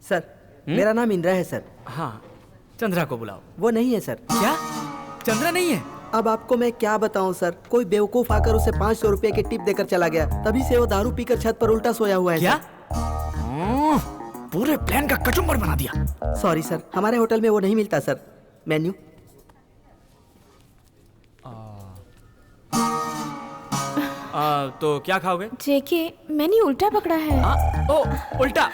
Sir मेरा नाम इंद्रा है सर। हाँ, चंद्रा को बुलाओ। वो नहीं है सर। क्या? चंद्रा नहीं है? अब आपको मैं क्या बताऊं सर, कोई बेवकूफ आकर उसे 500 रुपए की टिप देकर चला गया, तभी से वो दारू पीकर छत पर उल्टा सोया हुआ है। क्या? पूरे प्लान का कचुम्बर बना दिया। सॉरी सर, हमारे होटल में वो नहीं मिलता सर। मेन्यू तो क्या खाओगे? जेके, मैंने उल्टा पकड़ा है। ओ उल्टा।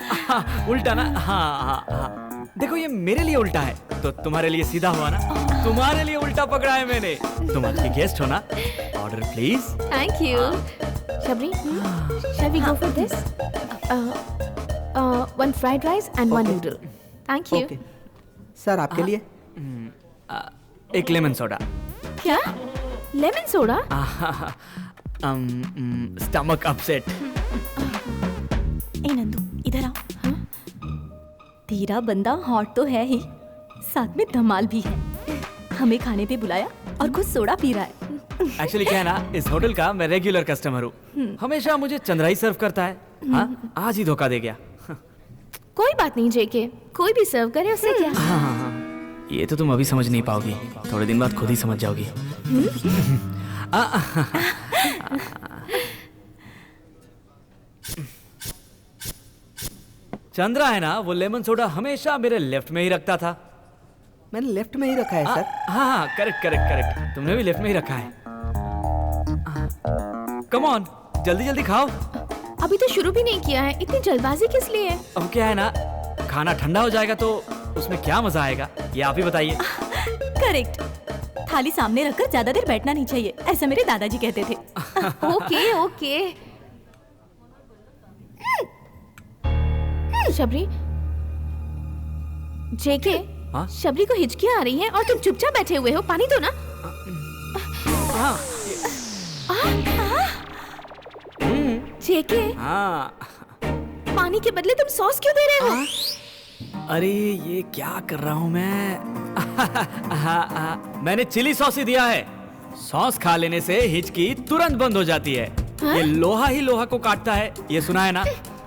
उल्टा ना? हाँ। देखो ये मेरे लिए उल्टा है तो तुम्हारे लिए सीधा हुआ ना। तुम्हारे लिए उल्टा पकड़ा है मैंने। तुम आज के गेस्ट हो ना। Order please. Thank you. Shabari, shall we go for this? One fried rice and one noodle. Thank you. Sir आपके लिए एक लेमन सोडा। क्या? Lemon soda? Stomach upset. ए नंदू इधर आओ। तेरा बंदा हॉट तो है ही, साथ में धमाल भी है। हमें खाने पे बुलाया और खुद सोडा पी रहा है। एक्चुअली क्या है ना, इस होटल का मैं रेगुलर कस्टमर हूँ। हमेशा मुझे चंद्रा ही सर्व करता है। हाँ, आज ही धोखा दे गया। कोई बात नहीं जेके, कोई भी सर्व करे उससे क्या। हाँ, ये तो तुम अभी समझ नहीं पाओगी, थोड़े दिन बाद खुद ही समझ जाओगी। चंद्रा है ना, वो लेमन सोडा हमेशा मेरे लेफ्ट में ही रखता था। मैंने लेफ्ट में ही रखा है सर। हाँ, करेक्ट। तुमने भी लेफ्ट में ही रखा है। कम ऑन, जल्दी खाओ। अभी तो शुरू भी नहीं किया है, इतनी जल्दबाजी किस लिए? अब क्या है ना, खाना ठंडा हो जाएगा तो उसमें क्या मजा आएगा, ये आप ही बताइए। करेक्ट। थाली सामने रखकर ज्यादा देर बैठना नहीं चाहिए, ऐसा मेरे दादाजी कहते थे। ओके। शबरी, जेके, हाँ? शबरी को हिचकियां आ रही हैं और तुम चुपचाप बैठे हुए हो, पानी दो ना। हाँ। जेके, हाँ। पानी के बदले तुम सॉस क्यों दे रहे हो? अरे ये क्या कर रहा हूँ मैं? मैंने चिली सॉस ही दिया है। सॉस खा लेने से हिचकी तुरंत बंद हो जाती है। ये लोहा ही लोहा को काटता है, ये सुना है ना?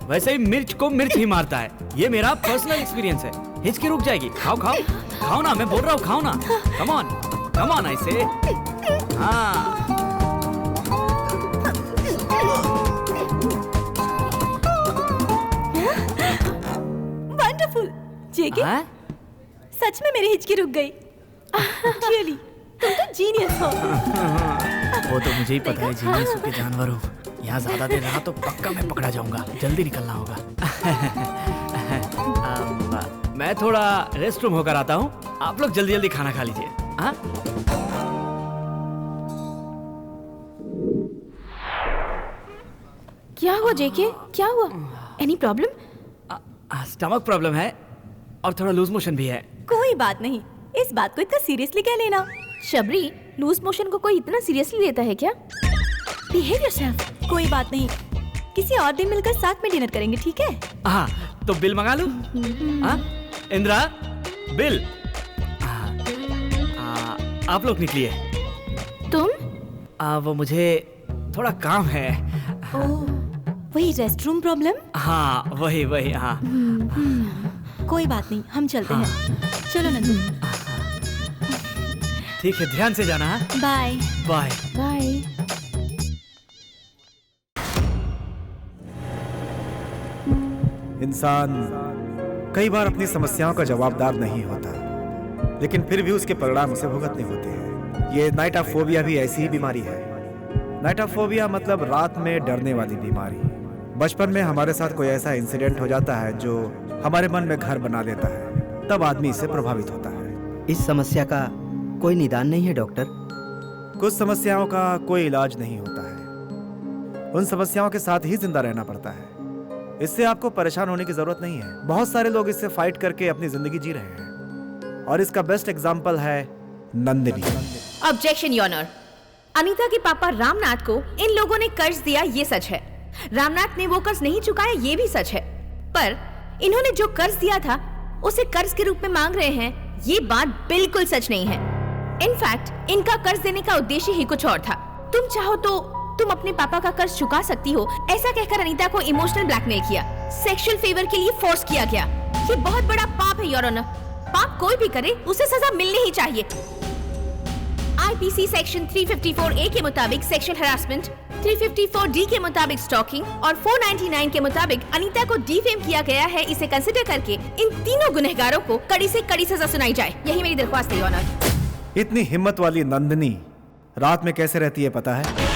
वैसे ही मिर्च को मिर्च ही मारता है। ये मेरा पर्सनल एक्सपीरियंस है। हिचकी रुक जाएगी। खाओ ना, मैं बोल रहा हूँ खाओ ना। कम ऑन ऐसे। हाँ। वंडरफुल। जेके, सच में मेरी हिचकी रुक गई। रियली, तुम तो जीनियस हो। वो तो मुझे ही पता है, जीनियस के जानवर हूँ। यहाँ ज्यादा देर रहा तो पक्का मैं पकड़ा जाऊंगा। जल्दी निकलना होगा। मैं थोड़ा रेस्ट रूम होकर आता हूँ, आप लोग जल्दी खाना खा लीजिए। हाँ? क्या हुआ जेके, क्या हुआ? Any problem? स्टमक प्रॉब्लम है और थोड़ा लूज मोशन भी है। कोई बात नहीं, इस बात को इतना सीरियसली क्या लेना। शबरी, लूज मोशन को कोई इतना सीरियसली लेता है क्या? Behave yourself. कोई बात नहीं, किसी और दिन मिलकर साथ में डिनर करेंगे, ठीक है? हाँ, तो बिल मंगा लूं? हाँ? इंद्रा, बिल। आप लोग निकलिए। तुम? वो मुझे थोड़ा काम है। वही रेस्टरूम प्रॉब्लम? हाँ, वही। हाँ। कोई बात नहीं, हम चलते हैं। चलो नंदू। ठीक है, ध्यान से जाना। हाँ? बाय। इंसान कई बार अपनी समस्याओं का जवाबदार नहीं होता, लेकिन फिर भी उसके परिणाम उसे भुगतने होते हैं। ये नाइटोफोबिया भी ऐसी ही बीमारी है। नाइटोफोबिया मतलब रात में डरने वाली बीमारी। बचपन में हमारे साथ कोई ऐसा इंसिडेंट हो जाता है जो हमारे मन में घर बना लेता है, तब आदमी इससे प्रभावित होता है। इस समस्या का कोई निदान नहीं है डॉक्टर? कुछ समस्याओं का कोई इलाज नहीं होता है, उन समस्याओं के साथ ही जिंदा रहना पड़ता है। इससे आपको परेशान होने की जरूरत नहीं है। बहुत सारे लोग इससे फाइट करके अपनी जिंदगी जी रहे हैं और इसका बेस्ट एग्जांपल है Nandini. Objection your honour. Anita के पापा रामनाथ को इन लोगों ने कर्ज दिया, ये सच है। रामनाथ ने वो कर्ज नहीं चुकाया, ये भी सच है। पर इन्होंने जो कर्ज दिया था उसे कर्ज के रूप में मांग रहे हैं, ये बात बिल्कुल सच नहीं है। इनफैक्ट इनका कर्ज देने का उद्देश्य ही कुछ और था। तुम चाहो तो तुम अपने पापा का कर्ज चुका सकती हो, ऐसा कहकर अनीता को इमोशनल ब्लैकमेल किया, सेक्सुअल फेवर के लिए फोर्स किया गया। ये बहुत बड़ा पाप है योर ऑनर। पाप कोई भी करे उसे सजा मिलनी ही चाहिए। आईपीसी सेक्शन 354A के मुताबिक सेक्शुअल हरासमेंट, 354D के मुताबिक स्टॉकिंग और 499 के मुताबिक अनीता को डिफेम किया गया है। इसे कंसिडर करके इन तीनों गुनहगारों को कड़ी से कड़ी सजा सुनाई जाए, यही मेरी दरख्वास्त है योर ऑनर। इतनी हिम्मत वाली नंदिनी रात में कैसे रहती है पता है?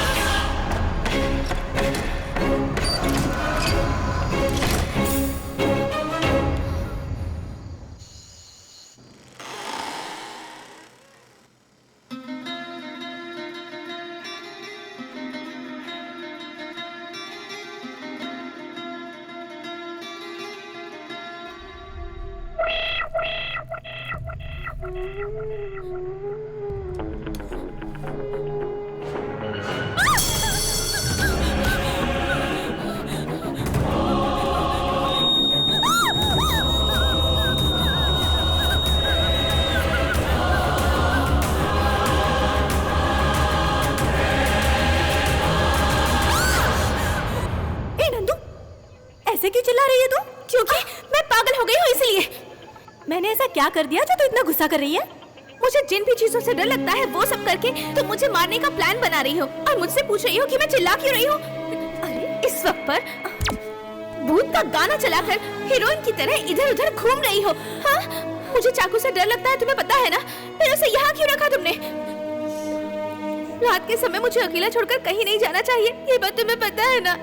ऐसे क्यों चिल्ला रही है तू? क्योंकि मैं पागल हो गई हूँ इसलिए। मैंने ऐसा क्या कर दिया जो तू इतना गुस्सा कर रही है? मुझे जिन भी चीजों से डर लगता है वो सब करके तुम मुझे मारने का प्लान बना रही हो और मुझसे पूछ रही हो कि मैं चिल्ला क्यों रही हूँ। अरे इस वक्त पर भूत का गाना चलाकर हीरोइन की तरह इधर उधर घूम रही हो। हाँ, मुझे चाकू से डर लगता है, तुम्हें पता है ना? फिर उसे यहाँ क्यों रखा तुमने? रात के समय मुझे अकेला छोड़कर कहीं नहीं जाना चाहिए, ये बात तुम्हें पता है ना?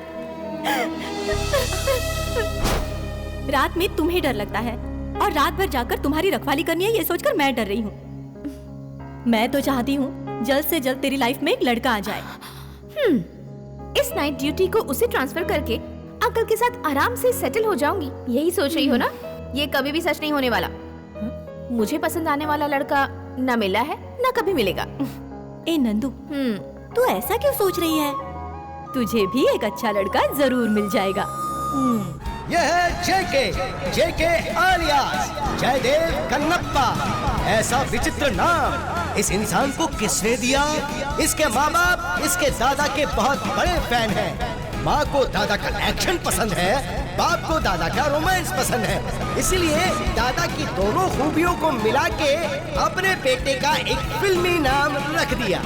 रात में तुम्हें डर लगता है और रात भर जाकर तुम्हारी रखवाली करनी है, ये सोचकर मैं डर रही हूँ। मैं तो चाहती हूँ जल्द से जल्द तेरी लाइफ में एक लड़का आ जाए। इस नाइट ड्यूटी को उसे ट्रांसफर करके अंकल के साथ आराम से सेटल हो जाऊंगी, यही सोच रही हो ना? ये कभी भी सच नहीं होने वाला। मुझे पसंद आने वाला लड़का न मिला है न कभी मिलेगा। ए नंदू, तू ऐसा क्यों सोच रही है? तुझे भी एक अच्छा लड़का जरूर मिल जाएगा। यह है जेके आलियास जयदेव कन्नप्पा। ऐसा विचित्र नाम इस इंसान को किसने दिया? इसके माँ बाप इसके दादा के बहुत बड़े फैन हैं। माँ को दादा का एक्शन पसंद है, बाप को दादा का रोमांस पसंद है, इसलिए दादा की दोनों खूबियों को मिला के अपने बेटे का एक फिल्मी नाम रख दिया।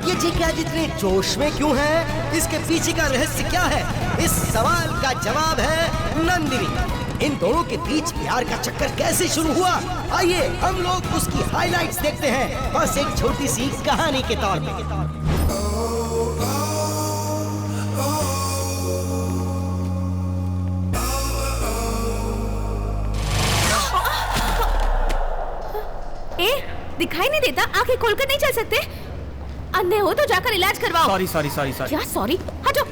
ये जेके आज इतने जोश में क्यों है? इसके पीछे का रहस्य क्या है? इस सवाल का जवाब है नंदिनी। इन दोनों के बीच प्यार का चक्कर कैसे शुरू हुआ? आइए हम लोग उसकी हाइलाइट्स देखते हैं, बस एक छोटी सी कहानी के तौर पे। दिखाई नहीं देता? आंखें खोलकर नहीं चल सकते? अंधे हो तो जाकर इलाज करवाओ। Sorry sorry sorry sorry. क्या सॉरी? हटो।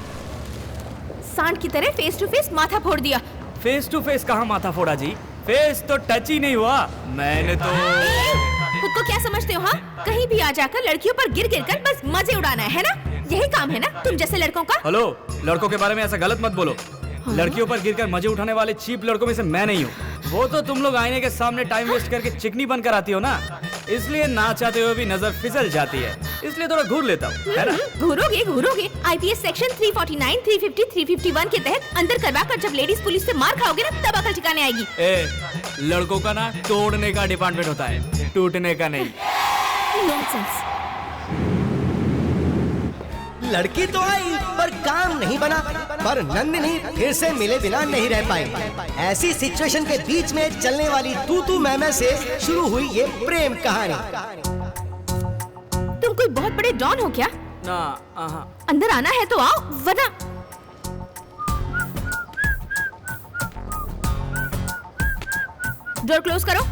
सांड की तरह फेस टू फेस माथा फोड़ दिया। फेस टू फेस कहाँ माथा फोड़ा जी? फेस तो टच ही नहीं हुआ। मैंने तो खुद को क्या समझते हो? हाँ, कहीं भी आ जाकर लड़कियों पर गिर गिर कर बस मजे उड़ाना है ना? यही काम है ना तुम जैसे लड़कों का? हेलो, लड़कों के बारे में ऐसा गलत मत बोलो। लड़कियों पर गिरकर मजे उठाने वाले चीप लड़कों में से मैं नहीं हूँ। वो तो तुम लोग आईने के सामने टाइम वेस्ट करके चिकनी बनकर आती हो ना, इसलिए ना चाहते हुए भी नजर फिसल जाती है, इसलिए थोड़ा घूर लेता हूँ, है ना? घूरोगे। आईपीएस सेक्शन 349, 350, 351 के तहत अंदर करवा कर जब लेडीज पुलिस से मार खाओगे ना, तब अकल ठिकाने आएगी। लड़कों का ना तोड़ने का डिपार्टमेंट होता है, टूटने का नहीं। नॉनसेंस। लड़की तो आई पर काम नहीं बना, पर नंदिनी फिर से मिले बिना नहीं रह पाई। ऐसी सिचुएशन के बीच में चलने वाली तू मैं से शुरू हुई ये प्रेम कहानी। तुम कोई बहुत बड़े डॉन हो क्या? ना, अंदर आना है तो आओ, वरना डोर क्लोज करो।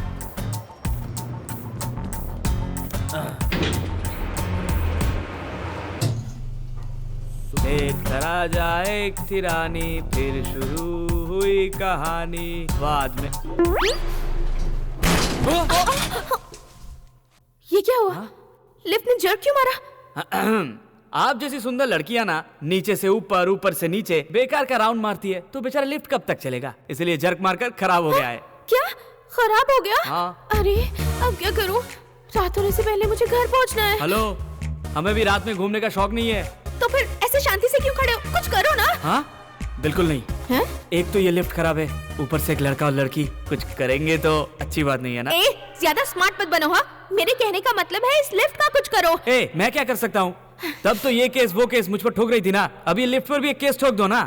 एक था राजा एक थी रानी, फिर शुरू हुई कहानी बाद में। ये क्या हुआ? लिफ्ट ने जर्क क्यों मारा? आप जैसी सुंदर लड़कियां ना नीचे से ऊपर, ऊपर से नीचे बेकार का राउंड मारती है, तो बेचारा लिफ्ट कब तक चलेगा, इसलिए जर्क मारकर खराब हो गया है। क्या खराब हो गया? हाँ। अरे अब क्या करूं? रात होने से पहले मुझे घर पहुंचना है। हेलो, हमें भी रात में घूमने का शौक नहीं है। तो फिर ऐसे शांति से क्यों खड़े हो? कुछ करो ना। हाँ, बिल्कुल नहीं। हैं? एक तो ये लिफ्ट खराब है, ऊपर से एक लड़का और लड़की कुछ करेंगे तो अच्छी बात नहीं है ना। ए, ज्यादा स्मार्ट मत बनो। हाँ, मेरे कहने का मतलब है इस लिफ्ट का कुछ करो। ए, मैं क्या कर सकता हूँ? तब तो ये केस वो केस मुझ पर ठोक रही थी ना, अभी लिफ्ट पर भी एक केस ठोक दो ना।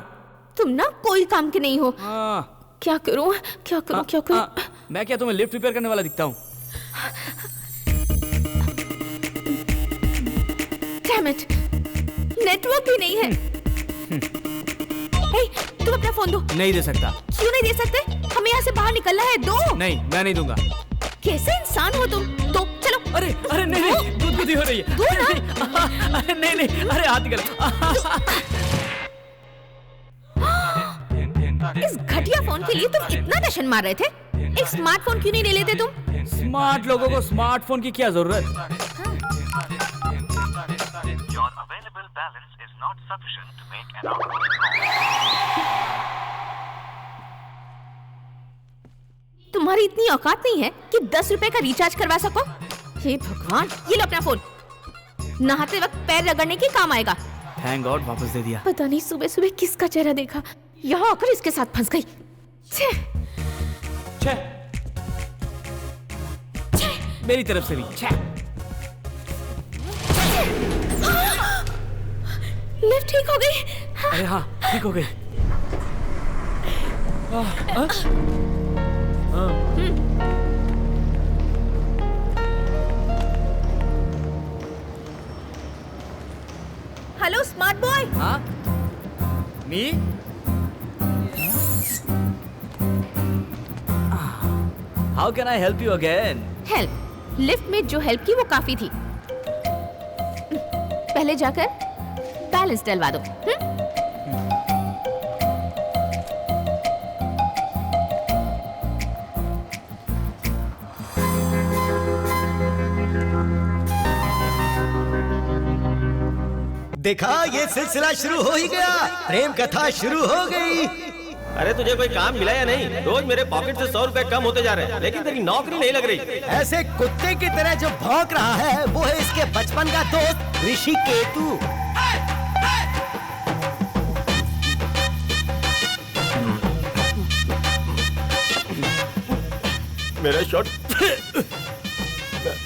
तुम ना कोई काम के नहीं हो। क्या करूं क्या करूं क्या करूं? मैं क्या तुम्हें लिफ्ट रिपेयर करने वाला दिखता हूँ? Damn it! नेटवर्क भी नहीं है। ए, तुम अपना फोन दो। नहीं दे सकता। क्यों नहीं दे सकते? हमें यहाँ से बाहर निकलना है। दो। नहीं, मैं नहीं दूंगा। कैसे इंसान हो तुम? दो, चलो। अरे अरे नहीं नहीं, गुदगुदी हो रही है। दो ना। अरे नहीं नहीं, अरे हाथ निकल। इस घटिया फोन के लिए तुम इतना जश्न मार रहे थे? एक स्मार्टफोन क्यों नहीं ले लेते तुम? स्मार्ट लोगों को स्मार्टफोन की क्या जरूरत? Your available balance is not sufficient to make an outgoing call. तुम्हारी इतनी औकात नहीं है कि 10 रुपए का रिचार्ज करवा सको? हे भगवान, ये लो अपना फोन। नहाते वक्त पैर रगड़ने के काम आएगा। थैंक गॉड वापस दे दिया। पता नहीं सुबह सुबह किसका चेहरा देखा, यहाँ आकर इसके साथ फंस गई। छे। छे। मेरी तरफ से भी छे। लिफ्ट ठीक हो गई। अरे हाँ, ठीक हो गई। Hello smart boy. हाँ? मी? How can I help you again? Help? Lift में जो हेल्प की वो काफी थी। पहले जाकर बैलेंस डलवा दो। देखा, ये सिलसिला शुरू हो ही गया। प्रेम कथा शुरू हो गई। अरे तुझे कोई काम मिला या नहीं? रोज मेरे पॉकेट से 100 रुपए कम होते जा रहे हैं, लेकिन तेरी नौकरी नहीं लग रही। ऐसे कुत्ते की तरह जो भौंक रहा है वो है इसके बचपन का दोस्त ऋषि केतु।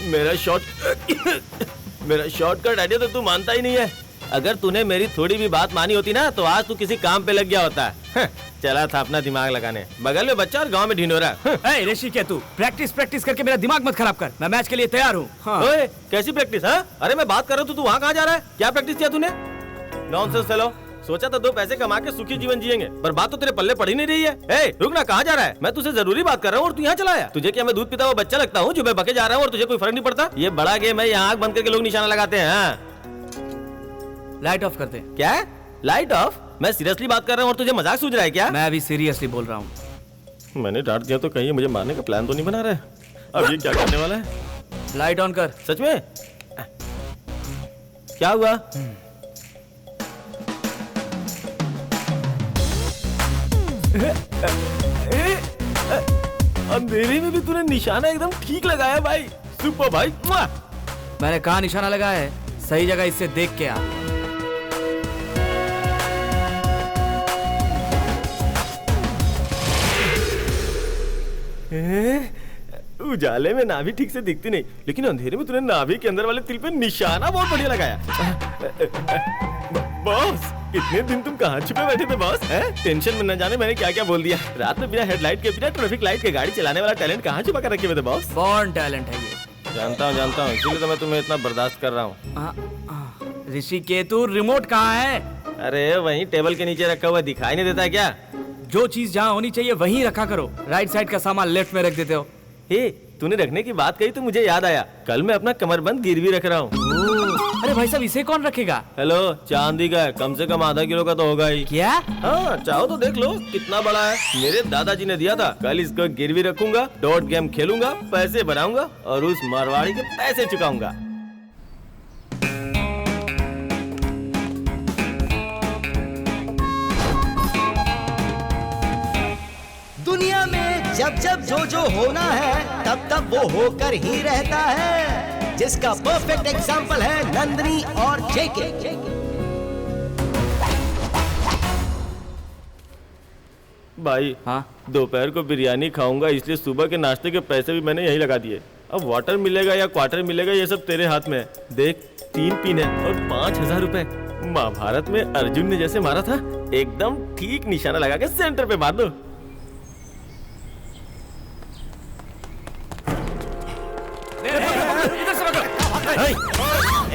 मेरा शॉर्टकट आइडिया तो तू मानता ही नहीं है। अगर तूने मेरी थोड़ी भी बात मानी होती ना तो आज तू किसी काम पे लग गया होता। चला था अपना दिमाग लगाने, बगल में बच्चा और गांव में ढिंढोरा। ऋषि केतु, प्रैक्टिस करके मेरा दिमाग मत खराब कर। मैं मैच के लिए तैयार हूँ। हाँ। ओए, कैसी प्रैक्टिस? अरे मैं बात कर रहा हूँ, तू वहाँ कहाँ जा रहा है? क्या प्रैक्टिस किया तूने? Nonsense fellow. सोचा था 2 पैसे कमा के सुखी जीवन जिएंगे, पर बात तो तेरे पल्ले पड़ ही नहीं रही है। ए, रुक ना, कहाँ जा रहा है? मैं तुझसे जरूरी बात कर रहा हूँ और तू यहाँ चला आया। तुझे क्या मैं दूध पीता हुआ बच्चा लगता हूँ जो मैं बके जा रहा हूँ और तुझे कोई फर्क नहीं पड़ता? ये बड़ा गेम है, यहाँ आँख बंद करके लोग निशाना लगाते हैं। लाइट ऑफ करते। क्या? Light of? मैं सीरियसली बात कर रहा हूँ और तुझे मजाक सूझ रहा है क्या? मैं अभी सीरियसली बोल रहा हूँ। मैंने डांट दिया तो कहीं मुझे मारने का प्लान तो नहीं बना रहा है? अब ये क्या करने वाला है? लाइट ऑन कर। सच में? क्या हुआ? अंधेरे में भी तूने निशाना एकदम ठीक लगाया भाई। सुपर भाई। मैंने कहा निशाना लगाया है, सही जगह इससे देख के आ। उजाले में नाभि ठीक से दिखती नहीं, लेकिन अंधेरे में तूने नाभि के अंदर वाले तिल पे निशाना बहुत बढ़िया लगाया। बॉस, इतने दिन तुम कहाँ छुपे बैठे थे बॉस? टेंशन में न जाने मैंने क्या क्या बोल दिया। रात में बिना हेडलाइट के, बिना ट्रैफिक लाइट के गाड़ी चलाने वाला टैलेंट कहाँ छुपा कर रखे हुए थे बॉस? बॉर्न टैलेंट है ये। जानता हूँ, इसीलिए तो मैं तुम्हें इतना बर्दाश्त कर रहा हूँ। ऋषि केतु, रिमोट कहाँ है? अरे वहीं टेबल के नीचे रखा हुआ, दिखाई नहीं देता क्या? जो चीज जहाँ होनी चाहिए वहीं रखा करो। राइट साइड का सामान लेफ्ट में रख देते हो। हे, तूने रखने की बात कही तो मुझे याद आया, कल मैं अपना कमरबंद गिरवी रख रहा हूँ। अरे भाई साहब, इसे कौन रखेगा? हेलो, चांदी का है, कम से कम आधा किलो का तो होगा ही। क्या? हाँ, चाहो तो देख लो कितना बड़ा है। मेरे दादाजी ने दिया था। कल इसको गिरवी रखूंगा, डॉट गेम खेलूंगा, पैसे बनाऊंगा और उस मारवाड़ी के पैसे चुकाऊंगा। दुनिया में जब जब जो होना है तब तब वो होकर ही रहता है, जिसका परफेक्ट एग्जाम्पल है नंदिनी और जेके। भाई हाँ दोपहर को बिरयानी खाऊंगा, इसलिए सुबह के नाश्ते के पैसे भी मैंने यही लगा दिए। अब वाटर मिलेगा या क्वार्टर मिलेगा ये सब तेरे हाथ में है। देख 3 पीने और 5,000 रुपए। महाभारत में अर्जुन ने जैसे मारा था एकदम ठीक निशाना लगा के सेंटर पे मार दो।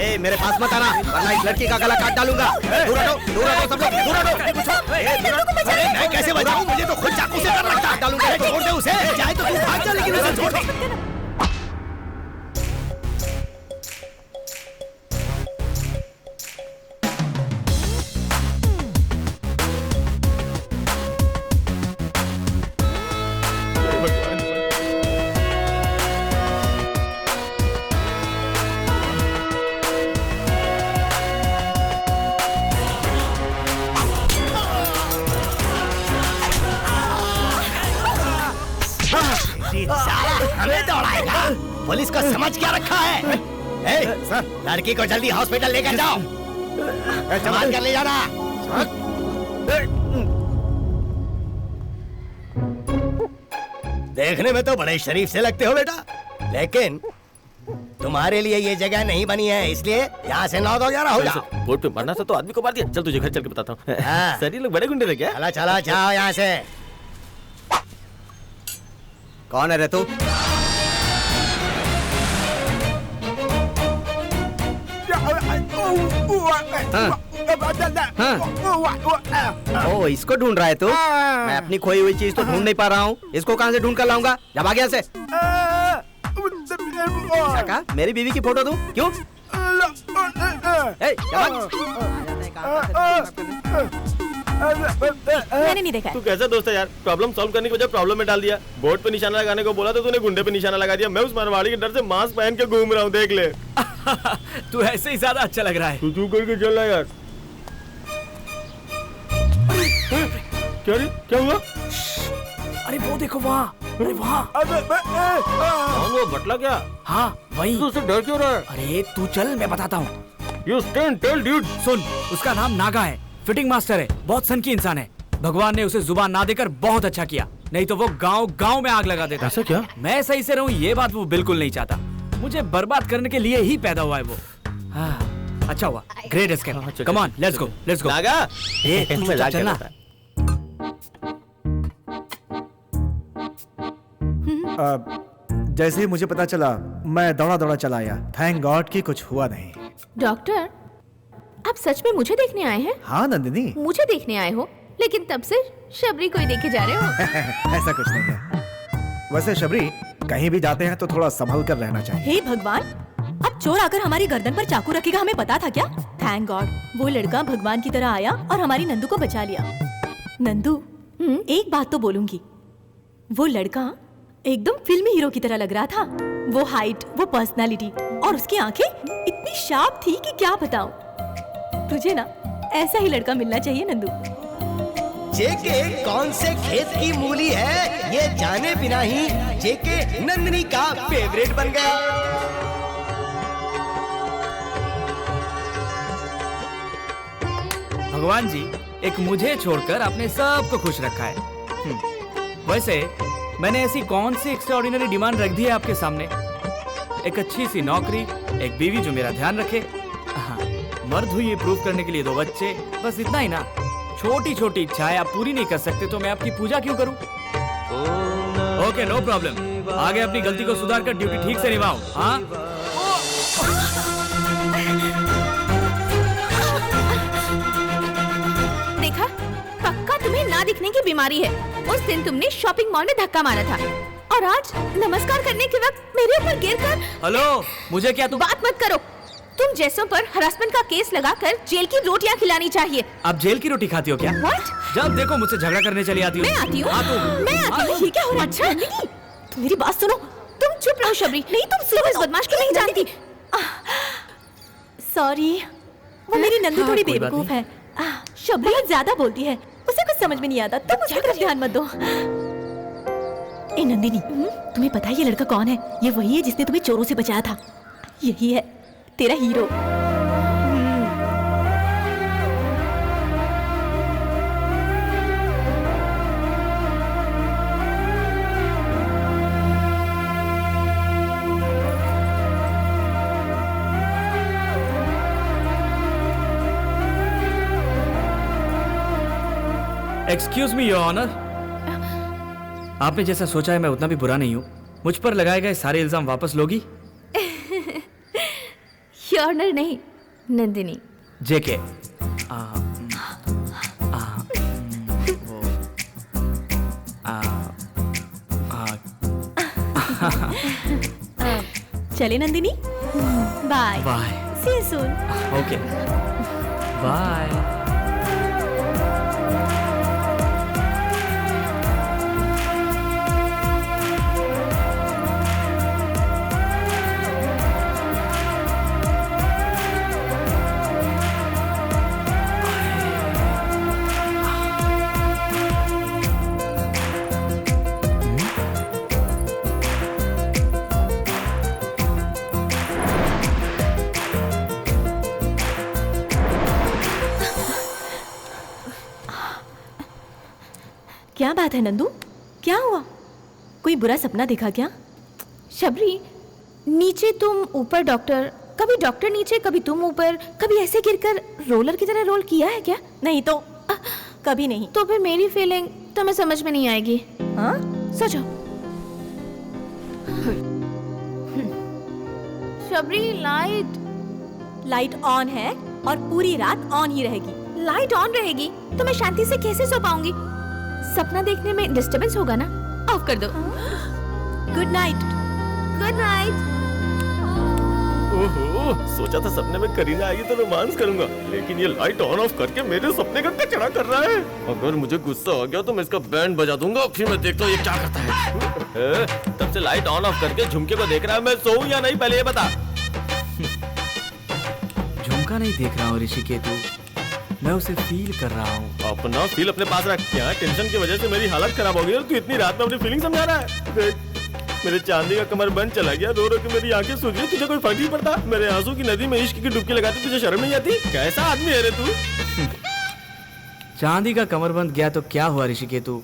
ए, मेरे पास मत आना वरना इस लड़की का गला काट डालूंगा। दूर हटो सब लोग, दूर हटो। अरे मैं कैसे बचाऊं, मुझे तो खुद चाकू से डर लगता है। डालूंगा, छोड़ दे उसे, चाहे तो तू भाग जा लेकिन उसे छोड़ दे। हमें दौड़ाएगा, पुलिस को समझ क्या रखा है? सर, लड़की को जल्दी हॉस्पिटल लेकर जाओ, संभाल कर ले जाना। देखने में तो बड़े शरीफ से लगते हो बेटा, लेकिन तुम्हारे लिए ये जगह नहीं बनी है, इसलिए यहाँ से 9-11 हो जाओ। बोर्ड पे मरना था तो आदमी को मार दिया। चल तुझे घर चल के बताता हूँ। सर ये लोग बड़े गुंडे थे क्या? चला चला जाओ यहाँ से। कौन है रे तू? ओ, इसको ढूंढ रहा है तू? मैं अपनी खोई हुई चीज तो ढूंढ नहीं पा रहा हूँ, इसको कहाँ से ढूंढ कर लाऊंगा? जब आ गया से कहा मेरी बीवी की फोटो दूं? क्यों? मैंने नहीं देखा। तू कैसा दोस्त है यार, प्रॉब्लम सॉल्व करने की वजह प्रॉब्लम में डाल दिया। बोर्ड पे निशाना लगाने को बोला तो तूने गुंडे पे निशाना लगा दिया। मैं उस मारवाड़ी के डर से मास्क पहन के घूम रहा हूँ, देख ले। तू ऐसे ही ज्यादा अच्छा लग रहा है। तू करके चल रहा है यार। क्या हुआ? अरे वो देखो वहाँ, अरे वहाँ। कौन वो बटला क्या? हाँ वही। तू उससे डर क्यों रहा है? अरे तू चल, मैं बताता हूँ। You stand tall dude। सुन, उसका नाम नागा है, फिटिंग मास्टर है, बहुत सन की इंसान है। भगवान ने उसे जुबान ना देकर बहुत अच्छा किया, नहीं तो वो गांव में आग लगा देता। ऐसा क्या? मैं सही से रहूं ये बात वो बिल्कुल नहीं चाहता। मुझे बर्बाद करने के लिए ही पैदा हुआ है वो। हाँ, अच्छा हुआ, great escape. Come on, let's go. Naga, तू मजाक चलना। कर रहा है। जैसे ही मुझे पता चला मैं दौड़ा चला आया। थैंक गॉड कि कुछ हुआ नहीं। डॉक्टर, आप सच में मुझे देखने आए हैं? हाँ नंदिनी। मुझे देखने आए हो, लेकिन तब से शबरी को ही देखे जा रहे हो। ऐसा कुछ नहीं है। वैसे शबरी, कहीं भी जाते हैं तो थोड़ा संभल कर रहना चाहिए। हे भगवान, अब चोर आकर हमारी गर्दन पर चाकू रखेगा, हमें पता था क्या? थैंक गॉड वो लड़का भगवान की तरह आया और हमारी नंदू को बचा लिया। नंदू, एक बात तो बोलूंगी, वो लड़का एकदम फिल्मी हीरो की तरह लग रहा था। वो हाइट, वो पर्सनालिटी और उसकी आंखें इतनी शार्प थी कि क्या बताऊं। तुझे ना ऐसा ही लड़का मिलना चाहिए नंदू। जेके कौन से खेत की मूली है, ये जाने बिना ही जेके नंदिनी का फेवरेट बन गया। भगवान जी, एक मुझे छोड़कर आपने सबको खुश रखा है। वैसे मैंने ऐसी कौन सी एक्स्ट्राऑर्डिनरी डिमांड रख दी है आपके सामने? एक अच्छी सी नौकरी, एक बीवी जो मेरा ध्यान रखे, हाँ, मर्द हुई ये प्रूव करने के लिए 2 बच्चे, बस इतना ही ना। छोटी छोटी इच्छाएं आप पूरी नहीं कर सकते तो मैं आपकी पूजा क्यों करूं? Okay, no problem. आगे अपनी गलती को सुधार कर ड्यूटी ठीक से निभाओ। हाँ, देखा, पक्का तुम्हें ना दिखने की बीमारी है। उस दिन तुमने शॉपिंग मॉल में धक्का मारा था और आज नमस्कार करने के वक्त मेरे ऊपर गिरकर। हेलो, मुझे क्या बात मत करो। तुम जैसों पर हरासमेंट का केस लगाकर जेल की रोटियां खिलानी चाहिए। आप जेल की रोटी खाती हो क्या? What? जब देखो मुझसे झगड़ा करने चली आती हो। मैं आती हूँ। हाँ, ये क्या हो रहा है? अच्छा, तुम मेरी बात सुनो। तुम चुप रहो शबरी। नहीं, तुम सिर्फ इस बदमाश को नहीं जानती। सॉरी, वो मेरी नंदू थोड़ी बेवकूफ है। शबरी ज्यादा बोलती है, उसे कुछ समझ में नहीं आता। तुम उसकी तरफ ध्यान मत दो। ए नंदिनी, तुम्हें पता है ये लड़का कौन है? ये वही है जिसने तुम्हें चोरों से बचाया था। यही है तेरा hero. Excuse me your honour, आपने जैसा सोचा है मैं उतना भी बुरा नहीं हूँ। मुझ पर लगाए गए सारे इल्जाम वापस लोगी? योनर नहीं, नंदिनी। जेके। चले Nandini, bye bye. See you soon. Okay bye. क्या बात है नंदू, क्या हुआ? कोई बुरा सपना देखा क्या? शबरी, नीचे तुम ऊपर डॉक्टर, कभी डॉक्टर नीचे कभी तुम ऊपर, कभी ऐसे गिरकर रोलर की तरह रोल किया है क्या? नहीं तो कभी नहीं। तो फिर मेरी फीलिंग तुम्हें समझ में नहीं आएगी। हाँ, सोचो। शबरी, लाइट ऑन है और पूरी रात ऑन ही रहेगी। लाइट ऑन रहेगी तो मैं शांति से कैसे सो पाऊंगी? सपना देखने में डिस्टरबेंस होगा ना। ऑफ कर दो। Good night. Good night. ओहो, सोचा था सपने में करीना आएगी तो रोमांस करूंगा, लेकिन ये लाइट ऑन ऑफ करके मेरे सपने का कचरा कर रहा है। अगर मुझे गुस्सा आ गया तो मैं इसका बैंड बजा दूंगा, फिर मैं देखता हूँ ये क्या करता है। तब से लाइट ऑन ऑफ करके झुमके को देख रहा है। मैं सोऊं या नहीं पहले ये बता। झुमका नहीं देख रहा हूँ ऋषिकेतु, मैं उसे फील कर रहा हूँ। अपना फील अपने पास रख। क्या टेंशन की वजह से मेरी हालत खराब हो गई और तू इतनी रात में अपनी फीलिंग समझा रहा है? देख, मेरे चांदी का कमर बंद चला गया, रो रो के मेरी आंखें सूज गई। तुझे कोई फर्क नहीं पड़ता? मेरे आंसू की नदी में इश्क की डुबकी लगाती तुझे शर्म नहीं आती? कैसा आदमी है रे तू? चांदी का कमरबंद गया तो क्या हुआ ऋषिकेतु,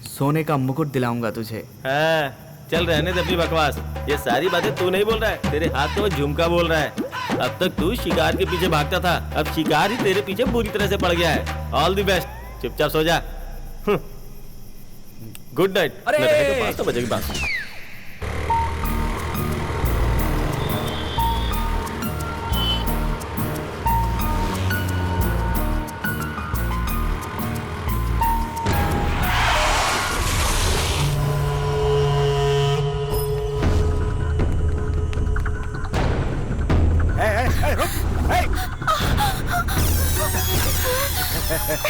सोने का मुकुट दिलाऊंगा तुझे। हाँ, चल रहने दे अपनी बकवास। ये सारी बातें तू नहीं बोल रहा है, तेरे हाथ में वो झुमका बोल रहा है। अब तक तू शिकार के पीछे भागता था, अब शिकार ही तेरे पीछे बुरी तरह से पड़ गया है। ऑल द बेस्ट, चुपचाप सो जा। Good night. अरे! 5 बजे की बात।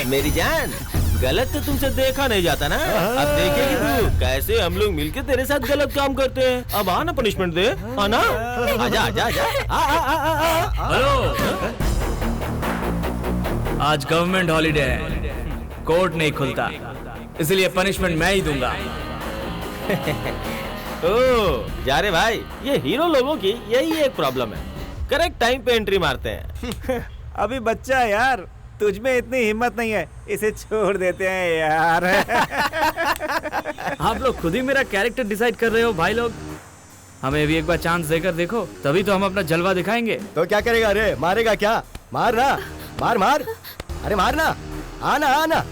मेरी जान, गलत तो तुमसे देखा नहीं जाता ना। अब देखेगी तू कैसे हम लोग मिलके तेरे साथ गलत काम करते हैं। अब आना पनिशमेंट दे, आना। आजा आजा आजा। हेलो, आज गवर्नमेंट हॉलीडे है, कोर्ट नहीं खुलता, इसलिए पनिशमेंट मैं ही दूंगा। ओ जा रे भाई, ये हीरो लोगों की यही एक प्रॉब्लम है, करेक्ट टाइम पे एंट्री मारते हैं। अभी बच्चा है यार, तुझ में इतनी हिम्मत नहीं है, इसे छोड़ देते हैं यार। आप लोग खुद ही मेरा कैरेक्टर डिसाइड कर रहे हो भाई लोग। हमें भी एक बार चांस देकर देखो, तभी तो हम अपना जलवा दिखाएंगे। तो क्या करेगा रे? मारेगा क्या? मार ना, मार मार, अरे मारना, आना आना।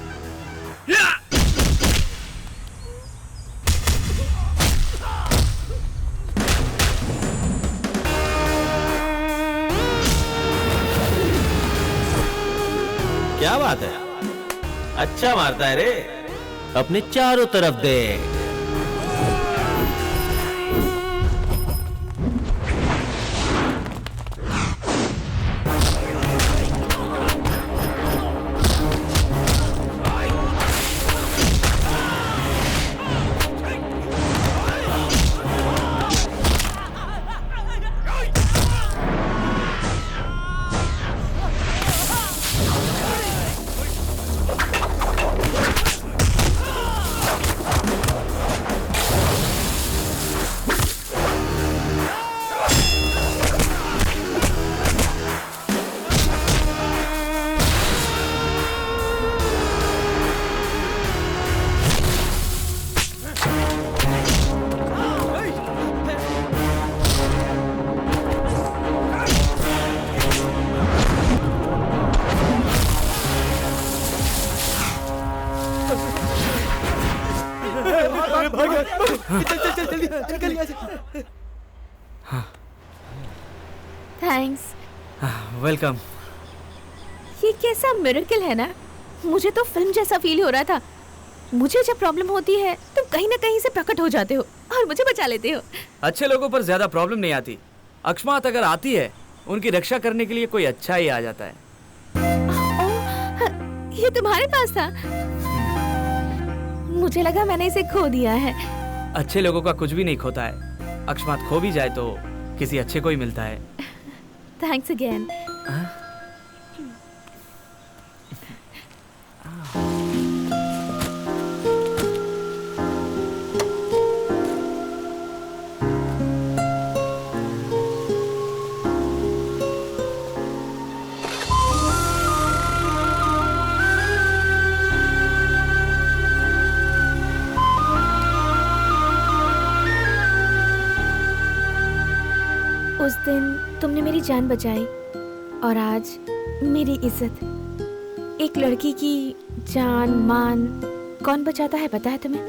क्या बात है, अच्छा मारता है रे। अपने चारों तरफ दे। थैंक्स। वेलकम। ये कैसा मिरेकल है ना, मुझे तो फिल्म जैसा फील हो रहा था। मुझे जब प्रॉब्लम होती है तुम कहीं ना कहीं से प्रकट हो जाते हो और मुझे बचा लेते हो। अच्छे लोगों पर ज्यादा प्रॉब्लम नहीं आती, अकस्मात अगर आती है उनकी रक्षा करने के लिए कोई अच्छा ही आ जाता है। ये तुम्हारे पास था? मुझे लगा मैंने इसे खो दिया है। अच्छे लोगों का कुछ भी नहीं खोता है, अकस्मात खो भी जाए तो किसी अच्छे को ही मिलता है। Thanks again. उस दिन तुमने मेरी जान बचाई और आज मेरी इज्जत। एक लड़की की जान मान कौन बचाता है पता है तुम्हें?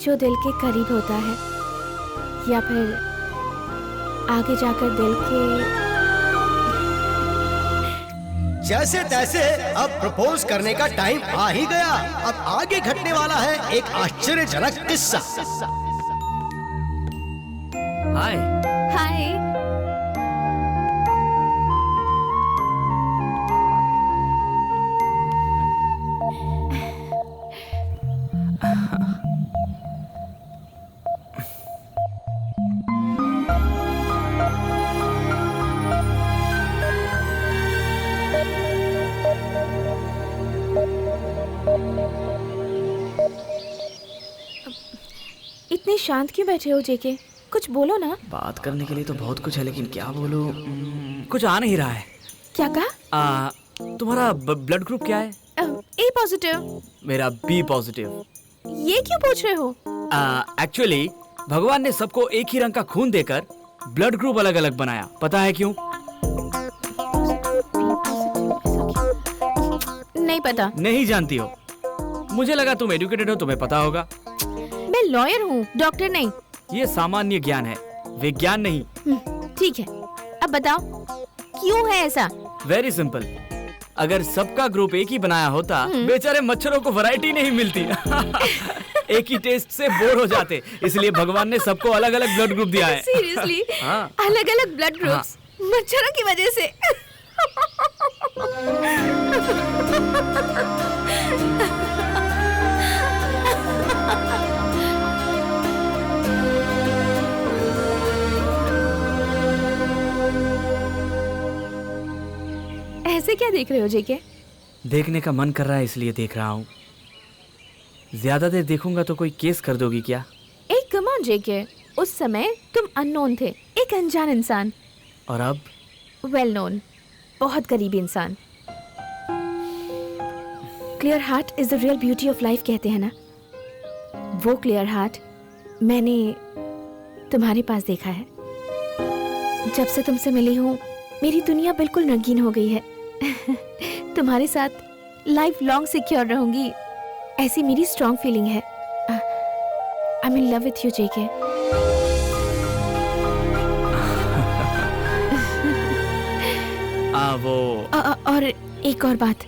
जो दिल के करीब होता है या फिर आगे जाकर दिल के। जैसे तैसे अब प्रपोज करने का टाइम आ ही गया। अब आगे घटने वाला है एक आश्चर्यजनक किस्सा। हाय। हाय। इतने शांत क्यों बैठे हो जेके? कुछ बोलो ना। बात करने के लिए तो बहुत कुछ है लेकिन क्या बोलूं, कुछ आ नहीं रहा है। क्या कहा? तुम्हारा ब्लड ग्रुप क्या है? ए पॉजिटिव। मेरा बी पॉजिटिव। ये क्यों पूछ रहे हो? एक्चुअली भगवान ने सबको एक ही रंग का खून देकर ब्लड ग्रुप अलग अलग बनाया। पता है क्यों? नहीं पता। नहीं जानती हो? मुझे लगा तुम एजुकेटेड हो, तुम्हें पता होगा। मैं लॉयर हूँ, डॉक्टर नहीं। ये सामान्य ज्ञान है, विज्ञान नहीं। ठीक है, अब बताओ क्यों है ऐसा? Very simple. अगर सबका ग्रुप एक ही बनाया होता, बेचारे मच्छरों को वैरायटी नहीं मिलती। एक ही टेस्ट से बोर हो जाते, इसलिए भगवान ने सबको अलग अलग ब्लड ग्रुप दिया है। सीरियसली? हाँ। अलग अलग ब्लड ग्रुप्स मच्छरों की वजह से? ऐसे क्या देख रहे हो जेके? देखने का मन कर रहा है इसलिए देख रहा हूँ। ज्यादा देर देखूंगा तो कोई केस कर दोगी क्या? एक कम ऑन जेके, उस समय तुम अननोन थे, एक अनजान इंसान। और अब वेल नोन, बहुत करीबी इंसान। Clear heart is the real beauty of life कहते हैं ना। वो क्लियर हार्ट मैंने तुम्हारे पास देखा है। जब से तुमसे मिली हूँ मेरी दुनिया बिल्कुल रंगीन हो गई है। तुम्हारे साथ लाइफ लॉन्ग सिक्योर रहूंगी, ऐसी मेरी स्ट्रॉन्ग फीलिंग है। I am in love with you JK. और एक और बात,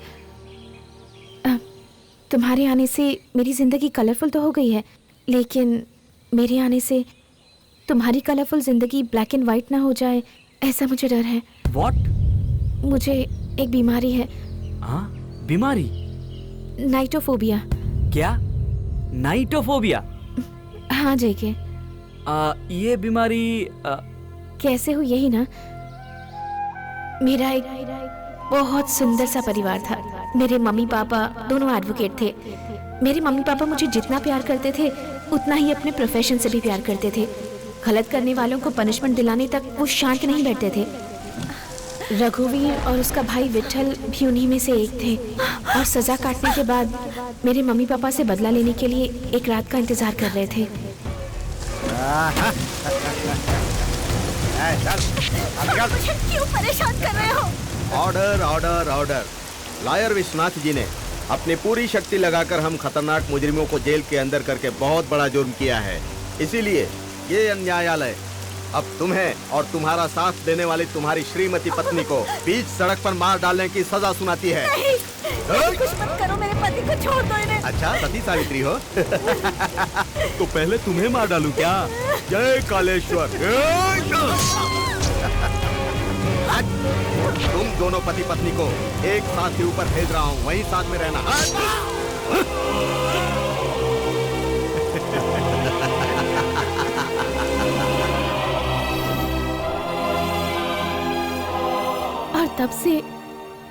तुम्हारे आने से मेरी जिंदगी कलरफुल तो हो गई है, लेकिन मेरे आने से तुम्हारी कलरफुल जिंदगी ब्लैक एंड व्हाइट ना हो जाए, ऐसा मुझे डर है। What? मुझे एक बीमारी है। हाँ, बीमारी? नाइटोफोबिया। क्या? नाइटोफोबिया? हाँ जेके। ये बीमारी कैसे हुई यही ना। मेरा एक बहुत सुंदर सा परिवार था। मेरे मम्मी पापा दोनों एडवोकेट थे। मेरे मम्मी पापा मुझे जितना प्यार करते थे उतना ही अपने प्रोफेशन से भी प्यार करते थे। गलत करने वालों को पनिशमेंट दिलाने तक वो शांत नहीं बैठते थे। रघुवीर और उसका भाई विठल भी उन्हीं में से एक थे, और सजा काटने के बाद मेरे मम्मी पापा से बदला लेने के लिए एक रात का इंतजार कर रहे थे। मुझे क्यों परेशान कर रहे हो? Order order order. Lawyer Vishwanath ji ने अपनी पूरी शक्ति लगाकर हम खतरनाक मुजरिमों को जेल के अंदर करके बहुत बड़ा जुर्म किया है, इसीलिए ये अन्यायालय अब तुम्हें और तुम्हारा साथ देने वाली तुम्हारी श्रीमती पत्नी को बीच सड़क पर मार डालने की सजा सुनाती है। कुछ मत करो, मेरे पति को छोड़ दो इन्हें। अच्छा, सती सावित्री हो? तो पहले तुम्हें मार डालूं क्या? जय कालेश्वर। तुम दोनों पति पत्नी को एक साथ के ऊपर भेज रहा हूँ, वहीं साथ में रहना। और तब से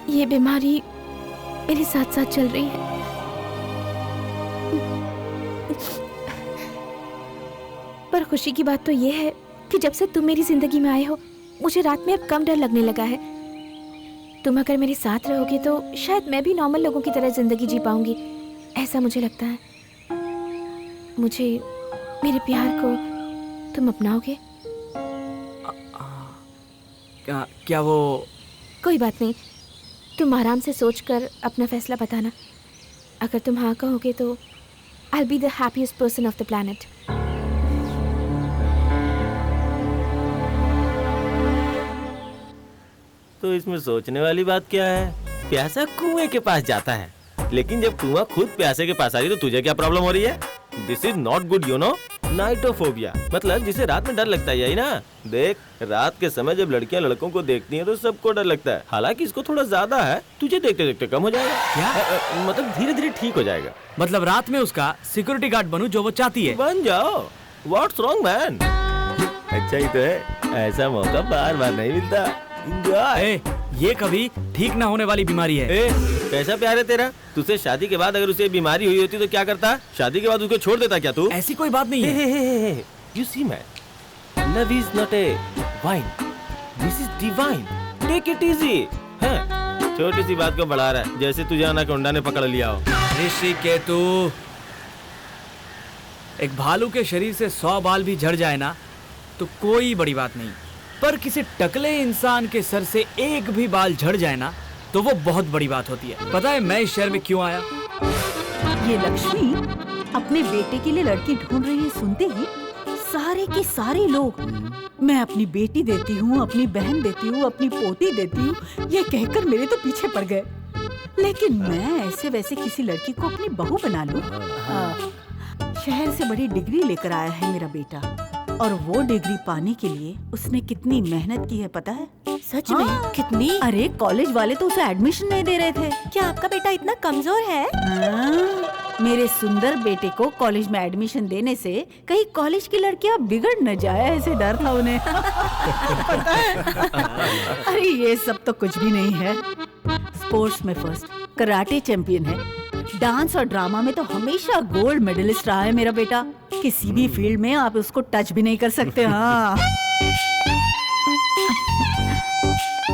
ये बीमारी मेरे साथ साथ चल रही है। पर खुशी की बात तो ये है कि जब से तुम मेरी जिंदगी में आए हो, मुझे रात में अब कम डर लगने लगा है। तुम अगर मेरे साथ रहोगे तो शायद मैं भी नॉर्मल लोगों की तरह जिंदगी जी पाऊंगी, ऐसा मुझे लगता है। मुझे, मेरे प्यार को तुम अपनाओगे? क्या वो? कोई बात नहीं, तुम आराम से सोचकर अपना फैसला बताना। अगर तुम हाँ कहोगे तो I'll be the happiest person of the planet. तो इसमें सोचने वाली बात क्या है? प्यासा कुएं के पास जाता है, लेकिन जब कुआं खुद प्यासे के पास आ रही तो तुझे क्या प्रॉब्लम हो रही है? This is not good, you know. Nyctophobia मतलब जिसे रात में डर लगता है, यही ना? देख, रात के समय जब लड़कियां लड़कों को देखती हैं तो सबको डर लगता है। हालांकि इसको थोड़ा ज्यादा है, तुझे देखते देखते कम हो जाएगा। क्या? मतलब धीरे धीरे ठीक हो जाएगा। मतलब रात में उसका सिक्योरिटी गार्ड बनूं जो वो चाहती है? बन जाओ, व्हाट्स रॉन्ग मैन। अच्छा ही तो है, ऐसा मौका बार बार नहीं मिलता। ए, ये कभी ठीक ना होने वाली बीमारी है। ए, कैसा प्यार है तेरा? तुझसे शादी के बाद अगर उसे बीमारी हुई होती तो क्या करता? शादी के बाद उसको छोड़ देता क्या तू? ऐसी कोई बात नहीं है। You see man, love is not a wine, this is divine. Take it easy. हाँ, छोटी सी बात को बढ़ा रहा है, जैसे तुझे अनाकोंडा ने पकड़ लिया हो। ऋषिकेतु, एक भालू के शरीर से 100 बाल भी झड़ जाए ना तो कोई बड़ी बात नहीं, पर किसी टकले इंसान के सर से एक भी बाल झड़ जाए ना तो वो बहुत बड़ी बात होती है। पता है मैं इस शहर में क्यों आया? ये लक्ष्मी अपने बेटे के लिए लड़की ढूंढ रही है, सुनते ही सारे के सारे लोग मैं अपनी बेटी देती हूँ, अपनी बहन देती हूँ, अपनी पोती देती हूँ, ये कहकर मेरे तो पीछे पड़ गए। लेकिन मैं ऐसे वैसे किसी लड़की को अपनी बहू बना लूं। शहर से बड़ी डिग्री लेकर आया है मेरा बेटा, और वो डिग्री पाने के लिए उसने कितनी मेहनत की है पता है? सच में? कितनी? अरे कॉलेज वाले तो उसे एडमिशन नहीं दे रहे थे। क्या आपका बेटा इतना कमजोर है? मेरे सुंदर बेटे को कॉलेज में एडमिशन देने से कहीं कॉलेज की लड़कियां बिगड़ न जाए, ऐसे डर था उन्हें। पता है? अरे ये सब तो कुछ भी नहीं है। स्पोर्ट्स में फर्स्ट, कराटे चैंपियन है, डांस और ड्रामा में तो हमेशा गोल्ड मेडलिस्ट रहा है मेरा बेटा। किसी भी फील्ड में आप उसको टच भी नहीं कर सकते। हाँ,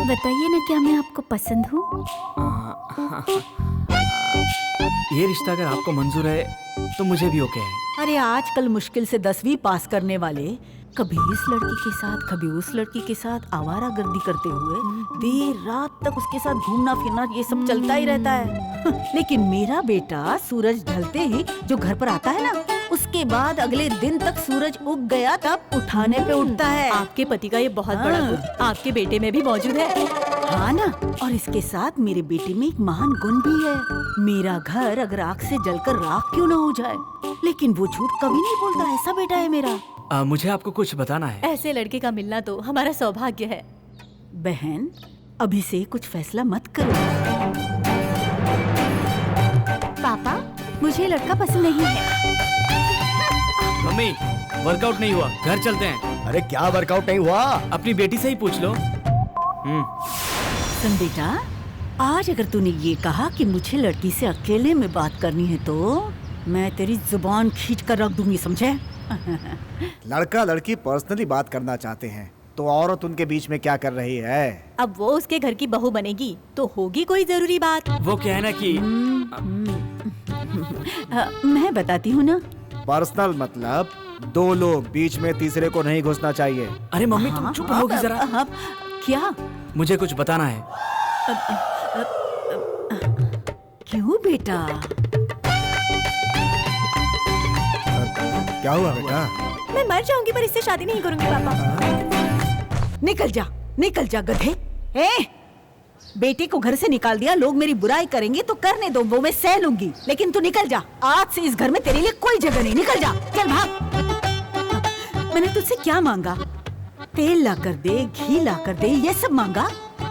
बताइए ना, क्या मैं आपको पसंद हूँ? ये रिश्ता अगर आपको मंजूर है तो मुझे भी ओके है। अरे आजकल मुश्किल से 10वीं पास करने वाले कभी इस लड़की के साथ कभी उस लड़की के साथ आवारागर्दी करते हुए देर रात तक उसके साथ घूमना फिरना, ये सब चलता ही रहता है। लेकिन मेरा बेटा सूरज ढलते ही जो घर पर आता है ना, उसके बाद अगले दिन तक सूरज उग गया तब उठाने पे उठता है। आपके पति का ये बहुत बड़ा गुण आपके बेटे में भी मौजूद है। हाँ ना, और इसके साथ मेरे बेटे में एक महान गुण भी है। मेरा घर अगर आग से जलकर राख क्यों न हो जाए, लेकिन वो झूठ कभी नहीं बोलता। ऐसा बेटा है मेरा। मुझे आपको कुछ बताना है। ऐसे लड़के का मिलना तो हमारा सौभाग्य है। बहन, अभी से कुछ फैसला मत करो। पापा, मुझे लड़का पसंद नहीं है। मम्मी, वर्कआउट नहीं हुआ, घर चलते हैं। अरे क्या वर्कआउट नहीं हुआ? अपनी बेटी से ही पूछ लो। सुन बेटा, आज अगर तूने ये कहा कि मुझे लड़की से अकेले में बात करनी है तो मैं तेरी जुबान खींच कर रख दूंगी, समझे? लड़का लड़की पर्सनली बात करना चाहते हैं तो औरत उनके बीच में क्या कर रही है? अब वो उसके घर की बहू बनेगी तो होगी कोई जरूरी बात। वो क्या है ना कि मैं बताती हूँ ना। पर्सनल मतलब दो लोग, बीच में तीसरे को नहीं घुसना चाहिए। अरे मम्मी, तुम चुप रहोगी जरा। क्या? मुझे कुछ बताना है। क्यों बेटा? क्या हुआ बेटा? मैं मर जाऊंगी पर इससे शादी नहीं करूंगी पापा। निकल जा गधे। बेटे को घर से निकाल दिया, लोग मेरी बुराई करेंगे तो करने दो, वो मैं सह लूंगी, लेकिन तू निकल जा। आज से इस घर में तेरे लिए कोई जगह नहीं। निकल जा, चल भाग। मैंने तुझसे क्या मांगा? तेल ला कर दे, घी ला कर दे, ये सब मांगा?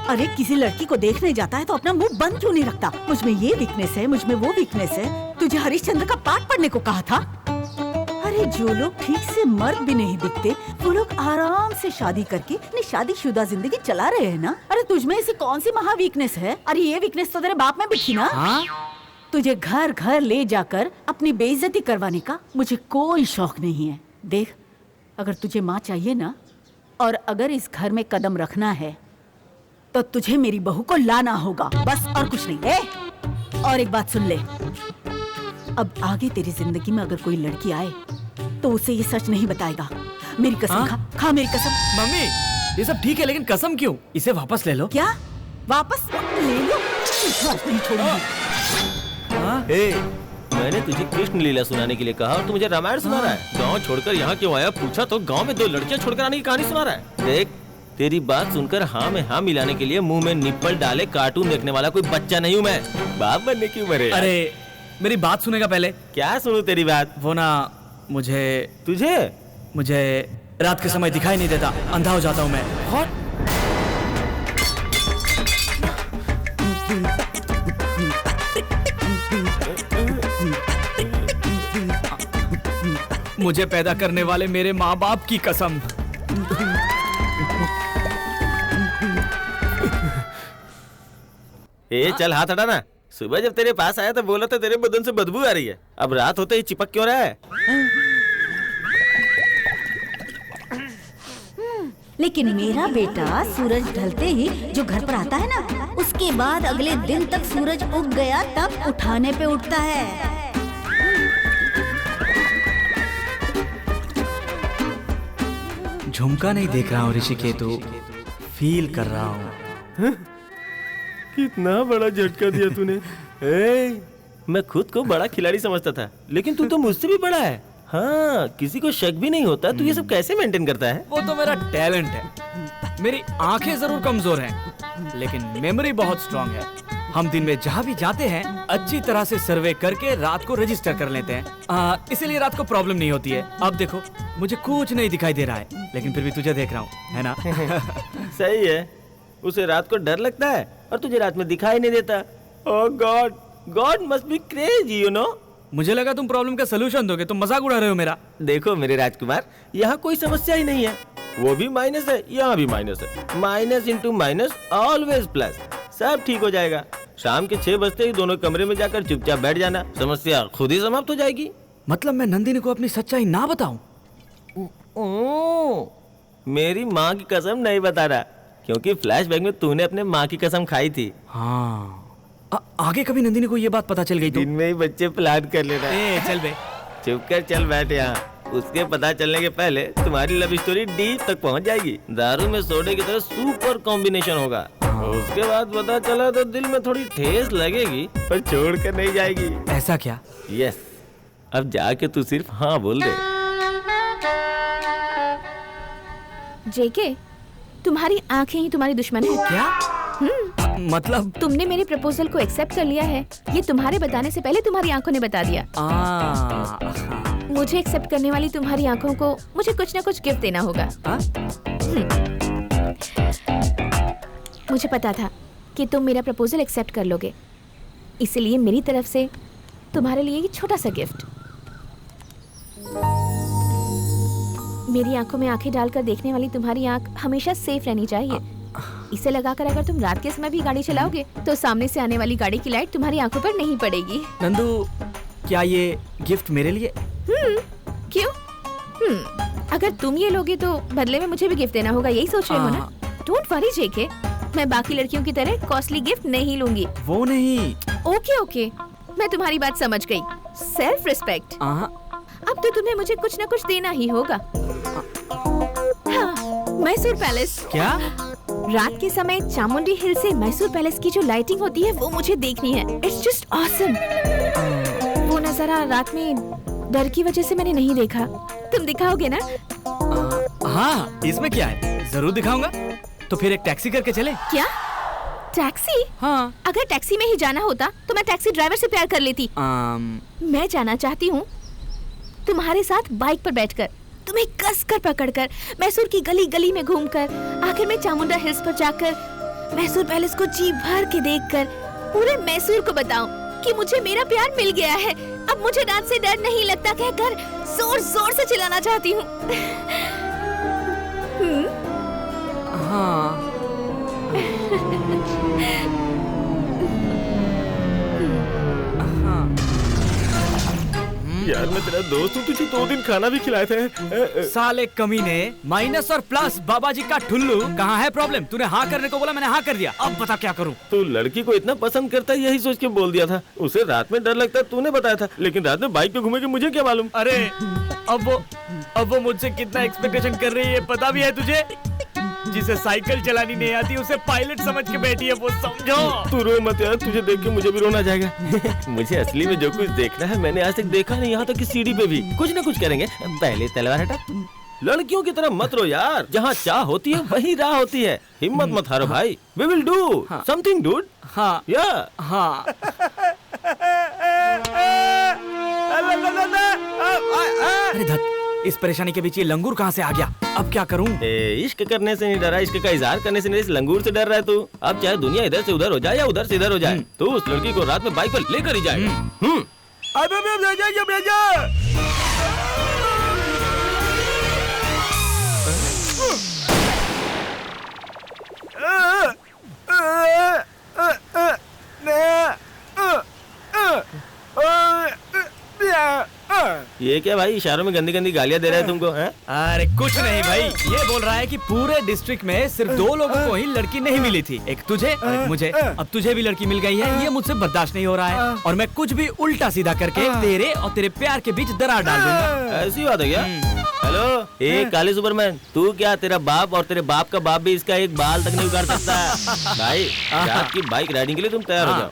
अरे किसी लड़की को देखने जाता है तो अपना मुंह बंद क्यों नहीं रखता? मुझ में ये वीकनेस है, मुझ में वो वीकनेस है। तुझे हरिश्चंद्र का पाठ पढ़ने को कहा था। अरे जो लोग ठीक से मर्द भी नहीं दिखते, वो लोग आराम से शादी करके अपनी शादीशुदा जिंदगी चला रहे हैं ना। अरे तुझ में ऐसी कौन सी महा वीकनेस है? अरे ये वीकनेस तो तेरे बाप में भी थी ना। हाँ? तुझे घर घर ले जाकर अपनी बेइज्जती करवाने का मुझे कोई शौक नहीं है। देख, अगर तुझे माँ चाहिए ना, और अगर इस घर में कदम रखना है तो तुझे मेरी बहू को लाना होगा, बस, और कुछ नहीं। और एक बात सुन ले, अब आगे तेरी जिंदगी में अगर कोई लड़की आए तो उसे ये सच नहीं बताएगा। मेरी कसम खा मेरी कसम। मम्मी, ये सब ठीक है लेकिन कसम क्यों? इसे वापस ले लो। क्या वापस ले लो? नहीं छोड़ूंगी। मैंने तुझे कृष्ण लीला सुनाने के लिए कहा और तू मुझे रामायण सुना रहा है। गांव छोड़कर यहाँ क्यों आया? पूछा तो गांव में 2 लड़कियां छोड़कर आने की कहानी सुना रहा है। देख, तेरी बात सुनकर हाँ में हाँ मिलाने के लिए मुंह में निप्पल डाले कार्टून देखने वाला कोई बच्चा नहीं हूँ मैं। बाप बनने की उम्र है। अरे मेरी बात सुनेगा पहले। क्या सुनूं तेरी बात? वो ना, मुझे रात के समय दिखाई नहीं देता, अंधा हो जाता हूँ मैं। मुझे पैदा करने वाले मेरे माँ बाप की कसम। चल हाथ हटा ना। सुबह जब तेरे पास आया तो बोला था तेरे बदन से बदबू आ रही है, अब रात होते ही चिपक क्यों रहा है? लेकिन मेरा बेटा सूरज ढलते ही जो घर पर आता है ना, उसके बाद अगले दिन तक सूरज उग गया तब उठाने पे उठता है। झुमका नहीं देख रहा हूँ ऋषिकेतु, फील कर रहा हूँ। कितना बड़ा झटका दिया तूने। मैं खुद को बड़ा खिलाड़ी समझता था, लेकिन तू तो मुझसे भी बड़ा है। हाँ, किसी को शक भी नहीं होता। तू ये सब कैसे मेंटेन करता है? वो तो मेरा टैलेंट है। मेरी आंखें जरूर कमजोर हैं, लेकिन मेमोरी बहुत स्ट्रांग है। हम दिन में जहाँ भी जाते हैं अच्छी तरह से सर्वे करके रात को रजिस्टर कर लेते हैं, इसीलिए रात को प्रॉब्लम नहीं होती है। अब देखो, मुझे कुछ नहीं दिखाई दे रहा है, लेकिन फिर भी तुझे देख रहा हूँ, है ना? सही है। उसे रात को डर लगता है और तुझे रात में दिखाई नहीं देता। Oh God, God must be crazy, you know. मुझे लगा तुम प्रॉब्लम का सलूशन दोगे, तुम मजाक उड़ा रहे हो मेरा। देखो मेरे राजकुमार, यहाँ कोई समस्या ही नहीं है। वो भी माइनस है, यहाँ भी माइनस है। Minus into minus always plus. सब ठीक हो जाएगा। शाम के 6 बजते ही दोनों कमरे में जाकर चुपचाप बैठ जाना, समस्या खुद ही समाप्त हो जाएगी। मतलब मैं नंदिनी को अपनी सच्चाई ना बताऊं? मेरी माँ की कसम नहीं बता रहा, क्योंकि फ्लैशबैक में तूने अपने माँ की कसम खाई थी। हाँ, आगे कभी नंदिनी को ये बात पता चल गई तो? दिन में ही बच्चे प्लान कर लेना। चल बे, चुप कर, चल बैठ यहाँ। उसके पता चलने के पहले तुम्हारी लव स्टोरी डीप तक पहुँच जाएगी। दारू में सोडे की तरह सुपर कॉम्बिनेशन होगा। उसके बाद पता चला तो दिल में थोड़ी ठेस लगेगी, पर छोड़ कर नहीं जाएगी। ऐसा क्या? यस, अब जाके तू सिर्फ हाँ बोल दे। जेके, तुम्हारी आंखें ही तुम्हारी दुश्मन है। क्या? मतलब तुमने मेरे प्रपोजल को एक्सेप्ट कर लिया है, ये तुम्हारे बताने से पहले तुम्हारी आंखों ने बता दिया। मुझे एक्सेप्ट करने वाली तुम्हारी आंखों को मुझे कुछ ना कुछ गिफ्ट देना होगा। मुझे पता था कि तुम मेरा प्रपोजल एक्सेप्ट कर लोगे, इसलिए मेरी तरफ से तुम्हारे लिए ये छोटा सा गिफ्ट। मेरी आंखों में आंखें डालकर देखने वाली तुम्हारी आंख हमेशा सेफ रहनी चाहिए। इसे लगाकर अगर तुम रात के समय भी गाड़ी चलाओगे तो सामने से आने वाली गाड़ी की लाइट तुम्हारी आंखों पर नहीं पड़ेगी। नंदू, क्या ये गिफ्ट मेरे लिए? क्यों? अगर तुम ये लोगे तो बदले में मुझे भी गिफ्ट देना होगा, यही सोच रहे हो ना? डोंट वरी जेके, मैं बाकी लड़कियों की तरह कॉस्टली गिफ्ट नहीं लूंगी। वो नहीं। ओके, मैं तुम्हारी बात समझ गई। Self respect. अब तो तुम्हें मुझे कुछ ना कुछ देना ही होगा। मैसूर पैलेस। क्या? रात के समय चामुंडी हिल से मैसूर पैलेस की जो लाइटिंग होती है वो मुझे देखनी है। It's just awesome. वो नजारा रात में डर की वजह से मैंने नहीं देखा, तुम दिखाओगे ना? हाँ, इसमें क्या है, जरूर दिखाऊंगा। तो फिर एक टैक्सी करके चले? क्या टैक्सी? हाँ। अगर टैक्सी में ही जाना होता तो मैं टैक्सी ड्राइवर से प्यार कर लेती। मैं जाना चाहती हूँ तुम्हारे साथ बाइक पर बैठकर, तुम्हें कस कर पकड़कर, मैसूर की गली गली में घूमकर, आखिर में चामुंडा हिल्स पर जाकर, मैसूर पैलेस को जी भर के देखकर पूरे मैसूर को बताऊं कि मुझे मेरा प्यार मिल गया है। अब मुझे रात से डर नहीं लगता कहकर जोर जोर से चिल्लाना चाहती हूँ। हाँ। यार मैं तेरा दोस्त हूँ, तुझे 2 दिन खाना भी खिलाए थे। साले कमीने, माइनस और प्लस बाबा जी का ठुल्लू। कहाँ है प्रॉब्लम? तूने हाँ करने को बोला, मैंने हाँ कर दिया। अब बता क्या करूँ? तू लड़की को इतना पसंद करता है, यही सोच के बोल दिया था। उसे रात में डर लगता है, तूने बताया था, लेकिन रात में बाइक पे घूमेगी मुझे क्या मालूम। अरे अब वो मुझसे कितना एक्सपेक्टेशन कर रही है पता भी है तुझे? जिसे साइकिल चलानी नहीं आती उसे पायलट समझ के बैठी है, वो समझो। तू रो मत यार, तुझे देख के मुझे भी रोना जाएगा। मुझे असली में जो कुछ देखना है मैंने आज तक देखा नहीं। यहाँ तक कि सीढ़ी पे भी कुछ न कुछ करेंगे। पहले तलवार हटा। लड़कियों की तरह मत रो यार, जहाँ चाह होती है वहीं राह होती है। हिम्मत मत हारो भाई। We will do something, dude. हाँ या हाँ। अरे धत, इस परेशानी के बीच ये लंगूर कहाँ से आ गया? अब क्या करूँ? इश्क करने से नहीं डरा, इश्क का इजहार करने से नहीं, इस लंगूर से डर रहा है तू। अब चाहे दुनिया इधर से उधर हो जाए या उधर से इधर हो जाए, तू उस लड़की को रात में बाइक पर लेकर ही जाएगा। ये क्या भाई, इशारों में गंदी गंदी गालियाँ दे रहा है तुमको? हैं? अरे कुछ नहीं भाई, ये बोल रहा है कि पूरे डिस्ट्रिक्ट में सिर्फ 2 लोगों को ही लड़की नहीं मिली थी, एक तुझे और एक मुझे। अब तुझे भी लड़की मिल गई है, ये मुझसे बर्दाश्त नहीं हो रहा है और मैं कुछ भी उल्टा सीधा करके तेरे और तेरे प्यार के बीच दरार डाल दूंगा। ऐसी बात है क्या? हेलो, ए काले सुपरमैन, तू क्या, तेरा बाप और तेरे बाप का बाप भी इसका एक बाल तक नहीं उगाड़ सकता है। भाई रात की बाइक राइडिंग के लिए तुम तैयार हो जाओ।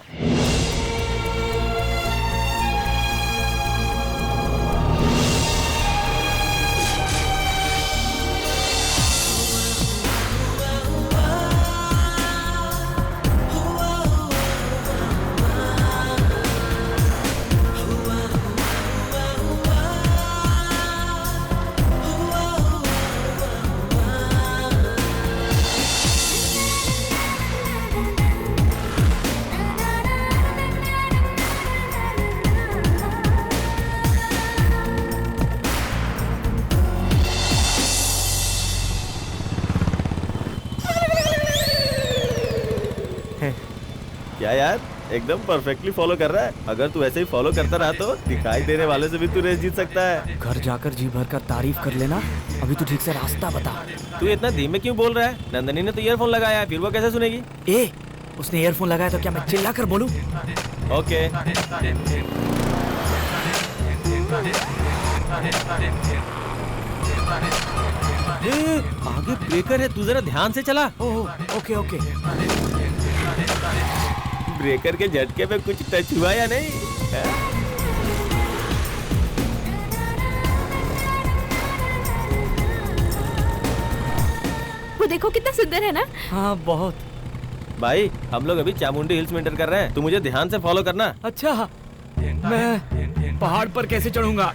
क्या यार, एकदम परफेक्टली फॉलो कर रहा है। अगर तू ऐसे ही फॉलो करता रहा तो दिखाई देने वाले से भी तू रेस जीत सकता है। घर जाकर जी भर कर तारीफ कर लेना। अभी तू ठीक से रास्ता बता। तू इतना धीमे क्यों बोल रहा है? नंदनी ने तो ईयरफोन लगाया है, फिर वो कैसे सुनेगी? ए, उसने ईयरफोन लगाया तो क्या मैं चिल्ला कर बोलूं? ओके। आगे ब्रेकर है, तू जरा ध्यान से चला। Okay okay. ब्रेकर के झटके पे कुछ टच हुआ या नहीं? वो देखो कितना सुंदर है ना? हाँ बहुत। भाई हम लोग अभी चामुंडी हिल्स में एंटर कर रहे हैं, तू मुझे ध्यान से फॉलो करना। अच्छा, मैं पहाड़ पर कैसे चढ़ूंगा?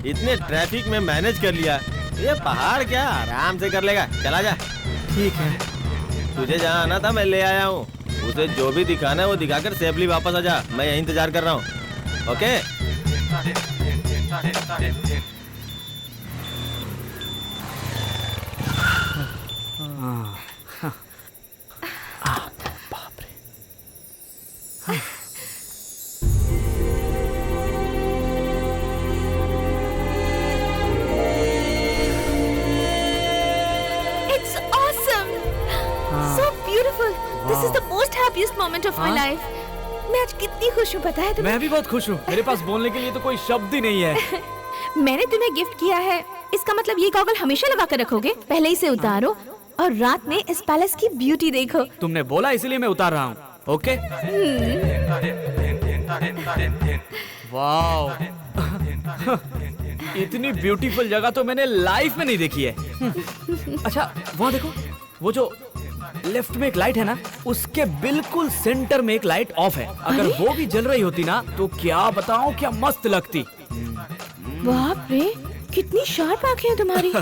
इतने ट्रैफिक में मैनेज कर लिया, ये पहाड़ क्या आराम से कर लेगा। चला जा। ठीक है। तुझे जहाँ आना था मैं ले आया हूँ, उसे जो भी दिखाना है वो दिखाकर सेफली वापस आ जा। मैं यहीं इंतजार कर रहा हूँ। ओके? बाप रे। It's awesome. So beautiful. This is the most happiest moment of my life. मैं आज कितनी खुश हूँ पता है तुम्हें? मैं भी बहुत खुश हूँ। मेरे पास बोलने के लिए तो कोई शब्द ही नहीं है। मैंने तुम्हें गिफ्ट किया है, इसका मतलब ये गॉगल हमेशा लगा कर रखोगे? पहले इसे उतारो और रात में इस पैलेस की ब्यूटी देखो। तुमने बोला इसलिए मैं उतार रहा हूँ। ओके? वाओ। इतनी ब्यूटीफुल जगह तो मैंने लाइफ में नहीं देखी है। अच्छा वहाँ देखो, वो जो लेफ्ट में एक लाइट है ना, उसके बिल्कुल सेंटर में एक लाइट ऑफ है। अगर वो भी जल रही होती ना तो क्या बताऊं, क्या मस्त लगती। बाप रे, कितनी शार्प आंखें हैं तुम्हारी।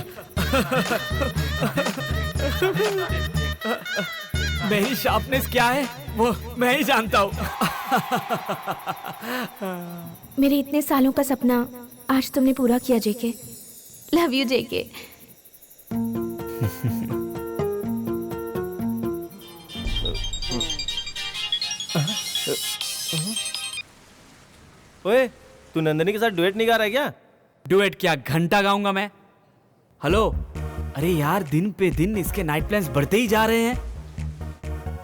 मेरी शार्पनेस क्या है वो मैं ही जानता हूँ। मेरे इतने सालों का सपना आज तुमने पूरा किया जेके। लव यू जेके। ओए, तू नंदनी के साथ डुएट नहीं गा रहा है क्या? डुएट क्या, घंटा गाऊंगा मैं। हेलो, अरे यार दिन पे दिन इसके नाइट प्लान्स बढ़ते ही जा रहे हैं।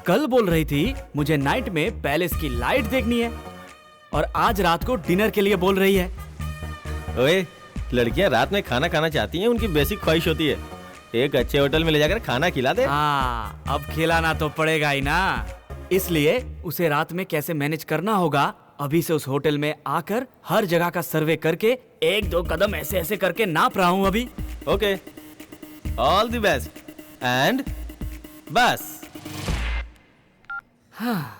कल बोल रही थी मुझे नाइट में पैलेस की लाइट देखनी है, और आज रात को डिनर के लिए बोल रही है। ओए, लड़कियां रात में खाना खाना चाहती हैं, उनकी बेसिक ख्वाहिश होती है। एक अच्छे होटल में ले जाकर खाना खिला दे। हाँ, अब खिलाना तो पड़ेगा ही ना, इसलिए उसे रात में कैसे मैनेज करना होगा, अभी से उस होटल में आकर हर जगह का सर्वे करके 1-2 कदम ऐसे ऐसे करके नाप रहा हूँ अभी। Okay, all the best and बस। हाँ।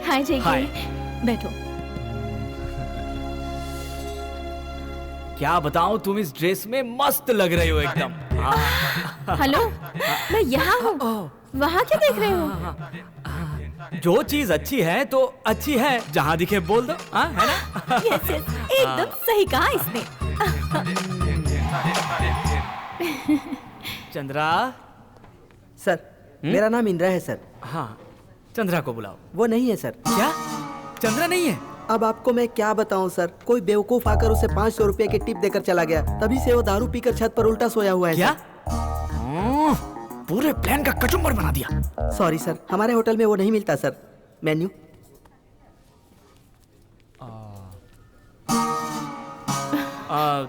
हाय जेके। हाय। बैठो। क्या बताऊं, तुम इस ड्रेस में मस्त लग रही हो एकदम। हाँ। हेलो, मैं यहाँ हूँ, वहाँ क्या देख रहे हो? जो चीज अच्छी है तो अच्छी है, जहाँ दिखे बोल दो। हाँ, है ना? यस यस, एकदम सही कहा इसने। चंद्रा। सर, मेरा नाम इंद्रा है सर। हाँ, चंद्रा को बुलाओ। वो नहीं है सर। क्या? चंद्रा नहीं है? अब आपको मैं क्या बताऊं सर, कोई बेवकूफ आकर उसे 500 रुपए की टिप देकर चला गया, तभी से वो दारू पीकर छत पर उल्टा सोया हुआ है। क्या? पूरे प्लान का कचुम्बर बना दिया। सॉरी सर, हमारे होटल में वो नहीं मिलता सर। मेन्यू।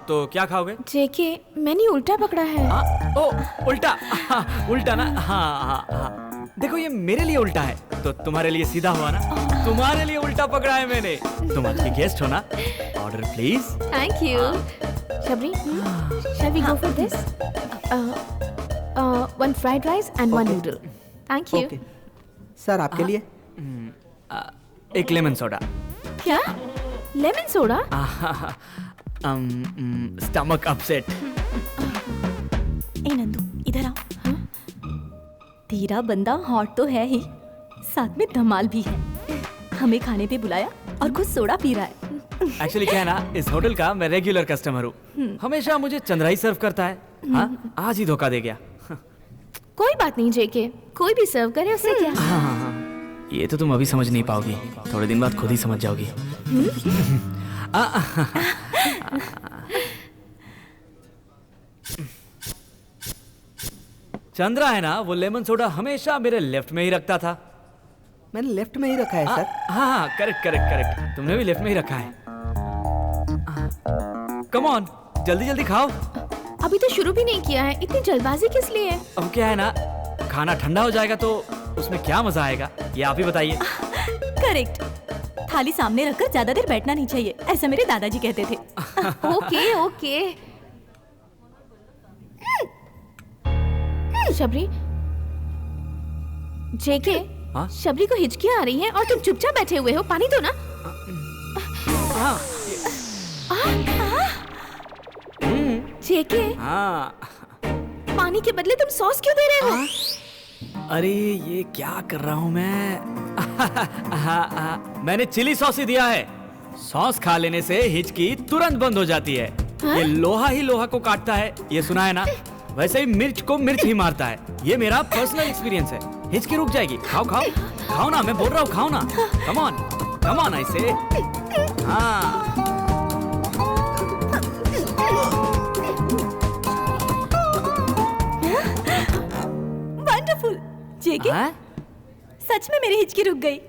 तो क्या खाओगे? जेके, मैंने उल्टा पकड़ा है। ओ, उल्टा। उल्टा ना? हाँ। देखो ये मेरे लिए उल्टा है, तो तुम्हारे लिए सीधा हुआ ना। तुम्हारे लिए उल्टा पकड़ा है मैंने। तुम आज की गेस्ट हो ना। Order please. Thank you. Shabari, shall we go for this? One fried rice and one noodle. Thank you. Okay sir, आपके लिए एक लेमन सोडा। क्या? Lemon soda? Stomach upset. ए नंदू, इधर आओ। तेरा बंदा हॉट तो है ही, साथ में धमाल भी है। हमें खाने पे बुलाया और खुद सोडा पी रहा है। एक्चुअली क्या है ना, इस होटल का मैं रेगुलर कस्टमर हूँ। हमेशा मुझे चंद्रा ही सर्व करता है। हाँ, आज ही धोखा दे गया। कोई बात नहीं जेके, कोई भी सर्व करे, उससे क्या? हाँ, ये तो तुम अभी समझ नहीं पाओगी, थोड़े दिन बाद खुद ही समझ जाओगी। चंद्रा है ना, वो लेमन सोडा हमेशा मेरे लेफ्ट में ही रखता था। मैंने लेफ्ट में ही रखा है सर। हाँ, करेक्ट। तुमने भी लेफ्ट में ही रखा है। कम ऑन, जल्दी खाओ। अभी तो शुरू भी नहीं किया है, इतनी जल्दबाजी किस लिए? अब क्या है ना, खाना ठंडा हो जाएगा तो उसमें क्या मजा आएगा, ये आप ही बताइए। करेक्ट। थाली सामने रखकर ज्यादा देर बैठना नहीं चाहिए, ऐसा मेरे दादाजी कहते थे। ओके। शबरी, जेके, हाँ? शबरी को हिचकियां आ रही हैं और तुम चुपचाप बैठे हुए हो, पानी दो ना। हाँ। जेके, हाँ। पानी के बदले तुम सॉस क्यों दे रहे हो? अरे ये क्या कर रहा हूँ मैं? मैंने चिली सॉस ही दिया है। सॉस खा लेने से हिचकी तुरंत बंद हो जाती है। ये लोहा ही लोहा को काटता है, ये सुना है ना? वैसे ही मिर्च को मिर्च ही मारता है। ये मेरा पर्सनल एक्सपीरियंस है। हिचकी रुक जाएगी। खाओ ना, मैं बोल रहा हूँ, खाओ ना। कम ऑन ऐसे। हाँ। जेके हाँ? सच में मेरी हिचकी रुक गई।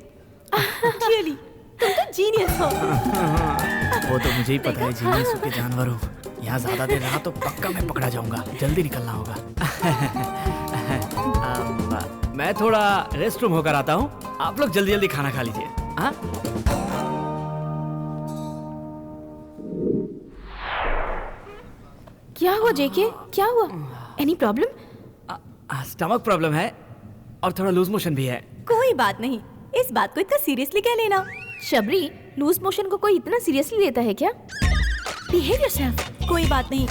रियली तुम तो जीनियस हो। वो तो मुझे ही पता है, जीनियस के जानवर हूँ। यहाँ ज्यादा देर रहा तो पक्का मैं पकड़ा जाऊंगा। जल्दी निकलना होगा। मैं थोड़ा रेस्ट रूम होकर आता हूँ, आप लोग जल्दी जल्दी खाना खा लीजिए। हाँ? क्या हुआ जेके, क्या हुआ? Any problem? स्टमक प्रॉब्लम है और थोड़ा लूज मोशन भी है। कोई बात नहीं, इस बात को इतना सीरियसली क्या लेना। शबरी, लूज मोशन को कोई इतना सीरियसली लेता है क्या? Behave yourself. कोई बात नहीं,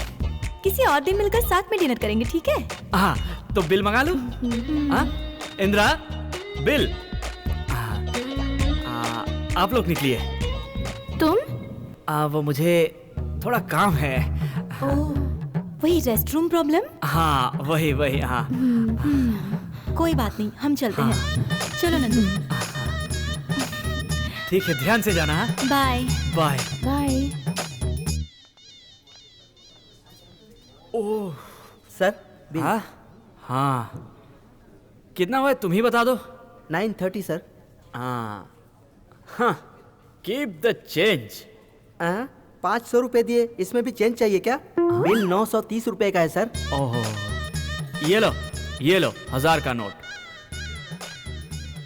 किसी और दिन मिलकर साथ में डिनर करेंगे, ठीक है? हाँ, तो बिल मंगा लूं? हाँ? इंद्रा, बिल। आप लोग निकलिए। तुम? वो मुझे थोड़ा काम है। वही रेस्टरूम प्रॉब्लम? हाँ, वही हाँ। कोई बात नहीं, हम चलते हैं। चलो नंदू। ठीक है, ध्यान से जाना। हाँ? Bye bye bye. Oh sir bill. हाँ, कितना हुआ तुम ही बता दो। 930 सर। हाँ, कीप द चेंज। 500 रुपए दिए, इसमें भी चेंज चाहिए क्या? बिल 930 रुपए का है सर। ओहो, ये लो 1000 का नोट।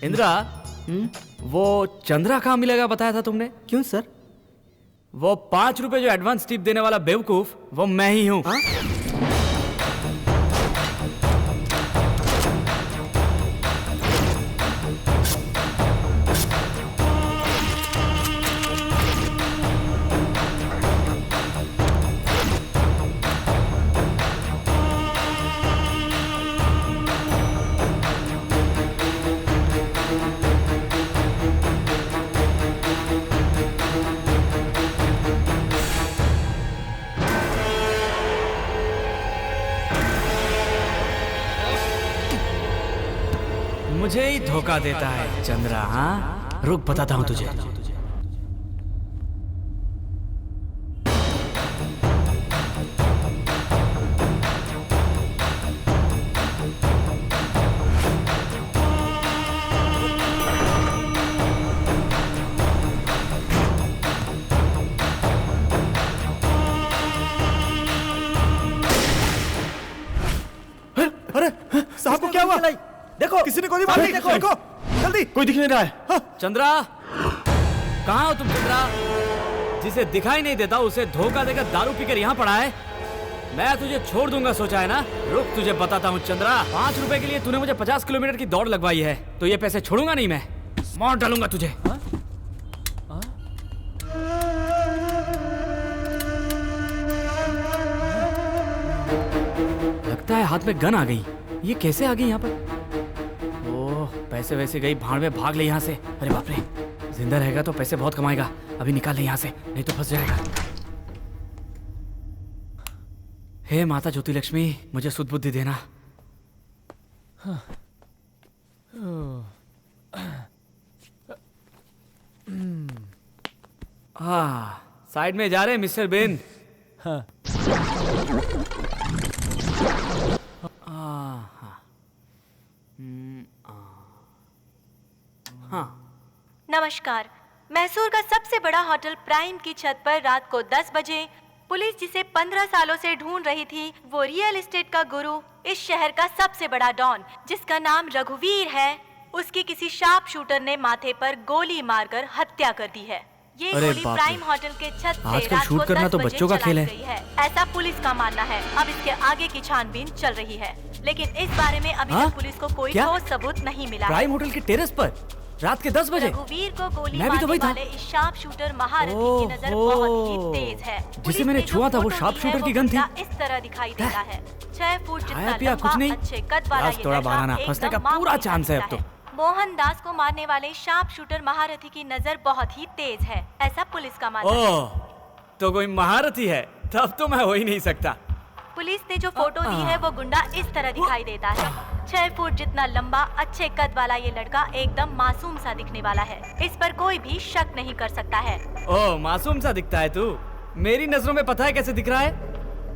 इंद्रा, वो चंद्रा कहाँ मिलेगा बताया था तुमने? क्यों सर? वो 5 रुपए जो एडवांस टिप देने वाला बेवकूफ, वो मैं ही हूँ। मुझे ही धोखा देता है चंद्रा। हाँ, रुक बताता हूँ तुझे। अरे साहब को क्या हुआ? देखो, किसी ने गोली मार दी। देखो जल्दी। कोई दिख नहीं रहा है। चंद्रा, कहाँ हो तुम? चंद्रा, जिसे दिखाई नहीं देता उसे धोखा देकर दारू पीकर यहाँ पड़ा है। मैं तुझे छोड़ दूंगा सोचा है ना? रुक, तुझे बताता हूँ चंद्रा। 5 रुपए के लिए तूने मुझे 50 किलोमीटर की दौड़ लगवाई है, तो ये पैसे छोड़ूंगा नहीं मैं। मार डालूंगा तुझे। लगता है हाथ में गन आ गई। ये कैसे आ गई यहाँ पर? ओह, पैसे वैसे गई भाड़ में, भाग ले यहाँ से। अरे बाप रे, जिंदा रहेगा तो पैसे बहुत कमाएगा। अभी निकाल ले यहाँ से, नहीं तो फंस जाएगा। हे माता ज्योति लक्ष्मी, मुझे सुध बुद्धि देना। साइड में जा रहे मिस्टर बेन। नमस्कार। मैसूर का सबसे बड़ा होटल प्राइम की छत पर रात को 10 बजे पुलिस जिसे 15 सालों से ढूंढ रही थी, वो रियल एस्टेट का गुरु, इस शहर का सबसे बड़ा डॉन जिसका नाम रघुवीर है, उसकी किसी शार्प शूटर ने माथे पर गोली मारकर हत्या कर दी है। ये गोली प्राइम होटल के छत से आजकल रात शूट को करना 10 तो बजे बच्चों का खेल चलाई गई है, ऐसा पुलिस का मानना है। अब इसके आगे की छानबीन चल रही है, लेकिन इस बारे में अभी तक पुलिस को कोई ठोस सबूत नहीं मिला। प्राइम होटल के टेरेस पर रात के 10 बजे रघुवीर को गोली मैं भी तो वही था। वाले इस शार्प शूटर महारथी की नजर बहुत ही तेज है। जिसे मैंने छुआ था वो शार्प शूटर की गन थी। इस तरह दिखाई देता है। 6 फुट जितना पिया लंबा, कुछ नहीं, अच्छे कद वाला ये थोड़ा लड़का बहाना, फंसने का एकदम पूरा मामूली चांस है अब लगता तो। मोहनदास को मारने वाले शार्प शूटर महारथी की नजर बहुत ही तेज है, ऐसा पुलिस का मानना है। ओह, तो कोई महारथी है, तब तो मैं हो ही नहीं सकता। पुलिस ने जो फोटो दी है वो गुंडा इस तरह दिखाई देता है। 6 फुट जितना लंबा, अच्छे कद वाला ये लड़का एकदम मासूम सा दिखने वाला है, इस पर कोई भी शक नहीं कर सकता है। ओह, मासूम सा दिखता है तू? मेरी नजरों में पता है कैसे दिख रहा है?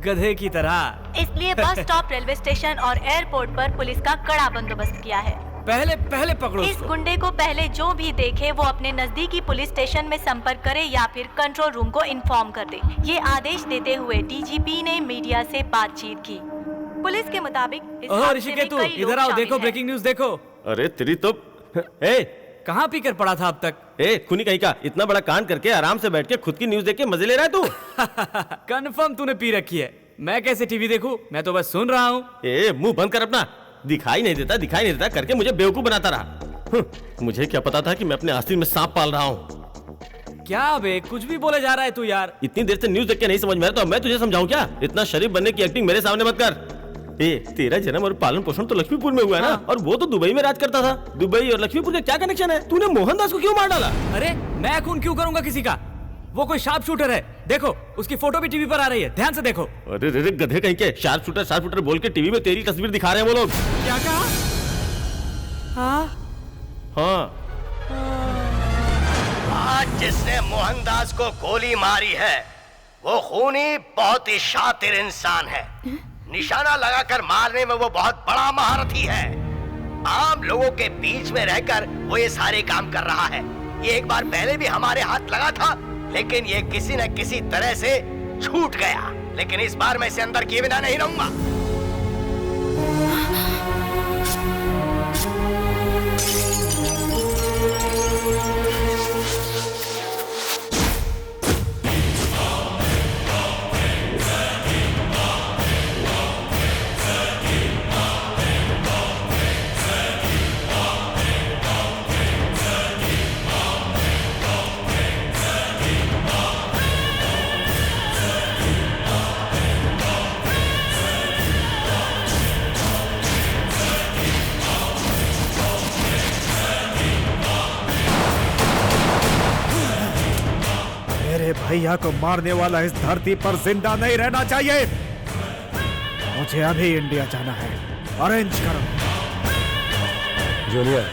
गधे की तरह। इसलिए बस स्टॉप, रेलवे स्टेशन और एयरपोर्ट पर पुलिस का कड़ा बंदोबस्त किया है। पहले पहले पकड़ो इस उसको। गुंडे को पहले जो भी देखे वो अपने नजदीकी पुलिस स्टेशन में संपर्क करे या फिर कंट्रोल रूम को इन्फॉर्म कर दे। ये आदेश देते हुए डीजीपी ने मीडिया से बातचीत की। पुलिस के मुताबिक इस ओह हादसे ऋषिकेश, में तू कई लोग इधर आओ, शामिल देखो हैं। ब्रेकिंग न्यूज देखो। अरे तेरी तो ए कहाँ पी कर पड़ा था अब तक? ए खूनी कहीं का, इतना बड़ा कांड करके आराम से बैठ के खुद की न्यूज देख के मजे ले रहा है तू। कंफर्म तूने पी रखी है। मैं कैसे टीवी देखूं? मैं तो बस सुन रहा हूँ। ए मुंह बंद कर अपना। दिखाई नहीं देता करके मुझे बेवकूफ बनाता रहा। मुझे क्या पता था कि मैं अपने आस्तीन में सांप पाल रहा हूँ। क्या बे, कुछ भी बोले जा रहा है तू यार। इतनी देर से न्यूज देख के नहीं समझ में आ रहा तो मैं तुझे समझाऊं क्या? इतना शरीफ बनने की एक्टिंग मेरे सामने मत कर। ए तेरा जन्म और पालन पोषण तो लक्ष्मीपुर में हुआ है ना, और वो तो दुबई में राज करता था। दुबई और लक्ष्मीपुर का क्या कनेक्शन है? तूने मोहनदास को क्यों मार डाला? अरे मैं खून क्यों करूंगा किसी का? वो कोई शार्प शूटर है। देखो उसकी फोटो भी टीवी पर आ रही है, ध्यान से देखो। अरे रे गधे कहीं के, शार्प शूटर बोल के टीवी में तेरी तस्वीर दिखा रहे हैं वो लोग। क्या कहा? हाँ आज जिसने मोहनदास को गोली मारी है वो खूनी बहुत ही शातिर इंसान है। निशाना लगाकर मारने में वो बहुत बड़ा महारथी है। आम लोगों के बीच में रहकर वो ये सारे काम कर रहा है। ये एक बार पहले भी हमारे हाथ लगा था, लेकिन ये किसी न किसी तरह से छूट गया। लेकिन इस बार मैं इसे अंदर किए बिना नहीं रहूंगा। मेरे भैया को मारने वाला इस धरती पर जिंदा नहीं रहना चाहिए। मुझे अभी इंडिया जाना है। अरेंज करो। जूनियर,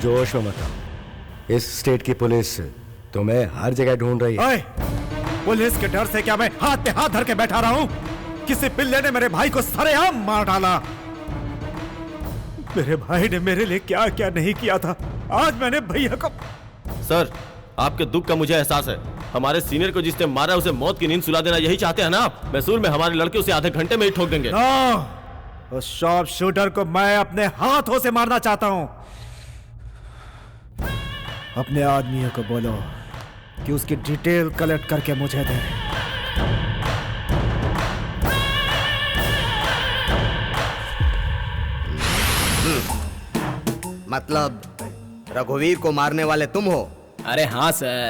जोश में मत आओ। इस स्टेट की पुलिस तुम्हें हर जगह ढूंढ रही है। ओए, पुलिस के डर से क्या मैं हाथ पे हाथ धर के बैठा रहा हूँ? किसी पिल्ले ने मेरे भाई को सरेआम मार डाला। मेरे भाई ने मेरे लिए क्या क्या नहीं किया था। आज मैंने भैया को। सर, आपके दुख का मुझे एहसास है। हमारे सीनियर को जिसने मारा उसे मौत की नींद सुला देना यही चाहते हैं ना आप? मैसूर में हमारे लड़के उसे आधे घंटे में ही ठोक देंगे। उस शॉप शूटर को मैं अपने हाथों से मारना चाहता हूं। अपने आदमियों को बोलो कि उसकी डिटेल कलेक्ट करके मुझे दे। मतलब रघुवीर को मारने वाले तुम हो? अरे हाँ सर।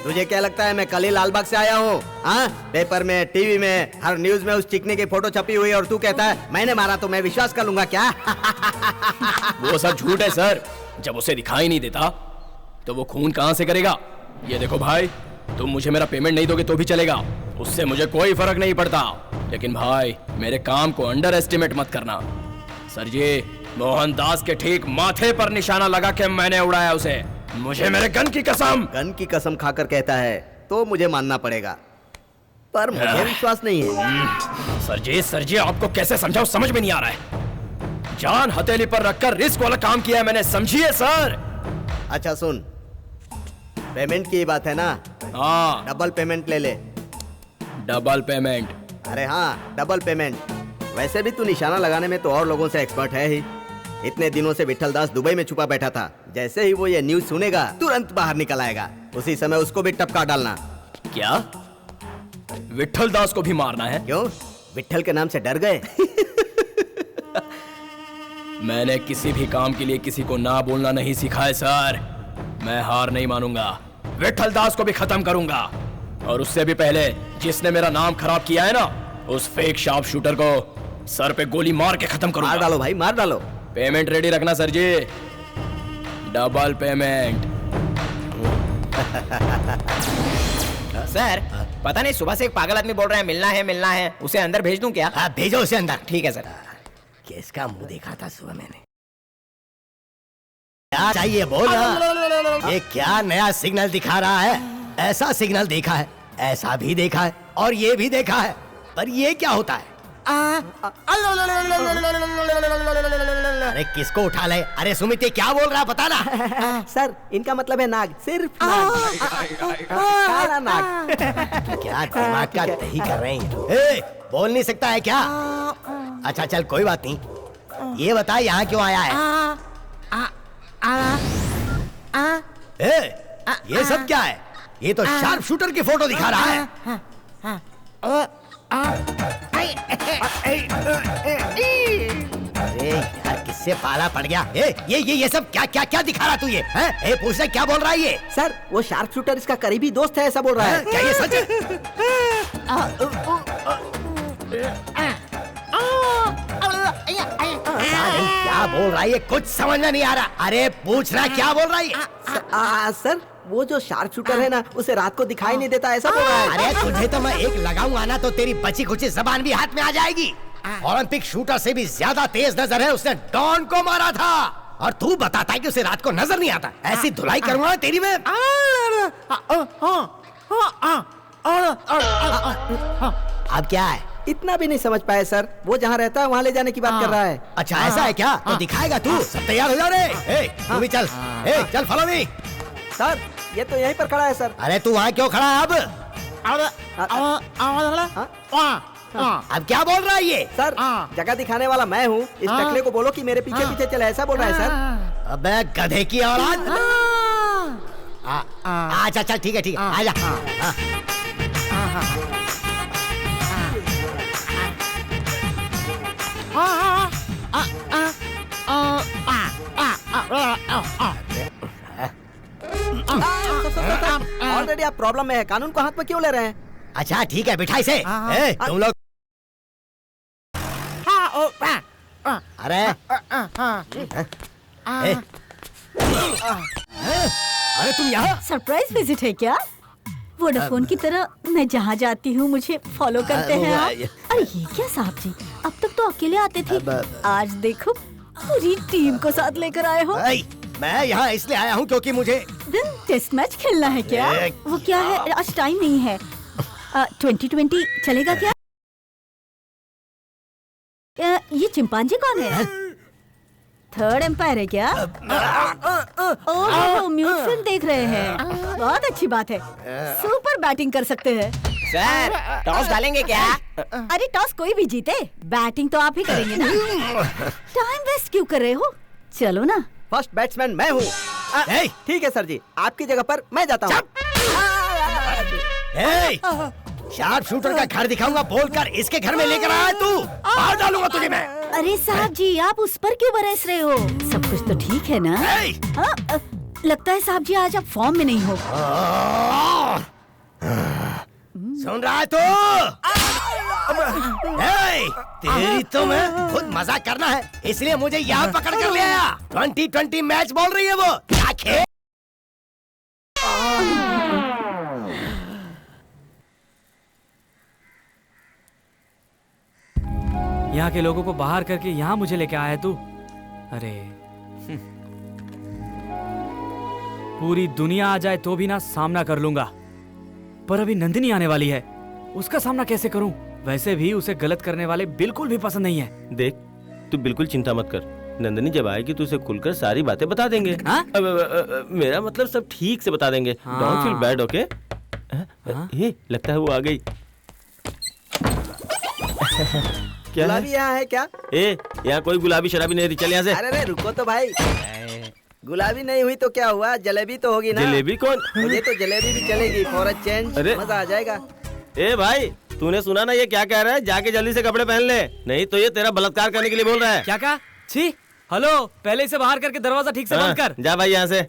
तुझे क्या लगता है मैं कल ही लालबाग से आया हूँ? हाँ, पेपर में, टीवी में, हर न्यूज में उस चिकने की फोटो छपी हुई है और तू कहता है मैंने मारा तो मैं विश्वास कर लूंगा क्या? वो सब झूठ है सर। जब उसे दिखाई नहीं देता तो वो खून कहाँ से करेगा? ये देखो भाई, तुम मुझे मेरा पेमेंट नहीं दोगे तो भी चलेगा, उससे मुझे कोई फर्क नहीं पड़ता। लेकिन भाई मेरे काम को अंडर एस्टिमेट मत करना। सर जी, मोहनदास के ठीक माथे पर निशाना लगा के मैंने उड़ाया उसे। मुझे मेरे गन की कसम। गन की कसम खाकर कहता है तो मुझे मानना पड़ेगा, पर मुझे विश्वास नहीं है। सर जी आपको कैसे समझाऊं समझ में नहीं आ रहा है। जान हथेली पर रखकर रिस्क वाला काम किया है मैंने, समझिए सर। अच्छा सुन, पेमेंट की बात है ना? हाँ, डबल पेमेंट ले ले। Double payment? अरे हाँ, डबल पेमेंट। वैसे भी तू निशाना लगाने में तो और लोगों से एक्सपर्ट है ही। इतने दिनों से विट्ठल दास दुबई में छुपा बैठा था। जैसे ही वो ये न्यूज सुनेगा तुरंत बाहर निकल आएगा। उसी समय उसको भी टपका डालना। क्या विट्ठल दास को भी मारना है? क्यों, विट्ठल के नाम से डर गए? मैंने किसी भी काम के लिए किसी को ना बोलना नहीं सीखा है सर। मैं हार नहीं मानूंगा, विट्ठल दास को भी खत्म करूंगा। और उससे भी पहले जिसने मेरा नाम खराब किया है ना, उस फेक शार्प शूटर को सर पे गोली मार के खत्म करूंगा। मार डालो भाई, मार डालो। पेमेंट रेडी रखना सर जी, डबल पेमेंट। सर, पता नहीं सुबह से एक पागल आदमी बोल रहा है मिलना है। उसे अंदर भेज दूं क्या? हाँ, भेजो उसे अंदर। ठीक है सर। किसका मुंह देखा था सुबह मैंने? क्या चाहिए बोल रहा? ये क्या नया सिग्नल दिखा रहा है? ऐसा सिग्नल देखा है, ऐसा भी देखा है और ये भी देखा है, पर ये क्या होता है? अरे किसको उठा ले? अरे सुमित ये क्या बोल रहा है बता ना। सर इनका मतलब है नाग, सिर्फ नाग। काला नाग। क्या दिमाग का दही कर रहे हैं? ए, बोल नहीं सकता है क्या? अच्छा चल कोई बात नहीं, ये बता यहाँ क्यों आया है? ये सब क्या है? ये तो शार्प शूटर की फोटो दिखा रहा है। अरे यार किससे पाला पड़ गया? ये सब क्या क्या क्या दिखा रहा तू ये? पूछ रहा क्या बोल रहा है ये? सर वो शार्प शूटर इसका करीबी दोस्त है, ऐसा बोल रहा है। क्या ये सच है? क्या बोल रहा है ये? कुछ समझ में नहीं आ रहा। अरे पूछ रहा क्या बोल रहा है? सर वो जो शार्प शूटर है ना, उसे रात को दिखाई नहीं देता, ऐसा बोल रहा है। अरे तुझे तो मैं एक लगाऊंगा ना तो तेरी बची खुची जबान भी हाथ में आ जाएगी। ओलंपिक शूटर से भी ज्यादा तेज नजर है, उसने डॉन को मारा था और तू बताता है कि उसे रात को नजर नहीं आता। ऐसी धुलाई करूंगा तेरी में। अब क्या है? इतना भी नहीं समझ पाए सर, वो जहाँ रहता है वहाँ ले जाने की बात कर रहा है। अच्छा ऐसा है क्या? तो दिखाएगा तू। सब तैयार हो जा रे। तू भी चल। चल फॉलो मी। सर ये तो यहीं पर खड़ा है सर। अरे तू वहाँ क्यों खड़ा है अब? अब क्या बोल रहा है ये? सर जगह दिखाने वाला मैं हूँ, इस टकले को बोलो कि मेरे पीछे पीछे चले, ऐसा बोल रहा है सर। अबे गधे की औलाद। अच्छा चल ठीक है आजा। ऑलरेडी आप प्रॉब्लम में है, कानून को हाथ में क्यों ले रहे हैं? अच्छा ठीक है बिठाई से। तुम लोग अरे अरे तुम यहाँ? सरप्राइज विजिट है क्या? वोडाफोन की तरह मैं जहाँ जाती हूँ मुझे फॉलो करते हैं आप? अरे ये क्या साहब जी, अब तक तो अकेले आते थे, आज देखो पूरी टीम को साथ लेकर आए हो। मैं यहाँ इसलिए आया हूँ क्योंकि मुझे टेस्ट मैच खेलना है क्या? वो क्या है, आज टाइम नहीं है। 2020 चलेगा क्या? ये चिंपांजी कौन है? थर्ड एम्पायर है क्या? ओह म्यूट फिल्म देख रहे हैं, बहुत अच्छी बात है। सुपर बैटिंग कर सकते हैं। सर टॉस डालेंगे क्या? अरे टॉस कोई भी जीते, बैटिंग तो आप ही करेंगे ना। टाइम वेस्ट क्यों कर रहे हो? चलो ना। फर्स्ट बैट्समैन मैं हूँ। ठीक है सर जी, आपकी जगह पर मैं जाता हूँ। शार्प शूटर का घर दिखाऊंगा बोलकर इसके घर में लेकर आया तू, बाहर डालूंगा तुझे मैं। अरे साहब जी आप उस पर क्यों बरस रहे हो? सब कुछ तो ठीक है ना? लगता है साहब जी आज आप फॉर्म में नहीं हो। सुन रहा है तू? तेरी तो मैं खुद मजाक करना है इसलिए मुझे यहाँ पकड़ कर ले आया। 2020 मैच बोल रही है वो, क्या खेल? यहाँ के लोगों को बाहर करके यहाँ मुझे लेके आया तू। अरे पूरी दुनिया आ जाए तो भी ना सामना कर लूंगा, पर अभी नंदिनी आने वाली है, उसका सामना कैसे करूं? वैसे भी उसे गलत करने वाले बिल्कुल भी पसंद नहीं है। देख तू बिल्कुल चिंता मत कर, नंदिनी जब आएगी तो उसे खुलकर सारी बातें बता देंगे। मेरा मतलब सब ठीक से बता देंगे। Don't feel bad, okay? ये लगता है वो आ गई। क्या गुलाबी यहाँ है क्या? यहाँ कोई गुलाबी शराबी नहीं, चल यहाँ से। अरे रुको तो भाई, गुलाबी नहीं हुई तो क्या हुआ, जलेबी तो होगी ना। जलेबी कौन? मुझे तो जलेबी भी चलेगी, फॉर अ चेंज मजा आ जाएगा। भाई तूने सुना ना ये क्या कह रहा है? जाके जल्दी से कपड़े पहन ले, नहीं तो ये तेरा बलात्कार करने के लिए बोल रहा है। क्या कहा? छी, हेलो, पहले इसे बाहर करके दरवाजा ठीक से बंद कर। जा भाई यहाँ से।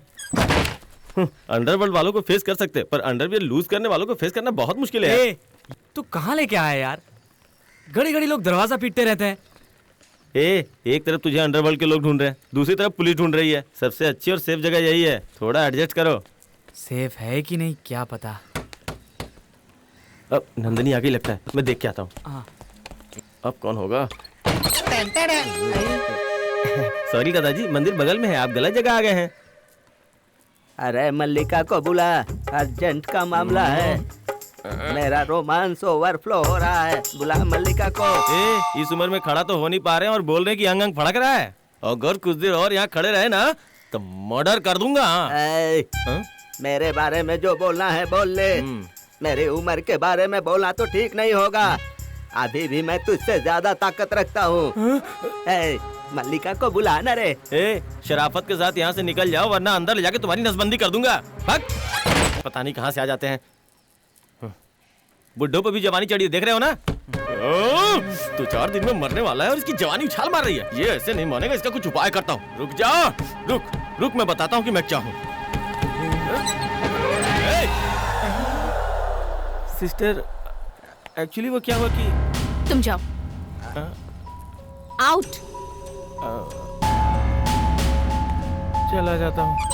अंडरवर्ल्ड वालों को फेस कर सकते, पर अंडरवियर लूज करने वालों को फेस करना बहुत मुश्किल है। तू कहाँ लेके आया यार? घड़ी घड़ी लोग दरवाजा पीटते रहते हैं। एक तरफ तुझे अंडरवर्ल्ड के लोग ढूंढ रहे हैं, दूसरी तरफ पुलिस ढूंढ रही है। सबसे अच्छी और सेफ जगह यही है, थोड़ा एडजस्ट करो। सेफ है कि नहीं क्या पता। अब नंदिनी आ गई लगता है, मैं देख के आता हूँ। अब कौन होगा? सॉरी दादाजी, मंदिर बगल में है, आप गलत जगह आ गए हैं। अरे मल्लिका को बुला, अर्जेंट का मामला है। मेरा रोमांस ओवरफ्लो हो रहा है, बुला मल्लिका को। इस उम्र में खड़ा तो हो नहीं पा रहे हैं और बोल रहे हैं कि अंग अंग फड़क रहा है। अगर कुछ देर और यहाँ खड़े रहे ना तो मर्डर कर दूंगा। मेरे बारे में जो बोलना है बोल ले, मेरी उम्र के बारे में बोलना तो ठीक नहीं होगा। अभी भी मैं तुझसे ज्यादा ताकत रखता हूँ। मल्लिका को बुला ना रे। शराफत के साथ यहाँ से निकल जाओ वरना अंदर ले जाके तुम्हारी नसबंदी कर दूंगा। पता नहीं कहाँ से आ जाते हैं। बुड्ढों पे भी जवानी चढ़ी है, देख रहे हो ना? तो 4 दिन में मरने वाला है और इसकी जवानी उछाल मार रही है। ये ऐसे नहीं मानेगा, इसका कुछ उपाय करता हूँ। रुक जा, रुक मैं बताता हूँ कि मैं क्या हूँ। सिस्टर, एक्चुअली वो क्या हुआ कि तुम जाओ आउट। चला जाता हूँ।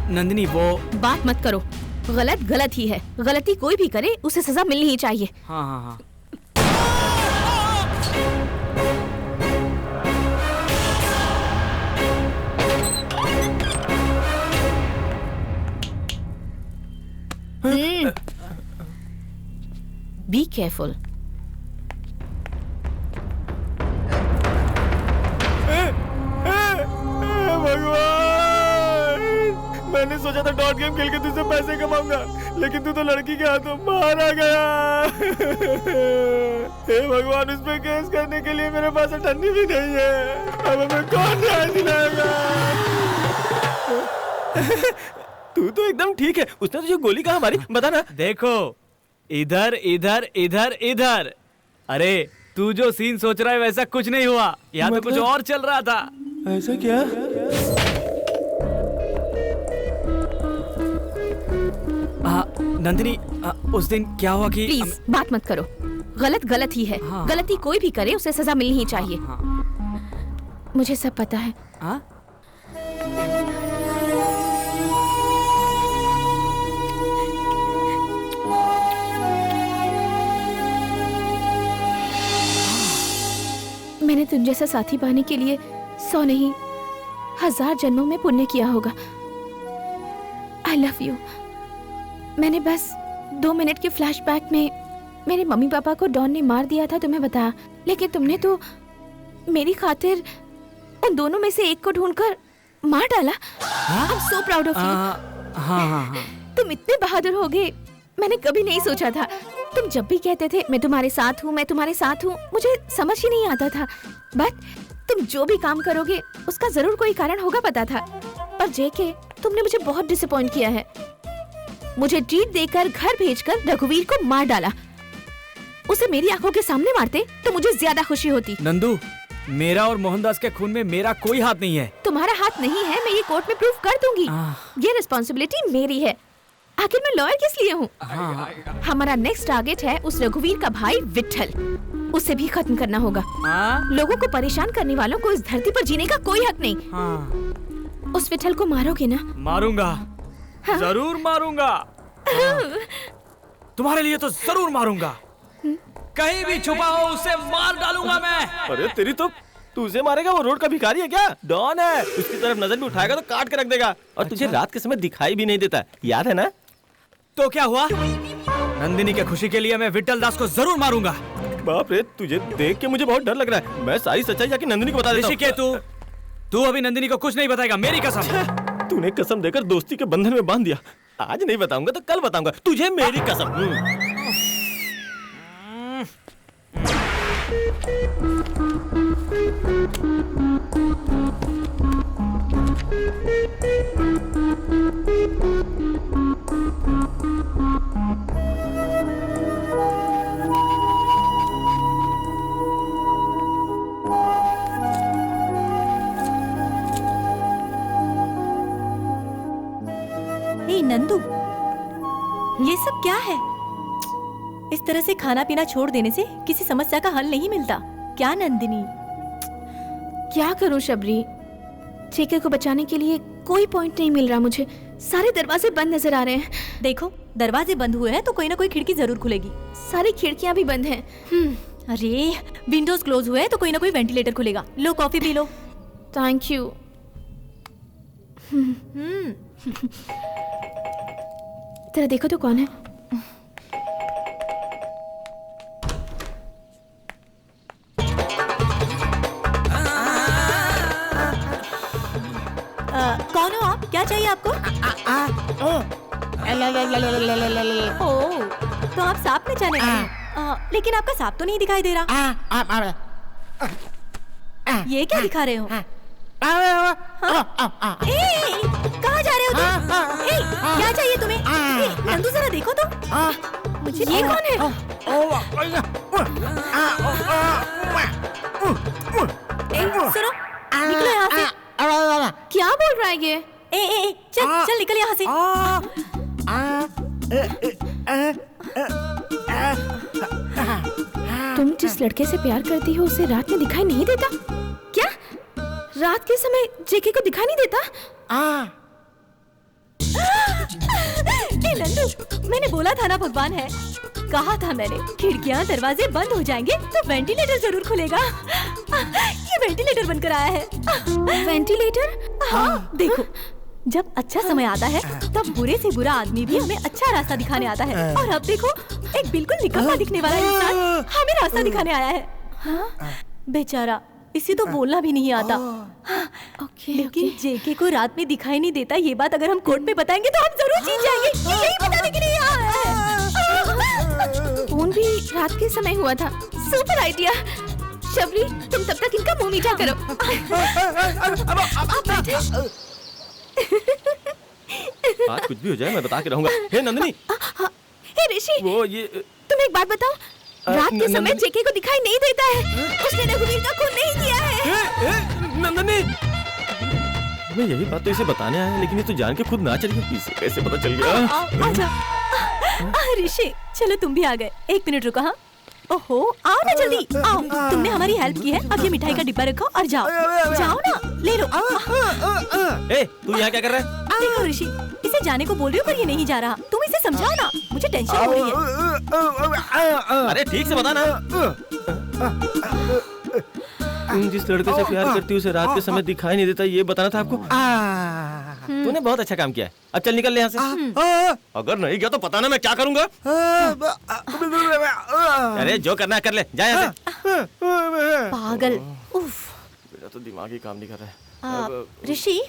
नंदिनी, वो बात मत करो। गलत गलत ही है। गलती कोई भी करे उसे सजा मिलनी ही चाहिए। हाँ। Be careful. मैंने सोचा था डॉट गेम खेल के तुझसे पैसे कमाऊंगा, लेकिन तू तो लड़की के हाथों मारा गया। हे भगवान, उस पे केस करने के लिए मेरे पास अटर्नी भी नहीं है। अब हमें कौन न्याय दिलाएगा? तू तो एकदम ठीक है। उसने तुझे गोली कहाँ मारी बता ना। देखो, इधर इधर इधर इधर। अरे तू जो सीन सोच रहा है वैसा कुछ नहीं हुआ। यहाँ तो कुछ और चल रहा था। ऐसा क्या? नंदिनी, उस दिन क्या हुआ कि प्लीज बात मत करो। गलत गलत ही है। गलती कोई भी करे उसे सजा मिलनी ही चाहिए। मुझे सब पता है। मैंने तुम जैसा साथी पाने के लिए 100 नहीं 1000 जन्मों में पुण्य किया होगा। I love you. मैंने बस 2 मिनट के फ्लैशबैक में मेरे मम्मी पापा को डॉन ने मार दिया था तुम्हें बताया, लेकिन तुमने तो मेरी खातिर उन दोनों में से एक को ढूंढकर मार डाला। I am so proud of you. तुम इतने बहादुर हो गए, मैंने कभी नहीं सोचा था। तुम जब भी कहते थे मैं तुम्हारे साथ हूँ, मैं तुम्हारे साथ हूँ, मुझे समझ ही नहीं आता था। बट तुम जो भी काम करोगे उसका जरूर कोई कारण होगा पता था। पर जेके, तुमने मुझे बहुत डिसअपॉइंट किया है। मुझे ट्रीट देकर घर भेजकर रघुवीर को मार डाला। उसे मेरी आंखों के सामने मारते तो मुझे ज्यादा खुशी होती। नंदू, मेरा और मोहनदास के खून में मेरा कोई हाथ नहीं है। तुम्हारा हाथ नहीं है, मैं ये कोर्ट में प्रूफ कर दूंगी। ये रिस्पॉन्सिबिलिटी मेरी है। आखिर मैं लॉयर किस लिए हूँ? हमारा नेक्स्ट टारगेट है उस रघुवीर का भाई विट्ठल। उसे भी खत्म करना होगा। लोगों को परेशान करने वालों को इस धरती पर जीने का कोई हक नहीं। उस विट्ठल को मारोगे ना? मारूंगा। जरूर मारूंगा। तुम्हारे लिए तो जरूर मारूंगा। कहीं भी छुपा हो उसे मार डालूंगा मैं। अरे तेरी तो, तू उसे मारेगा? वो रोड का भिखारी है क्या? डॉन है। उसकी तरफ नजर भी उठाएगा तो काट के रख देगा। और तुझे रात के समय दिखाई भी नहीं देता, याद है ना? तो क्या हुआ? नंदिनी के खुशी के लिए मैं विट्ठल दास को जरूर मारूंगा। बाप रे, तुझे देख के मुझे बहुत डर लग रहा है। मैं सारी सच्चाई जाके नंदिनी को बता देता हूँ। ऋषिकेतु, तू अभी नंदिनी को कुछ नहीं बताएगा, मेरी कसम। तूने कसम देकर दोस्ती के बंधन में बांध दिया। आज नहीं बताऊंगा तो कल बताऊंगा, तुझे मेरी कसम। नंदू, ये सब क्या है? इस तरह से खाना पीना छोड़ देने से किसी समस्या का हल नहीं मिलता क्या नंदिनी? क्या करूं शबरी? जेके को बचाने के लिए कोई पॉइंट नहीं मिल रहा मुझे। सारे दरवाजे बंद नजर आ रहे हैं। देखो, दरवाजे बंद हुए हैं तो कोई ना कोई खिड़की जरूर खुलेगी। सारी खिड़कियां भी बंद हैं। अरे, विंडोज क्लोज हुए हैं तो कोई ना कोई वेंटिलेटर खुलेगा। लो कॉफी पी लो। Thank you. तेरा देखो तो कौन है? कौन हो आप? क्या चाहिए आपको? ओह, तो आप सांप में जाने गए। लेकिन आपका सांप तो नहीं दिखाई दे रहा। ये क्या दिखा रहे हो? कहाँ जा रहे हो तुम? क्या चाहिए तुम्हें? नंदू जरा देखो तो। मुझे ये कौन है? सुनो, निकलो यहाँ से। क्या बोल रहा है ये? चल चल निकल यहाँ से। तुम जिस लड़के से प्यार करती हो उसे रात में दिखाई नहीं देता? क्या रात के समय जेके को दिखाई नहीं देता? नंदू, मैंने बोला था ना भगवान है। कहा था मैंने, खिड़कियाँ दरवाजे बंद हो जाएंगे तो वेंटिलेटर जरूर खुलेगा। ये वेंटिलेटर बनकर आया है। वेंटिलेटर? हाँ, देखो जब अच्छा समय आता है तब बुरे से बुरा आदमी भी हमें अच्छा रास्ता दिखाने आता है। और अब देखो एक बिल्कुल निकम्मा दिखने वाला इंसान हमें रास्ता दिखाने आया है। हाँ? बेचारा, इसे तो बोलना भी नहीं आता। लेकिन जेके को रात में दिखाई नहीं देता, ये बात अगर हम कोर्ट में बताएंगे तो हम जरूर जीत जाएंगे। ये यही बताने के लिए आया है। फोन भी रात के समय हुआ था। Super idea. शबरी, तुम तब तक इनका मुंह मीठा करो। आप बैठे। आज कुछ भी हो जाए मैं बता के रहूंगा। हे नंदिनी। हे ऋषि, वो ये तुम एक बात बताओ, रात के समय जेके को दिखाई नहीं देता है। उसने रघुवीर का खून नहीं किया है। नंदिनी, मैं यही बात तो इसे बताने आया, लेकिन ये तो जान के खुद ना चली गई। इसे कैसे पता चल गया? आजा। ऋषि, चलो तुम भी आ गए। 1 मिनट रुको। हाँ, ओहो, आओ ना जल्दी आओ। तुमने हमारी हेल्प की है, अब ये मिठाई का डिब्बा रखो और जाओ। जाओ ना, ले लो। तू यहाँ क्या कर रहा है? देखो ऋषि, इसे जाने को बोल रही हो पर ये नहीं जा रहा। तुम इसे समझाओ ना, मुझे टेंशन हो रही है। अरे ठीक से बता ना। तुम जिस लड़के से प्यार करती हो उसे रात के समय दिखाई नहीं देता, ये बताना था आपको। तूने बहुत अच्छा काम किया है। अब चल निकल ले यहाँ से। अगर नहीं गया तो पता ना मैं क्या करूँगा। अरे जो करना है कर ले, जा यहाँ से। पागल। उफ, मेरा तो दिमाग ही काम नहीं कर रहा है। ऋषि,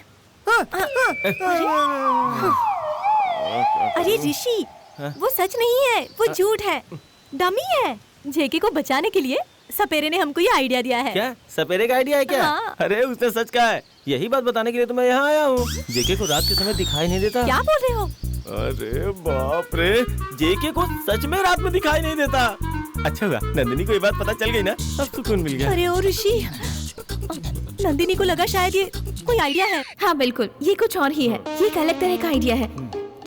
अरे ऋषि, वो सच नहीं है, वो झूठ है, डमी है। जेके को बचाने के लिए सपेरे ने हमको ये आइडिया दिया है। क्या सपेरे का आइडिया है क्या? हाँ। अरे उसने सच कहा है। यही बात बताने के लिए तो मैं यहाँ आया हूँ। जेके को रात के समय दिखाई नहीं देता। क्या बोल रहे हो? अरे बाप रे, जेके को सच में रात में दिखाई नहीं देता। अच्छा हुआ नंदिनी को ये बात पता चल गई ना, अब सुकून मिल गया। अरे ओ ऋषि, नंदिनी को लगा शायद ये कोई आइडिया है। हाँ बिल्कुल, ये कुछ और ही है। ये एक अलग तरह का आइडिया है।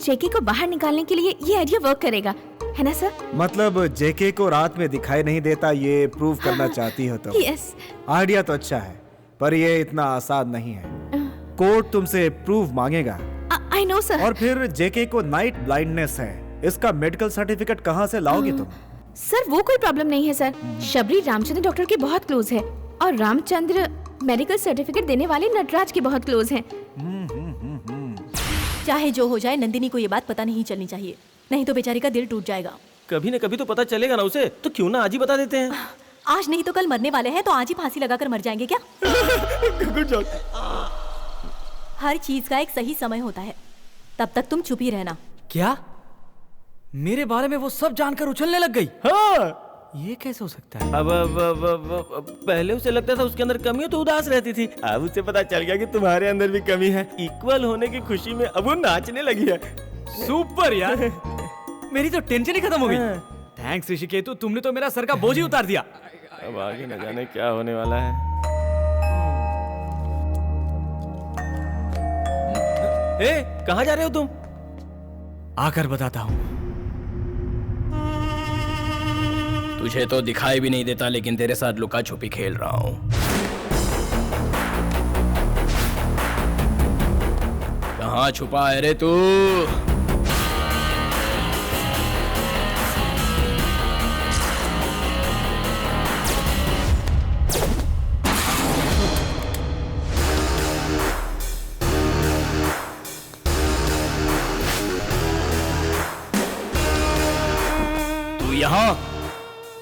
जेके को बाहर निकालने के लिए ये आइडिया वर्क करेगा, है ना सर? मतलब जेके को रात में दिखाई नहीं देता ये प्रूव करना चाहती हो तुम? यस। आइडिया तो अच्छा है पर ये इतना आसान नहीं है। कोर्ट तुमसे प्रूफ मांगेगा। I know sir. और फिर जेके को नाइट ब्लाइंडनेस है, इसका मेडिकल सर्टिफिकेट कहाँ से लाओगी तुम? सर वो कोई प्रॉब्लम नहीं है सर। शबरी रामचंद्र डॉक्टर के बहुत क्लोज है और रामचंद्र मेडिकल सर्टिफिकेट देने वाले नटराज के बहुत क्लोज हैं। चाहे जो हो जाए, नंदिनी को ये बात पता नहीं चलनी चाहिए, नहीं तो बेचारी का दिल टूट जाएगा। कभी न कभी तो पता चलेगा ना उसे, तो क्यों ना आज ही बता देते हैं। आज नहीं तो कल मरने वाले हैं, तो आज ही फांसी लगाकर मर जाएंगे क्या? हर चीज का एक सही समय होता है, तब तक तुम चुप ही रहना। क्या मेरे बारे में वो सब जानकर उछलने लग गई? हाँ, ये कैसे हो सकता है? अब पहले उसे लगता था उसके अंदर कमी है तो उदास रहती थी। अब उसे पता चल गया कि तुम्हारे अंदर भी कमी है। इक्वल होने की खुशी में अब वो नाचने लगी है। सुपर यार, मेरी तो टेंशन ही खत्म हो गई। थैंक्स ऋषिकेतु, तुमने तो मेरा सर का बोझ ही उतार दिया। अब आगे न जाने क्या होने वाला है। कहाँ जा रहे हो तुम? आकर बताता हूँ। तुझे तो दिखाई भी नहीं देता, लेकिन तेरे साथ लुका छुपी खेल रहा हूँ। कहाँ छुपा है रे तू?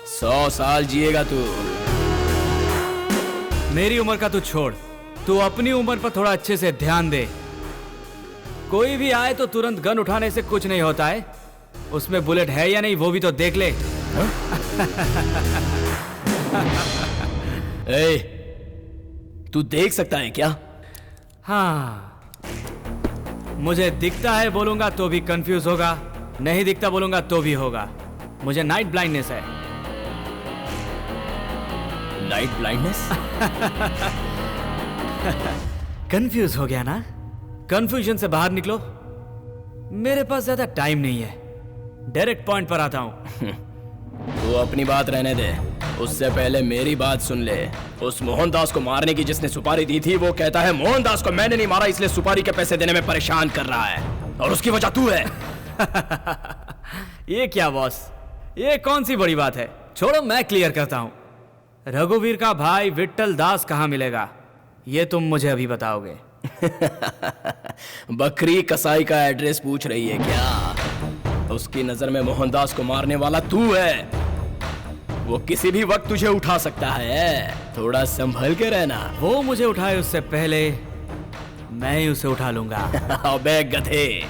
100 साल जिएगा तू। मेरी उम्र का तू छोड़, तू अपनी उम्र पर थोड़ा अच्छे से ध्यान दे। कोई भी आए तो तुरंत गन उठाने से कुछ नहीं होता है, उसमें बुलेट है या नहीं वो भी तो देख ले। ए, तू देख सकता है क्या? हाँ, मुझे दिखता है बोलूंगा तो भी कंफ्यूज होगा, नहीं दिखता बोलूंगा तो भी होगा। मुझे नाइट ब्लाइंडनेस है। Night blindness? कंफ्यूज हो गया ना? कंफ्यूजन से बाहर निकलो। मेरे पास ज्यादा टाइम नहीं है, डायरेक्ट पॉइंट पर आता हूं। तू अपनी बात रहने दे, उससे पहले मेरी बात सुन ले। उस मोहनदास को मारने की जिसने सुपारी दी थी, वो कहता है मोहनदास को मैंने नहीं मारा, इसलिए सुपारी के पैसे देने में परेशान कर रहा है, और उसकी वजह तू है। ये क्या बॉस, ये कौन सी बड़ी बात है? छोड़ो, मैं क्लियर करता हूं। रघुवीर का भाई विट्ठल दास कहां मिलेगा, ये तुम मुझे अभी बताओगे। बकरी कसाई का एड्रेस पूछ रही है क्या? उसकी नजर में मोहनदास को मारने वाला तू है। वो किसी भी वक्त तुझे उठा सकता है, थोड़ा संभल के रहना। वो मुझे उठाए उससे पहले मैं ही उसे उठा लूंगा। अबे गधे,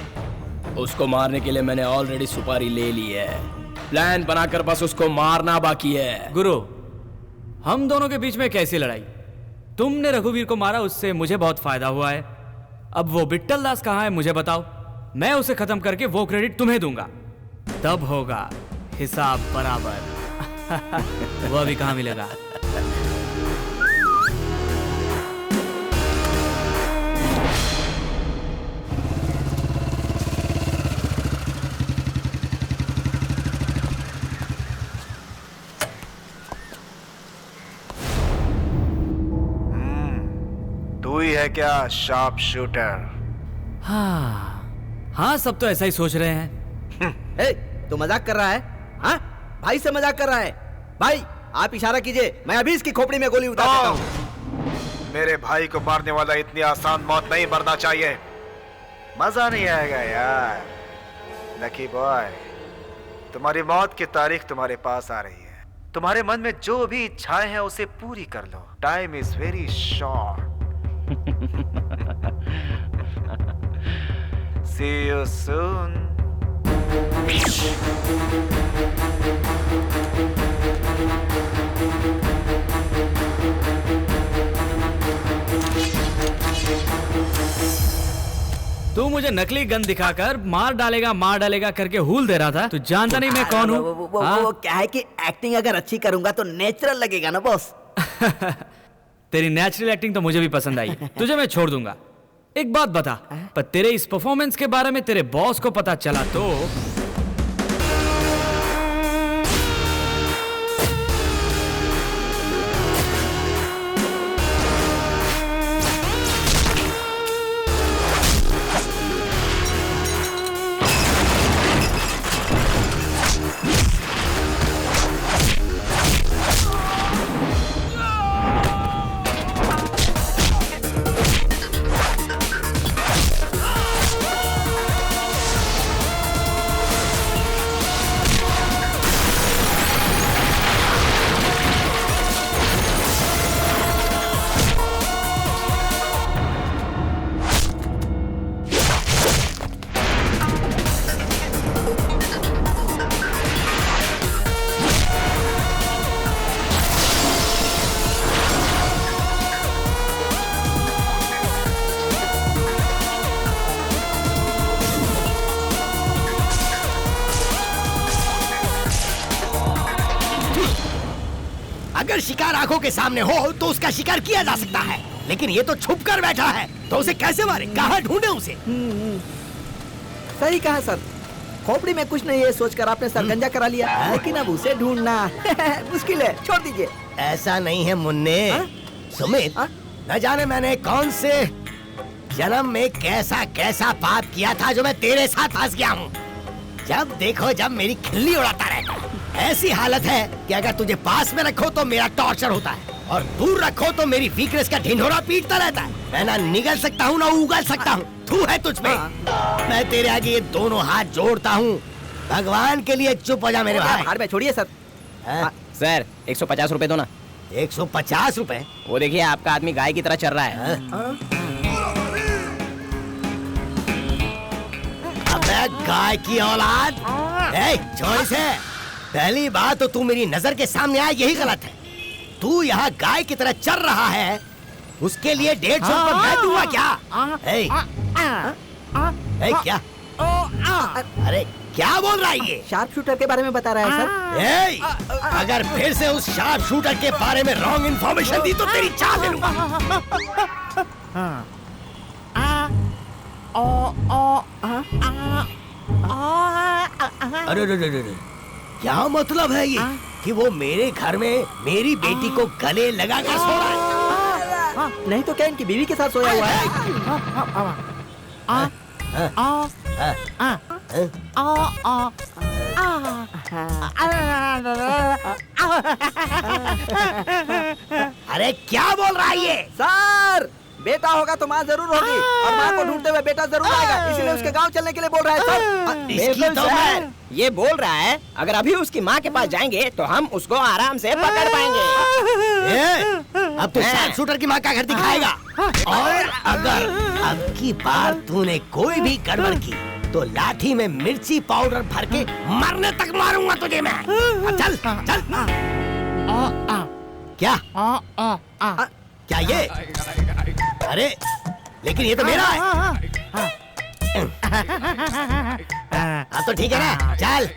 उसको मारने के लिए मैंने ऑलरेडी सुपारी ले ली है। प्लान बनाकर बस उसको मारना बाकी है। गुरु, हम दोनों के बीच में कैसी लड़ाई? तुमने रघुवीर को मारा, उससे मुझे बहुत फायदा हुआ है। अब वो विट्ठल दास कहाँ है मुझे बताओ, मैं उसे खत्म करके वो क्रेडिट तुम्हें दूंगा, तब होगा हिसाब बराबर। वो अभी कहाँ मिलेगा? तू ही है क्या शार्प शूटर? हाँ, सब तो ऐसा ही सोच रहे हैं। ए, तू मजाक कर रहा है? हाँ, भाई से मजाक कर रहा है। भाई आप इशारा कीजिए, मैं अभी इसकी खोपड़ी में गोली उतार देता हूँ। मेरे भाई को मारने वाला इतनी आसान मौत नहीं मरना चाहिए। मजा नहीं आएगा यार। लकी बॉय, तुम्हारी मौत की तारीख तुम्हारे पास आ रही है। तुम्हारे मन में जो भी इच्छाएं हैं उसे पूरी कर लो। Time is very short. See you soon. तू मुझे नकली गन दिखाकर मार डालेगा करके हुल दे रहा था। तू जानता नहीं मैं कौन हूँ? वो क्या है कि एक्टिंग अगर अच्छी करूंगा तो नेचुरल लगेगा ना बॉस। तेरी नेचुरल एक्टिंग तो मुझे भी पसंद आई है। तुझे मैं छोड़ दूंगा। एक बात बता, पर तेरे इस परफॉर्मेंस के बारे में तेरे बॉस को पता चला तो? अगर शिकार आंखों के सामने हो तो उसका शिकार किया जा सकता है, लेकिन ये तो छुप कर बैठा है, तो उसे कैसे मारे? कहाँ ढूंढे उसे? सही कहा सर। खोपड़ी में कुछ नहीं है सोचकर आपने सर गंजा करा लिया, लेकिन अब उसे ढूंढना मुश्किल है, छोड़ दीजिए। ऐसा नहीं है मुन्ने। सुमित, न जाने मैंने कौन से जन्म में कैसा कैसा पाप किया था जो मैं तेरे साथ फंस गया हूँ। जब देखो जब मेरी खिल्ली उड़ाता रहता है। ऐसी हालत है कि अगर तुझे पास में रखो तो मेरा टॉर्चर होता है, और दूर रखो तो मेरी वीकनेस का ढिंढोरा पीटता रहता है। मैं ना निगल सकता हूँ ना उगल सकता हूँ। तू है तुझ में। मैं तेरे आगे ये दोनों हाथ जोड़ता हूँ, भगवान के लिए चुप हो जा मेरे भाई। हार में छोड़िए सर, सर 150 रुपए दो ना। 150 रुपए? वो देखिए आपका आदमी गाय की तरह चल रहा है। अबे गाय की औलाद, छोड़ इसे। पहली बात तो तू मेरी नजर के सामने आया यही गलत है। तू यहाँ गाय की तरह चल रहा है, उसके लिए 150 रुपए मैं दूंगा क्या? क्या? अरे क्या बोल रहा है ये? शार्प शूटर के बारे में बता रहा है सर। अगर फिर से उस शार्प शूटर के बारे में रॉन्ग इन्फॉर्मेशन दी तो तेरी चाल ले लूंगा। अरे क्या मतलब है ये कि वो मेरे घर में मेरी बेटी को गले लगा कर सो रहा है? नहीं तो क्या इनकी बीवी के साथ सोया हुआ है? अरे क्या बोल रहा है ये? सर बेटा होगा तो माँ जरूर होगी और माँ को ढूंढते हुए बेटा जरूर आएगा, इसीलिए उसके गांव चलने के लिए बोल रहा है सर। इसकी तो मैं ये बोल रहा है, अगर अभी उसकी माँ के पास जाएंगे तो हम उसको आराम से पकड़ पाएंगे। अब तो शार्प शूटर की माँ का घर दिखाएगा, और अगर अब की बार तूने कोई भी गड़बड़ की तो लाठी में मिर्ची पाउडर भर के मरने तक मारूंगा तुझे मैं। चल चल। क्या? क्या ये? अरे लेकिन ये तो मेरा है। अब तो ठीक है ना, चल।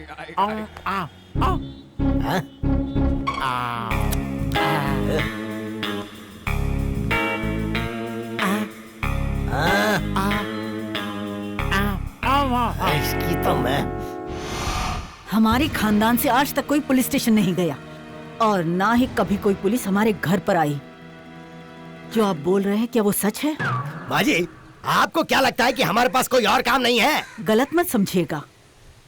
इसकी तो मैं। हमारे खानदान से आज तक कोई पुलिस स्टेशन नहीं गया और ना ही कभी कोई पुलिस हमारे घर पर आई। जो आप बोल रहे हैं क्या वो सच है? माँ जी, आपको क्या लगता है कि हमारे पास कोई और काम नहीं है? गलत मत समझिएगा,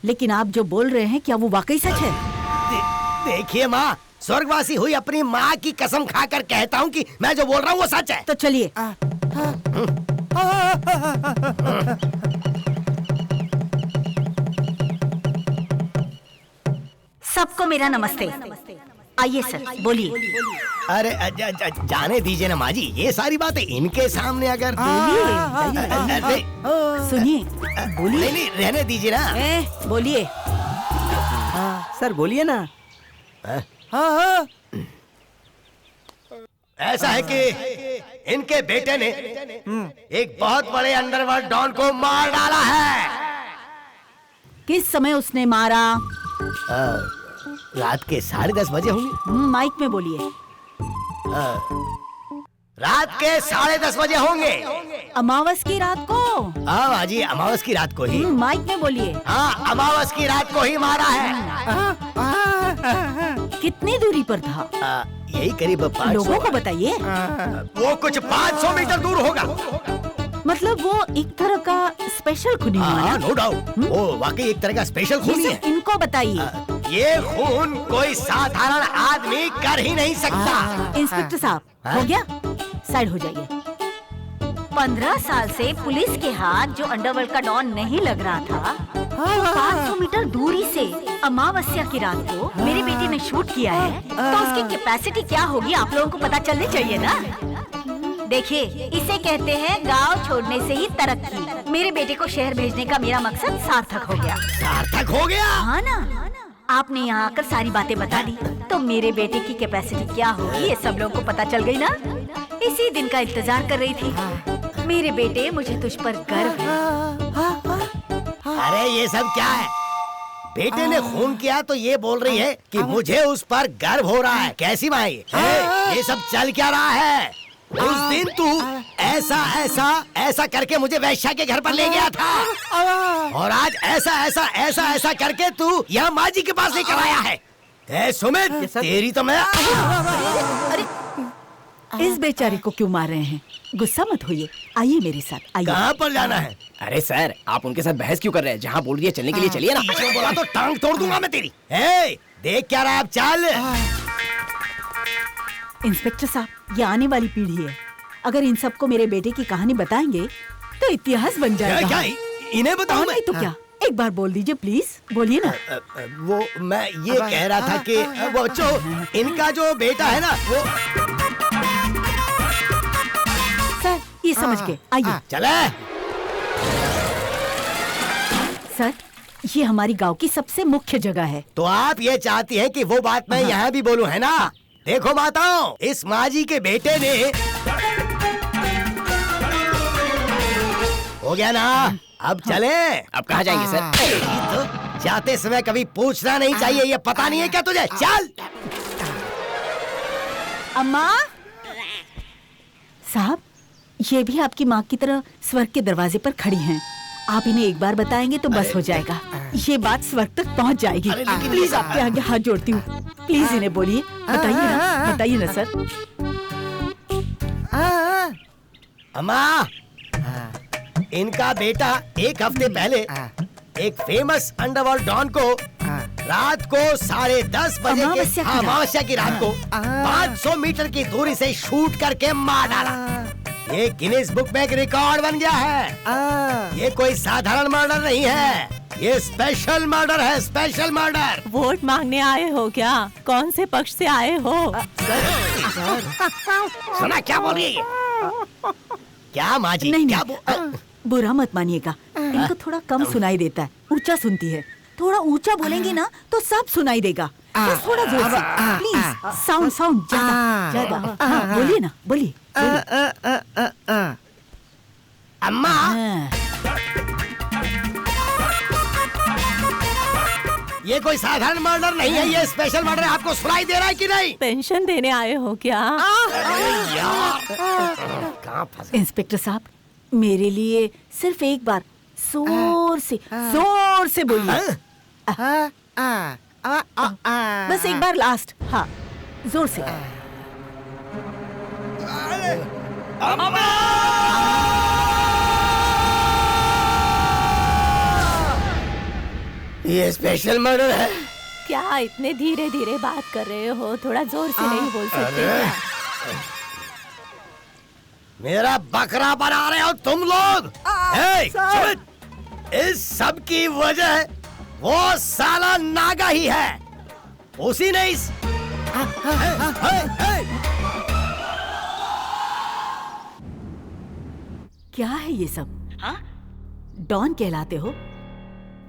लेकिन आप जो बोल रहे हैं क्या वो वाकई सच है? देखिए माँ, स्वर्गवासी हुई अपनी माँ की कसम खाकर कहता हूँ कि मैं जो बोल रहा हूँ वो सच है। तो चलिए। सबको मेरा नमस्ते। आइए सर, बोलिए। अरे जाने दीजिए ना माँ जी, ये सारी बातें इनके सामने अगर सुनिए, बोलिए। नहीं रहने दीजिए ना। बोलिए सर, बोलिए ना। ऐसा है कि इनके बेटे ने एक बहुत बड़े अंडरवर्ल्ड डॉन को मार डाला है। किस समय उसने मारा? रात के 10:30 बजे होंगे। माइक में बोलिए। रात के 10:30 बजे होंगे। अमावस की रात को? हाँ माँ जी, अमावस की रात को ही। माइक में बोलिए। हाँ, अमावस की रात को ही मारा है। कितनी दूरी पर था? यही करीब 500। लोगों को बताइए। वो कुछ 500 मीटर दूर होगा। मतलब वो एक तरह का स्पेशल खूनी हुआ ना? नो डाउट, वो वाकई एक तरह का स्पेशल खूनी है। इनको बताइए। ये खून कोई साधारण आदमी कर ही नहीं सकता। इंस्पेक्टर साहब, हो गया? साइड हो जाइए। 15 साल से पुलिस के हाथ जो अंडरवर्ल्ड का डॉन नहीं लग रहा था, 500 मीटर दूरी से अमावस्या की रात को मेरी बेटी ने शूट किया है, तो उसकी कैपेसिटी क्या होगी आप लोगों को पता चलनी चाहिए ना। देखिए, इसे कहते हैं गांव छोड़ने से ही तरक्की। मेरे बेटे को शहर भेजने का मेरा मकसद सार्थक हो गया। सार्थक हो गया? हाँ ना, आपने यहाँ आकर सारी बातें बता दी, तो मेरे बेटे की कैपेसिटी क्या होगी ये सब लोगों को पता चल गई ना। इसी दिन का इंतजार कर रही थी। मेरे बेटे, मुझे तुझ पर गर्व है। अरे ये सब क्या है? बेटे ने खून किया तो ये बोल रही है कि मुझे उस पर गर्व हो रहा है। कैसी माँ ये सब चल क्या रहा है? उस दिन तू ऐसा करके मुझे वैश्या के घर पर ले गया था, और आज ऐसा करके तू यहाँ माँ जी के पास लेकर आया है। सुमित, तेरी तो मैं। अरे इस बेचारे को क्यों मार रहे हैं? गुस्सा मत होइए, आइए मेरे साथ, आइए। कहाँ पर जाना है? अरे सर, आप उनके साथ बहस क्यों कर रहे हैं? जहाँ बोल रही है चलने के लिए चलिए ना। बोला तो टांग तोड़ दूंगा मैं तेरी। देख क्या रहा, अब चल। इंस्पेक्टर साहब, ये आने वाली पीढ़ी है। अगर इन सबको मेरे बेटे की कहानी बताएंगे तो इतिहास बन जाएगा। क्या इन्हें बताऊं? नहीं तो क्या, एक बार बोल दीजिए प्लीज, बोलिए ना। वो मैं ये कह रहा था कि वो जो इनका जो बेटा है ना वो। सर ये समझ के आइए। चले सर, ये हमारी गांव की सबसे मुख्य जगह है। तो आप ये चाहती हैं कि वो बात मैं यहाँ भी बोलूं, है ना? देखो माताओं, इस माँ जी के बेटे ने हो गया ना, अब चले। अब कहाँ जाएंगे सर? तो जाते समय कभी पूछना नहीं चाहिए, ये पता नहीं है क्या तुझे? चल। अम्मा साहब, ये भी आपकी माँ की तरह स्वर्ग के दरवाजे पर खड़ी हैं। आप इन्हें एक बार बताएंगे तो बस हो जाएगा, ये बात स्वर्ग तक पहुँच जाएगी। प्लीज आपके आगे हाथ जोड़ती हूँ, प्लीज इन्हें बोलिए। बताइए ना सर। अम्मा, इनका बेटा एक हफ्ते पहले एक फेमस अंडरवर्ल्ड डॉन को रात को 10:30 बजे के अमावस्या की रात को 500 मीटर की दूरी से शूट करके मार डाला। ये गिनीज बुक में एक रिकॉर्ड बन गया है। ये कोई साधारण मर्डर नहीं है, ये स्पेशल मर्डर है, स्पेशल मर्डर। वोट मांगने आए हो क्या? कौन से पक्ष से आए हो? सुना क्या बोल रही है? क्या माँ जी? नहीं, बुरा मत मानिएगा, इनको थोड़ा कम सुनाई देता है, ऊंचा सुनती है। थोड़ा ऊंचा बोलेंगे ना तो सब सुनाई देगा। बस थोड़ा जोर से, प्लीज। साउंड ज्यादा। हाँ, बोलिए ना, बोलिए। अम्मा, ये कोई साधारण मर्डर नहीं है, ये स्पेशल मर्डर है। आपको सुनाई दे रहा है कि नहीं? पेंशन देने आए हो क्या? इंस्पेक्टर साहब, मेरे लिए सिर्फ एक बार जोर से बोलिए। बस एक बार लास्ट। हाँ, जोर से। ये स्पेशल मर्डर है। क्या इतने धीरे धीरे बात कर रहे हो? थोड़ा जोर से नहीं बोल सकते क्या? मेरा बकरा बना रहे हो तुम लोग। इस सब की वजह वो साला नागा ही है। उसी ने इस क्या है ये सब? हाँ? डॉन कहलाते हो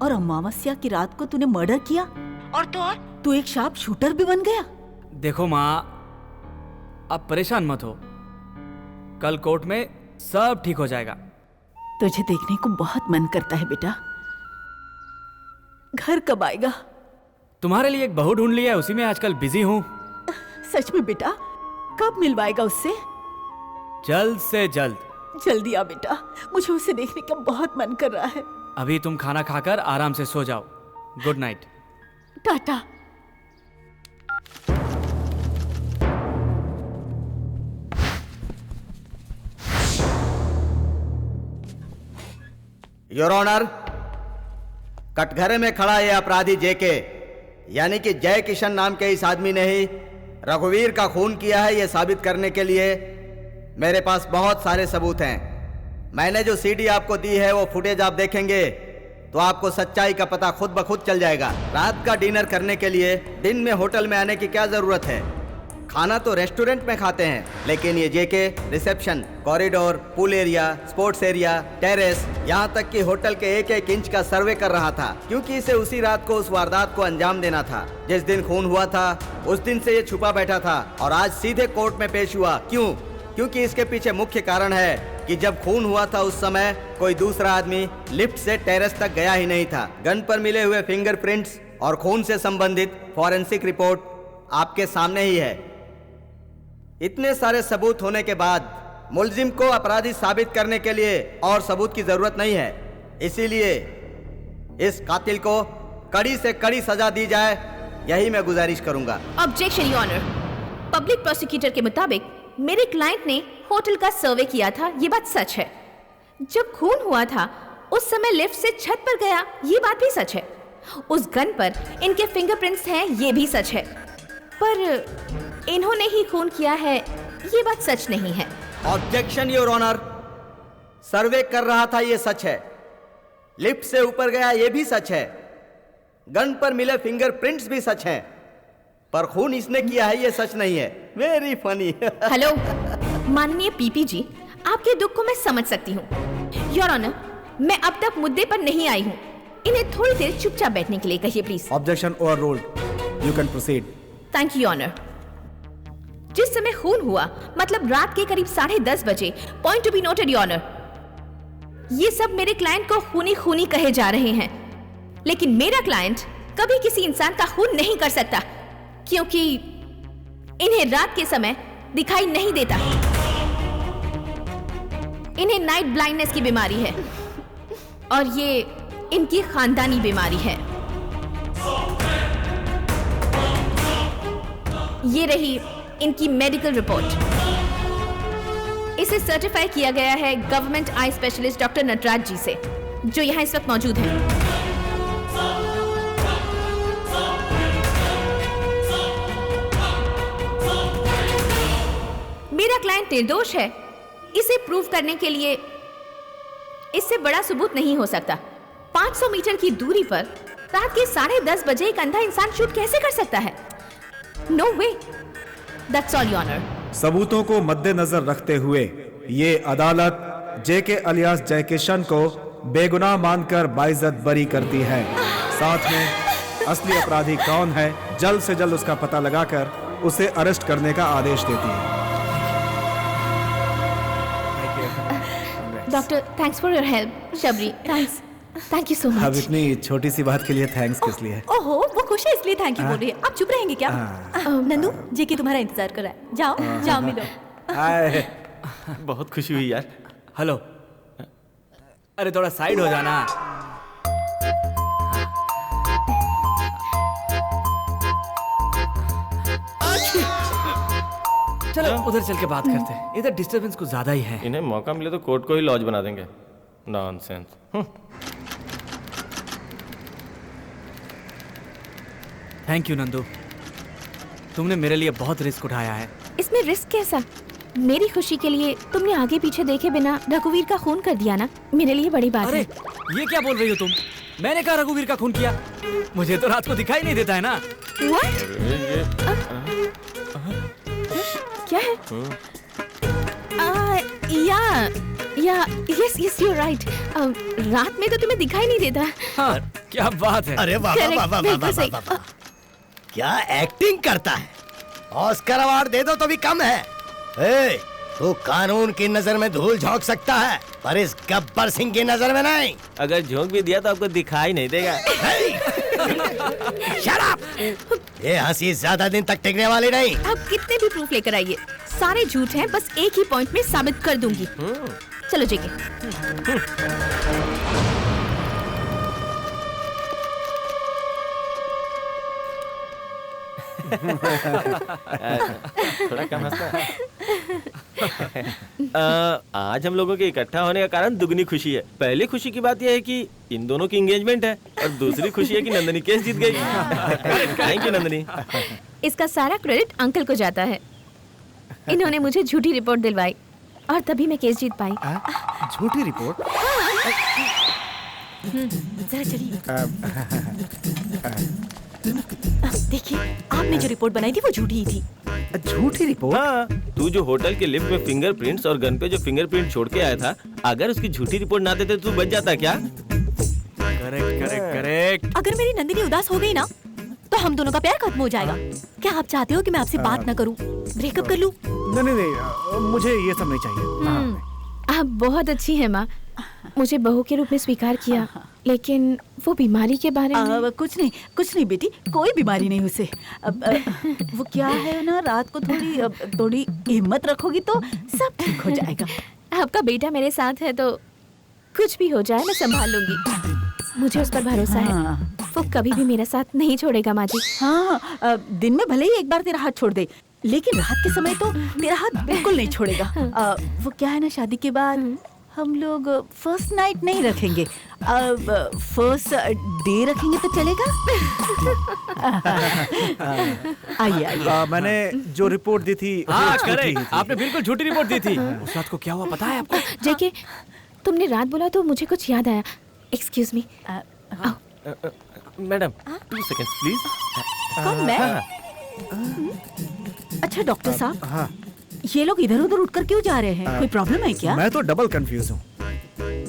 और अमावस्या की रात को तूने मर्डर किया, और तू एक शार्प शूटर भी बन गया। देखो माँ, अब परेशान मत हो, कल कोर्ट में सब ठीक हो जाएगा। तुझे देखने को बहुत मन करता है बेटा, घर कब आएगा? तुम्हारे लिए एक बहू ढूंढ लिया है, उसी में आजकल बिजी हूँ। सच में बेटा, कब मिलवाएगा उससे? जल्द से जल्द। जल्दी आ बेटा, मुझे उसे देखने का बहुत मन कर रहा है। अभी तुम खाना खाकर आराम से सो जाओ। Good night. टाटा। योर ऑनर, कटघरे में खड़ा ये अपराधी जेके, यानी कि जय किशन नाम के इस आदमी ने ही रघुवीर का खून किया है, ये साबित करने के लिए मेरे पास बहुत सारे सबूत हैं। मैंने जो सीडी आपको दी है वो फुटेज आप देखेंगे तो आपको सच्चाई का पता खुद ब खुद चल जाएगा। रात का डिनर करने के लिए दिन में होटल में आने की क्या जरूरत है? खाना तो रेस्टोरेंट में खाते हैं, लेकिन ये JK reception, corridor, pool area, sports area, terrace, यहाँ तक कि होटल के एक एक इंच का सर्वे कर रहा था, क्योंकि इसे उसी रात को उस वारदात को अंजाम देना था। जिस दिन खून हुआ था उस दिन से ये छुपा बैठा था और आज सीधे कोर्ट में पेश हुआ। क्यों? क्योंकि इसके पीछे मुख्य कारण है कि जब खून हुआ था उस समय कोई दूसरा आदमी लिफ्ट से टेरेस तक गया ही नहीं था। गन पर मिले हुए फिंगरप्रिंट्स और खून से संबंधित फॉरेंसिक रिपोर्ट आपके सामने ही है। इतने सारे सबूत होने के बाद मुलजिम को अपराधी साबित करने के लिए और सबूत की जरूरत नहीं है, इसीलिए इस कातिल को कड़ी से कड़ी सजा दी जाए, यही मैं गुजारिश करूंगा। Objection your honour. Public prosecutor के मुताबिक मेरे क्लाइंट ने होटल का सर्वे किया था, ये बात सच है। जब खून हुआ था उस समय लिफ्ट से छत पर गया, ये बात भी सच है। उस गन पर इनके फिंगरप्रिंट्स हैं, ये भी सच है। पर इन्होंने ही खून किया है, ये बात सच नहीं है। Objection your honour. सर्वे कर रहा था, ये सच है, लिफ्ट से ऊपर गया ये भी सच है, गन पर मिले फिंगरप्रिंट्स भी सच हैं, पर खून इसने किया है ये सच नहीं है। Very funny. हेलो माननीय पीपी जी, आपके दुख को मैं समझ सकती हूँ। योर ऑनर, मैं अब तक मुद्दे पर नहीं आई हूँ। इन्हें थोड़ी देर चुपचाप बैठने के लिए कहिए please. Objection overruled, you can proceed. Thank you honour. जिस समय खून हुआ मतलब रात के करीब 10:30 बजे, point to be noted your honour, ये सब मेरे क्लाइंट को खूनी खूनी कहे जा रहे हैं, लेकिन मेरा क्लाइंट कभी किसी इंसान का खून नहीं कर सकता क्योंकि इन्हें रात के समय दिखाई नहीं देता। इन्हें नाइट ब्लाइंडनेस की बीमारी है और ये इनकी खानदानी बीमारी है। ये रही इनकी मेडिकल रिपोर्ट। इसे सर्टिफाई किया गया है government eye specialist doctor Natraj ji से, जो यहाँ इस वक्त मौजूद हैं। मेरा क्लाइंट निर्दोष है, इसे प्रूव करने के लिए इससे बड़ा सबूत नहीं हो सकता। 500 मीटर की दूरी पर रात के 10:30 बजे एक अंधा इंसान शूट कैसे कर सकता है? No way. That's all your honour. सबूतों को मद्देनजर रखते हुए ये अदालत जेके अलियास जयकिशन को बेगुनाह मानकर बाइज्जत बरी करती है। साथ में असली अपराधी कौन है जल्द से जल्द उसका पता लगाकर उसे अरेस्ट करने का आदेश देती है। Doctor, thanks for your help. Shabari, thanks, thank you so अब मच। इतनी छोटी सी बात के लिए थैंक्स किस लिए? ओहो, वो खुश है इसलिए थैंक यू बोल रही है। आप चुप रहेंगे क्या? नंदू, जेके तुम्हारा इंतजार कर रहा है। जाओ जाओ मिलो। हाय, बहुत खुशी हुई यार। हेलो, अरे थोड़ा साइड हो जाना। चलो उधर चल के बात करते हैं, इधर डिस्टरबेंस कुछ ज्यादा ही है। इन्हें मौका मिले तो कोर्ट को ही लॉज बना देंगे। नॉनसेंस। थैंक यू नंदू, तुमने मेरे लिए बहुत रिस्क उठाया है। इसमें रिस्क कैसा? मेरी खुशी के लिए तुमने आगे पीछे देखे बिना रघुवीर का खून कर दिया ना, मेरे लिए बड़ी बात अरे है। ये क्या बोल रही हो तुम? मैंने कहा रघुवीर का खून किया? मुझे तो रात को दिखाई नहीं देता है ना। क्या है? Yes you right. रात में तो तुम्हें दिखाई नहीं देता। हाँ, क्या बात है। अरे वाह वाह वाह वाह वाह वाह वाह वाह। क्या एक्टिंग करता है। ऑस्कर अवार्ड दे दो तो भी कम है। ए, तू कानून की नजर में धूल झोंक सकता है पर इस गब्बर सिंह की नजर में नहीं। अगर झोंक भी दिया तो आपको दिखाई नहीं देगा। Shut up! ये हंसी ज्यादा दिन तक टिकने वाली नहीं। आप कितने भी प्रूफ लेकर आइए, सारे झूठ हैं, बस एक ही पॉइंट में साबित कर दूंगी। चलो जेके। थोड़ा कम हंसना। आज हम लोगों के इकट्ठा होने का कारण दुगनी खुशी है। पहली खुशी की बात यह है कि इन दोनों की एंगेजमेंट है और दूसरी खुशी है कि नंदनी केस जीत गई। Thank you Nandini. इसका सारा क्रेडिट अंकल को जाता है। इन्होंने मुझे झूठी रिपोर्ट दिलवाई और तभी मैं केस जीत पाई। झूठी रिपोर्ट? जरा चलिए। देखिए, आपने जो रिपोर्ट बनाई थी वो झूठी ही थी। झूठी रिपोर्ट? हाँ, तू जो होटल के लिफ्ट में फिंगरप्रिंट्स और गन पे जो फिंगरप्रिंट छोड़ के आया था, अगर उसकी झूठी रिपोर्ट ना देते तो तू बच जाता क्या? Correct correct correct. अगर मेरी नंदिनी उदास हो गई ना तो हम दोनों का प्यार खत्म हो जाएगा। क्या आप चाहते हो कि मैं आपसे बात ना करूं, ब्रेकअप कर लूं? नहीं, मुझे ये सब नहीं चाहिए। आप बहुत अच्छी हैं माँ, मुझे बहू के रूप में स्वीकार किया, लेकिन वो बीमारी के बारे में। कुछ नहीं बेटी, कोई बीमारी नहीं उसे। वो क्या है ना, रात को थोड़ी हिम्मत रखोगी तो सब ठीक हो जाएगा। आपका बेटा मेरे साथ है तो कुछ भी हो जाए मैं संभाल लूंगी। मुझे उस पर भरोसा है। वो कभी भी मेरा साथ नहीं छोड़ेगा माँ जी। हाँ, दिन में भले ही एक बार तेरा हाथ छोड़ दे, लेकिन रात के समय तो तेरा हाथ बिल्कुल नहीं छोड़ेगा। वो क्या है ना, शादी के बाद हम लोग फर्स्ट नाइट नहीं रखेंगे, फर्स्ट डे रखेंगे तो चलेगा? आइए आइए। मैंने जो रिपोर्ट दी थी, हाँ करेक्ट, आपने बिल्कुल झूठी रिपोर्ट दी थी। उस रात को क्या हुआ पता है आपको? जेके, तुमने रात बोला तो मुझे कुछ याद आया। Excuse me. Madam 2 seconds please. कौन मैं? अच्छा डॉक्टर साहब, हाँ ये लोग इधर उधर उठकर क्यों जा रहे हैं? कोई प्रॉब्लम है क्या? मैं तो डबल कंफ्यूज हूँ।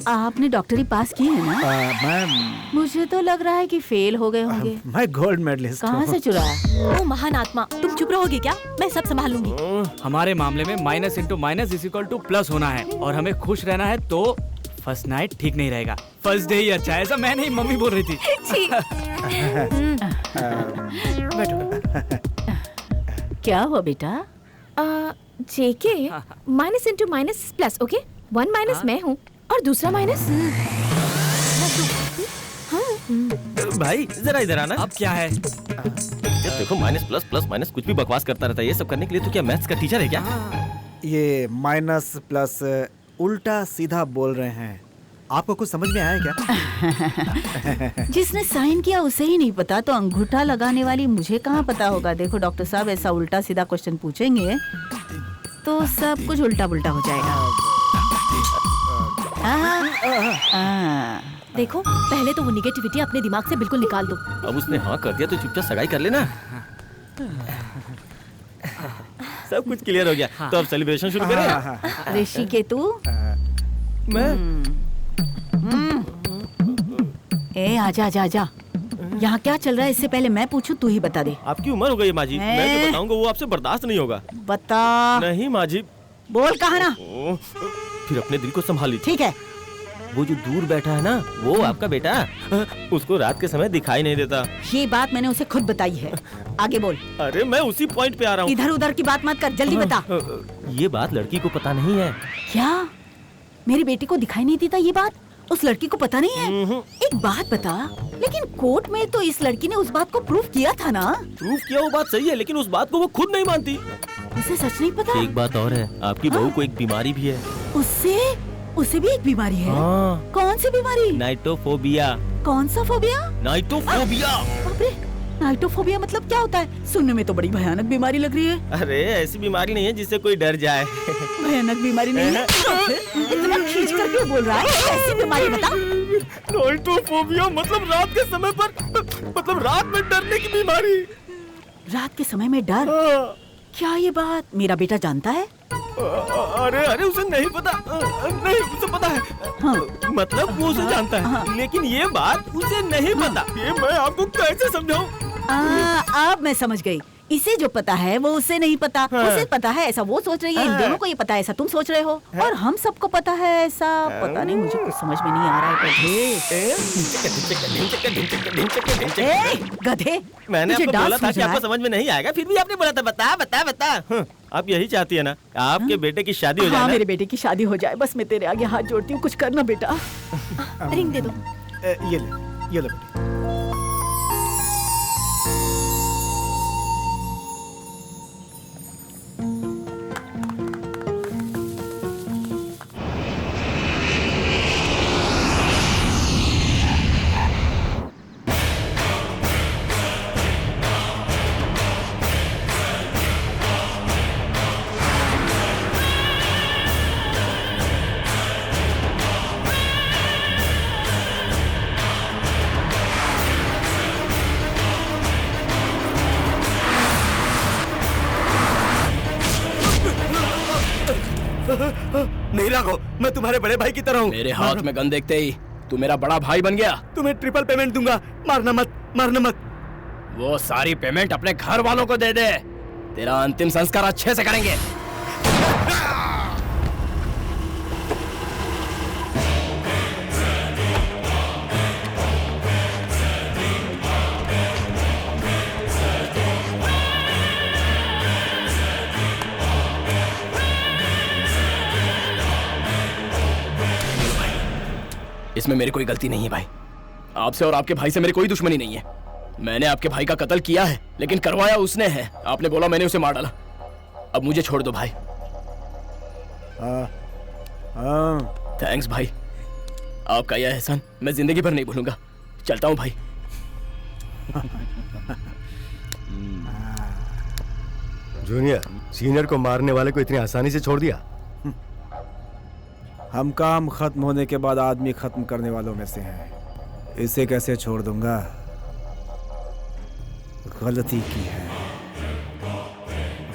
आपने डॉक्टरी पास की है ना? मैं मुझे तो लग रहा है कि फेल हो गए होंगे। मैं गोल्ड मेडलिस्ट कहाँ से चुराया? ओ महान आत्मा, तुम चुप रहोगे क्या? मैं सब संभाल लूंगी। हमारे मामले में minus into minus is equal two plus होना है और हमें खुश रहना है, तो फर्स्ट नाइट ठीक नहीं रहेगा, फर्स्ट डे ही अच्छा है। ऐसा मैं नहीं, मम्मी बोल रही थी। क्या हुआ बेटा? JK minus into minus plus, okay? 1 minus मैं हूँ और दूसरा माइनस। भाई जरा इधर आना। अब क्या है? जब देखो माइनस प्लस प्लस माइनस कुछ भी बकवास करता रहता है। ये सब करने के लिए तो क्या मैथ्स का टीचर है क्या? ये माइनस प्लस उल्टा सीधा बोल रहे हैं। आपको कुछ समझ में आया क्या? जिसने साइन किया उसे ही नहीं पता, तो अंगूठा लगाने वाली मुझे कहाँ पता होगा। देखो डॉक्टर साहब, ऐसा उल्टा सीधा क्वेश्चन पूछेंगे तो सब कुछ उल्टा पुल्टा हो जाएगा। देखो, पहले तो वो निगेटिविटी अपने दिमाग से बिल्कुल निकाल दो। अब उसने हाँ कर दिया तो चुपचाप सगाई कर लेना। सब कुछ क्लियर हो गया। तो अब सेलिब्रेशन शुरू करें। ऋषि केतु, मैं ए आजा आजा आजा। यहाँ क्या चल रहा है इससे पहले मैं पूछूं, तू ही बता दे। आपकी उम्र हो गई है माँ जी, मैं जो बताऊंगा वो आपसे बर्दाश्त नहीं होगा। बता। नहीं माँ जी। बोल कहा ना। फिर अपने दिल को संभाली। ठीक है। वो जो दूर बैठा है ना, वो आपका बेटा, उसको रात के समय दिखाई नहीं देता। ये बात मैंने उसे खुद बताई है। आगे बोल। अरे मैं उसी पॉइंट पे आ रहा हूँ। इधर उधर की बात मत कर, जल्दी बता। ये बात लड़की को पता नहीं है। क्या मेरी बेटी को दिखाई नहीं देता? ये बात उस लड़की को पता नहीं है? एक बात बता, लेकिन कोर्ट में तो इस लड़की ने उस बात को प्रूफ किया था ना? प्रूफ किया वो बात सही है, लेकिन उस बात को वो खुद नहीं मानती। उसे सच नहीं पता? एक बात और है, आपकी बहू को एक बीमारी भी है। उसे भी एक बीमारी है? हाँ। कौन सी बीमारी? नाइटोफोबिया। कौन सा फोबिया? नाइटोफोबिया। बाप रे, नाइटोफोबिया मतलब क्या होता है? सुनने में तो बड़ी भयानक बीमारी लग रही है। अरे ऐसी बीमारी नहीं है जिससे कोई डर जाए। भयानक बीमारी नहीं है? इतना खींच कर क्यों बोल रहा है? ऐसी बीमारी बता। नाइटोफोबिया मतलब रात के समय पर, मतलब रात में डरने की बीमारी। रात के समय में डर? क्या ये बात मेरा बेटा जानता है? अरे अरे उसे नहीं पता। नहीं, उसे पता है। हाँ। मतलब वो उसे जानता है। हाँ। लेकिन ये बात उसे नहीं पता। ये मैं आपको कैसे समझाऊं? अब मैं समझ गई। इसे जो पता है वो उसे नहीं पता। हाँ। उसे पता है ऐसा वो सोच रही है, इन दोनों को ये पता है ऐसा तुम सोच रहे हो, और हम सबको पता है ऐसा। पता नहीं, मुझे कुछ समझ में नहीं आ रहा है। गधे, मैंने आपको डांस बोला था कि समझ रहा आपको समझ में नहीं आएगा, फिर भी आपने बोला था बता बता बता। आप यही चाहती है ना, आपके बेटे की शादी हो जाए? हाँ, मेरे बेटे की शादी हो जाए, बस मैं तेरे आगे हाथ जोड़ती हूँ, कुछ करना बेटा। रिंग दे दो। ये ले बेटी। नहीं राघव, मैं तुम्हारे बड़े भाई की तरह हूँ। मेरे हाथ में गन देखते ही तू मेरा बड़ा भाई बन गया। तुम्हें ट्रिपल पेमेंट दूंगा, मारना मत, मारना मत। वो सारी पेमेंट अपने घर वालों को दे दे, तेरा अंतिम संस्कार अच्छे से करेंगे। इसमें मेरी कोई गलती नहीं है भाई। आपसे और आपके भाई से मेरी कोई दुश्मनी नहीं है। मैंने आपके भाई का कत्ल किया है, लेकिन करवाया उसने है। आपने बोला, मैंने उसे मार डाला। अब मुझे छोड़ दो भाई। थैंक्स भाई, आपका यह एहसान मैं जिंदगी भर नहीं भूलूंगा। चलता हूँ भाई। जूनियर, सीनियर को मारने वाले को इतनी आसानी से छोड़ दिया? हम काम खत्म होने के बाद आदमी खत्म करने वालों में से हैं। इसे कैसे छोड़ दूंगा? गलती की है,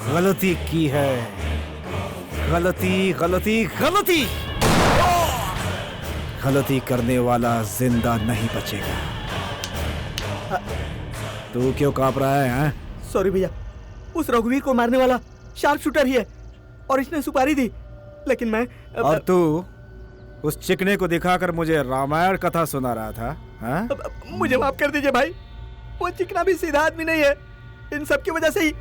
गलती की है, गलती गलती गलती। गलती करने वाला जिंदा नहीं बचेगा। तू क्यों कांप रहा है, हैं? सॉरी भैया, उस रघुवीर को मारने वाला शार्प शूटर ही है और इसने सुपारी दी, लेकिन मैं और तू उस चिकने को दिखाकर मुझे रामायण कथा सुना रहा था, हैं? मुझे माफ कर दीजिए भाई, वो चिकना भी सीधा आदमी नहीं है, इन सब की वजह से ही।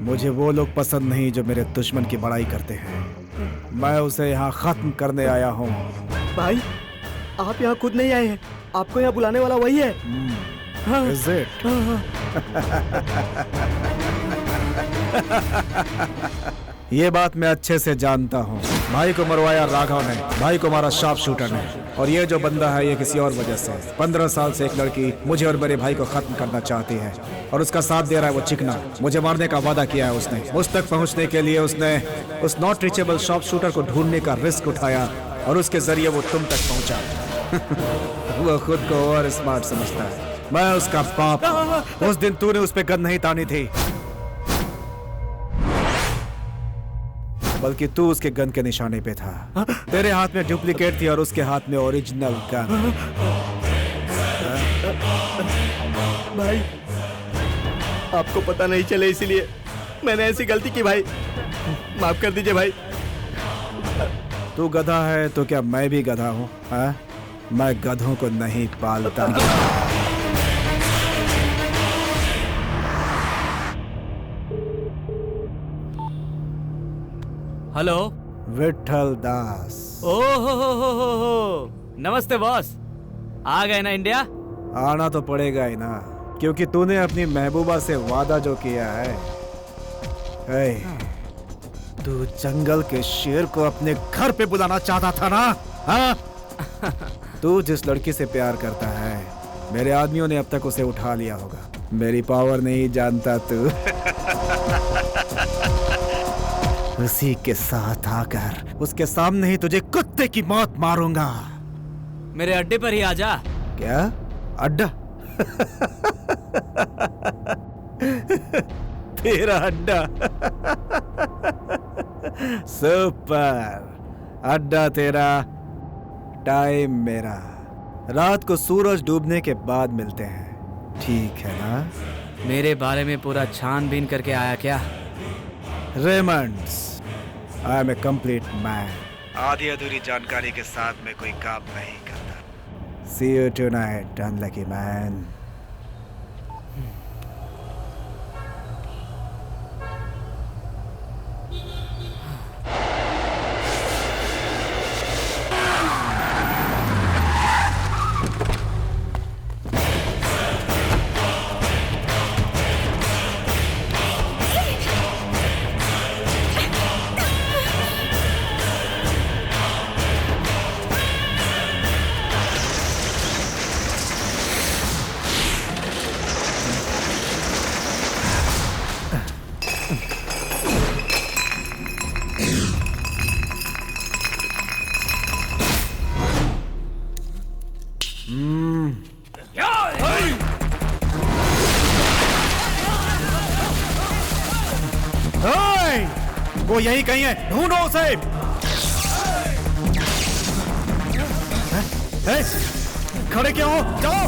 मुझे वो लोग पसंद नहीं जो मेरे दुश्मन की बड़ाई करते हैं। मैं उसे यहाँ खत्म करने आया हूँ। भाई आप यहाँ खुद नहीं आए हैं, आपको यहाँ बुलाने वाला वही है। हाँ। Is it? ये बात मैं अच्छे से जानता हूँ। भाई को मरवाया राघव ने, भाई को मारा शार्प शूटर ने, और ये जो बंदा है ये किसी और वजह से। 15 साल से एक लड़की मुझे और मेरे भाई को खत्म करना चाहती है और उसका साथ दे रहा है वो चिकना। मुझे मारने का वादा किया है उसने। उस तक पहुँचने के लिए उसने उस नॉट रीचेबल शार्प शूटर को ढूंढने का रिस्क उठाया और उसके जरिए वो तुम तक पहुँचा। वो खुद को और स्मार्ट समझता है। मैं उसका बाप। उस दिन तूने उस पे गन नहीं तानी थी, बल्कि तू उसके गन के निशाने पे था। तेरे हाथ में डुप्लीकेट थी और उसके हाथ में ओरिजिनल गन। भाई आपको पता नहीं चले इसीलिए मैंने ऐसी गलती की भाई, माफ कर दीजिए भाई। तू गधा है तो क्या मैं भी गधा हूँ? मैं गधों को नहीं पालता। हेलो, विठल दास। ओहो, नमस्ते बॉस। आ गए ना इंडिया? आना तो पड़ेगा ही ना, क्योंकि तूने अपनी महबूबा से वादा जो किया है। तू जंगल के शेर को अपने घर पे बुलाना चाहता था ना? हाँ? तू जिस लड़की से प्यार करता है, मेरे आदमियों ने अब तक उसे उठा लिया होगा। मेरी पावर नहीं जानता तू? उसी के साथ आकर उसके सामने ही तुझे कुत्ते की मौत मारूंगा। मेरे अड्डे पर ही आजा। क्या अड्डा? तेरा अड्डा? सुपर। अड्डा तेरा, टाइम मेरा। रात को सूरज डूबने के बाद मिलते हैं, ठीक है ना? मेरे बारे में पूरा छानबीन करके आया क्या? Raymond's, I am a complete man. आधी अधूरी जानकारी के साथ मैं कोई काम नहीं करता। सी यू टुनाइट, अनलकी मैन। वो यही कहीं है, ढूंढो उसे। खड़े क्यों हो? जाओ।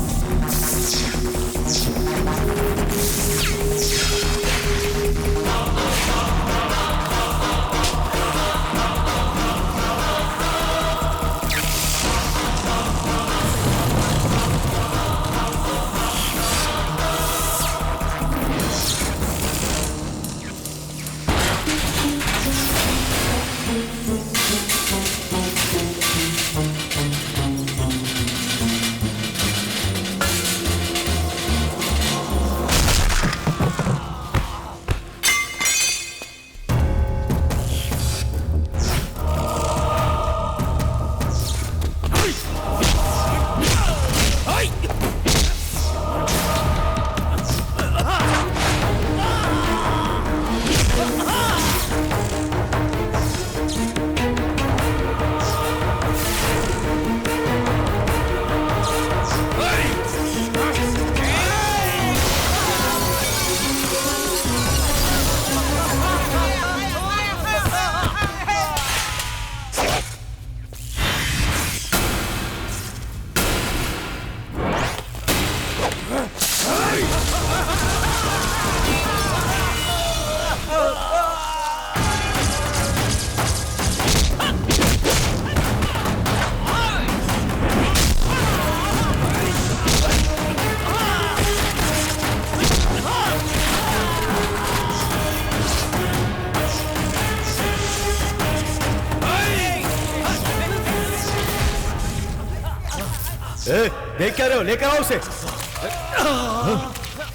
देख क्या रहे हो, लेकर आओ उसे।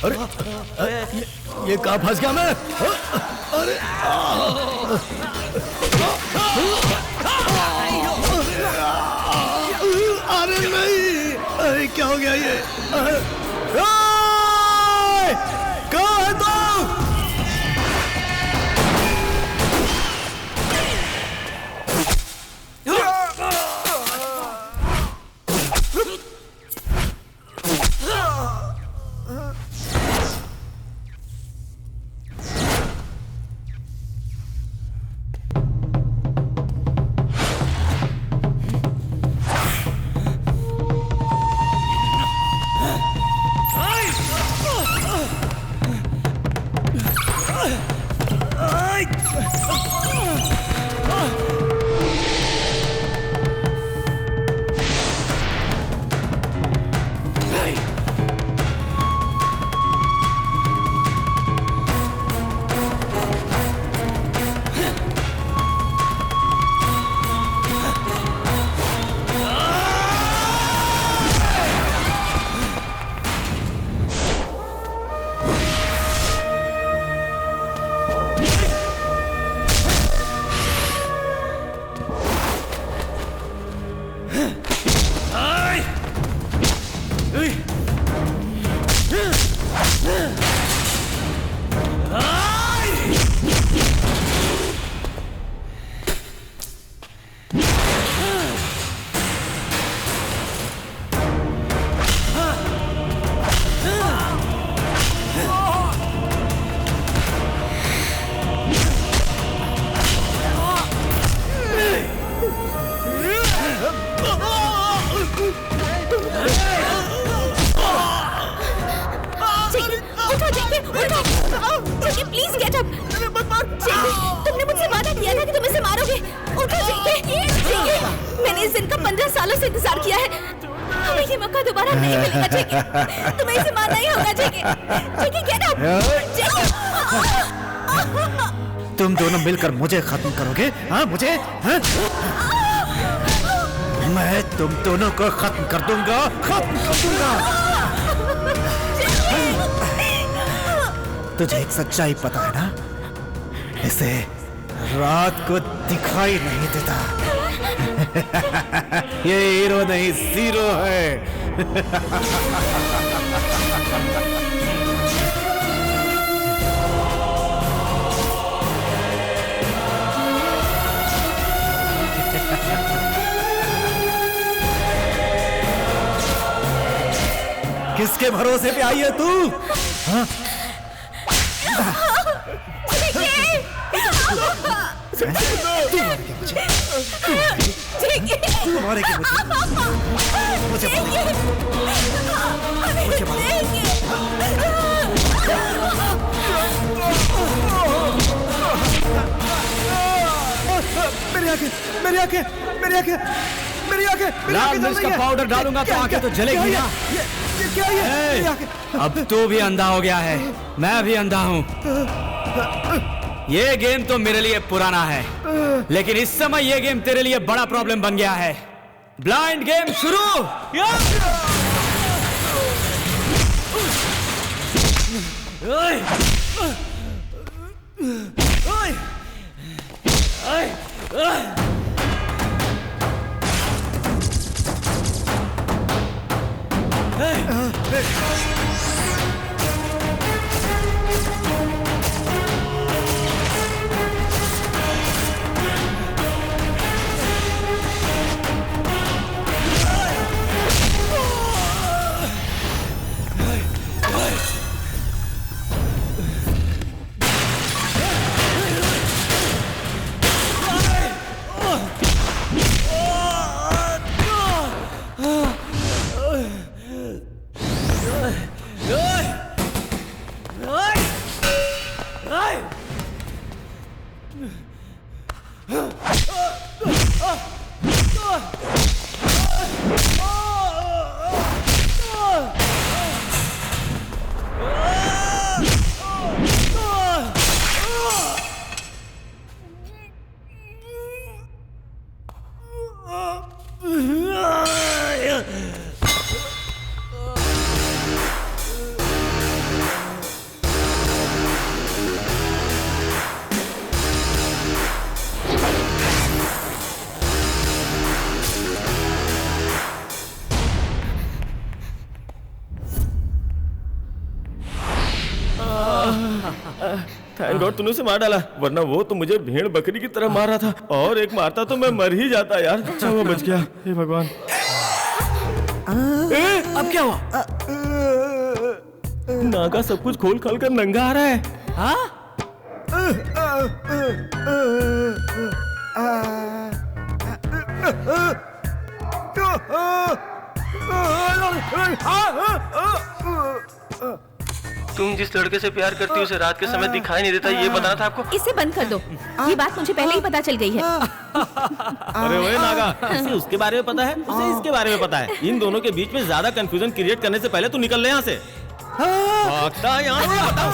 अरे ये कहाँ फंस गया मैं? अरे अरे नहीं, अरे क्या हो गया ये? कहाँ है तुम? Please get up. तुमने मुझसे वादा किया था कि तुम इसे मारोगे। उठो जेके। मैंने इस दिन का 15 सालों से इंतजार किया है। हमें ये मौका दोबारा नहीं मिलेगा जेके। तुम्हें इसे मारना ही होगा जेके। जेके गेट अप। तुम दोनों मिलकर मुझे खत्म करोगे? हाँ मुझे? हाँ? मैं तुम दोनों को खत्म कर दूंगा, खत्म कर दूंगा। तुझे एक सच्चाई पता है ना? इसे रात को दिखाई नहीं देता। ये हीरो नहीं, जीरो है। किसके भरोसे पे आई है तू? हाँ? तू मारेगी मुझे। मेरी आंखें। लाल मिर्च का पाउडर डालूंगा तो आंखें तो जलेगी ना। क्या ये? अब तू भी अंधा हो गया है, मैं भी अंधा हूँ। ये गेम तो मेरे लिए पुराना है, लेकिन इस समय ये गेम तेरे लिए बड़ा प्रॉब्लम बन गया है। ब्लाइंड गेम शुरू। थैंक गॉड तूने उसे मार डाला, वरना वो तो मुझे भेड़ बकरी की तरह मार रहा था, और एक मारता तो मैं मर ही जाता यार। अच्छा वो बच गया, हे भगवान। अब क्या हुआ? नागा सब कुछ खोल खोल कर नंगा आ रहा है। हाँ? तुम जिस लड़के से प्यार करती हो उसे रात के समय दिखाई नहीं देता, ये बताना था आपको। इसे बंद कर दो, ये बात मुझे पहले ही पता चल गई है। अरे ओए नागा, इसे उसके बारे में पता है, उसे इसके बारे में पता है। इन दोनों के बीच में ज्यादा कंफ्यूजन क्रिएट करने से पहले तू निकल ले यहाँ से। भागता यहाँ से, बताओ।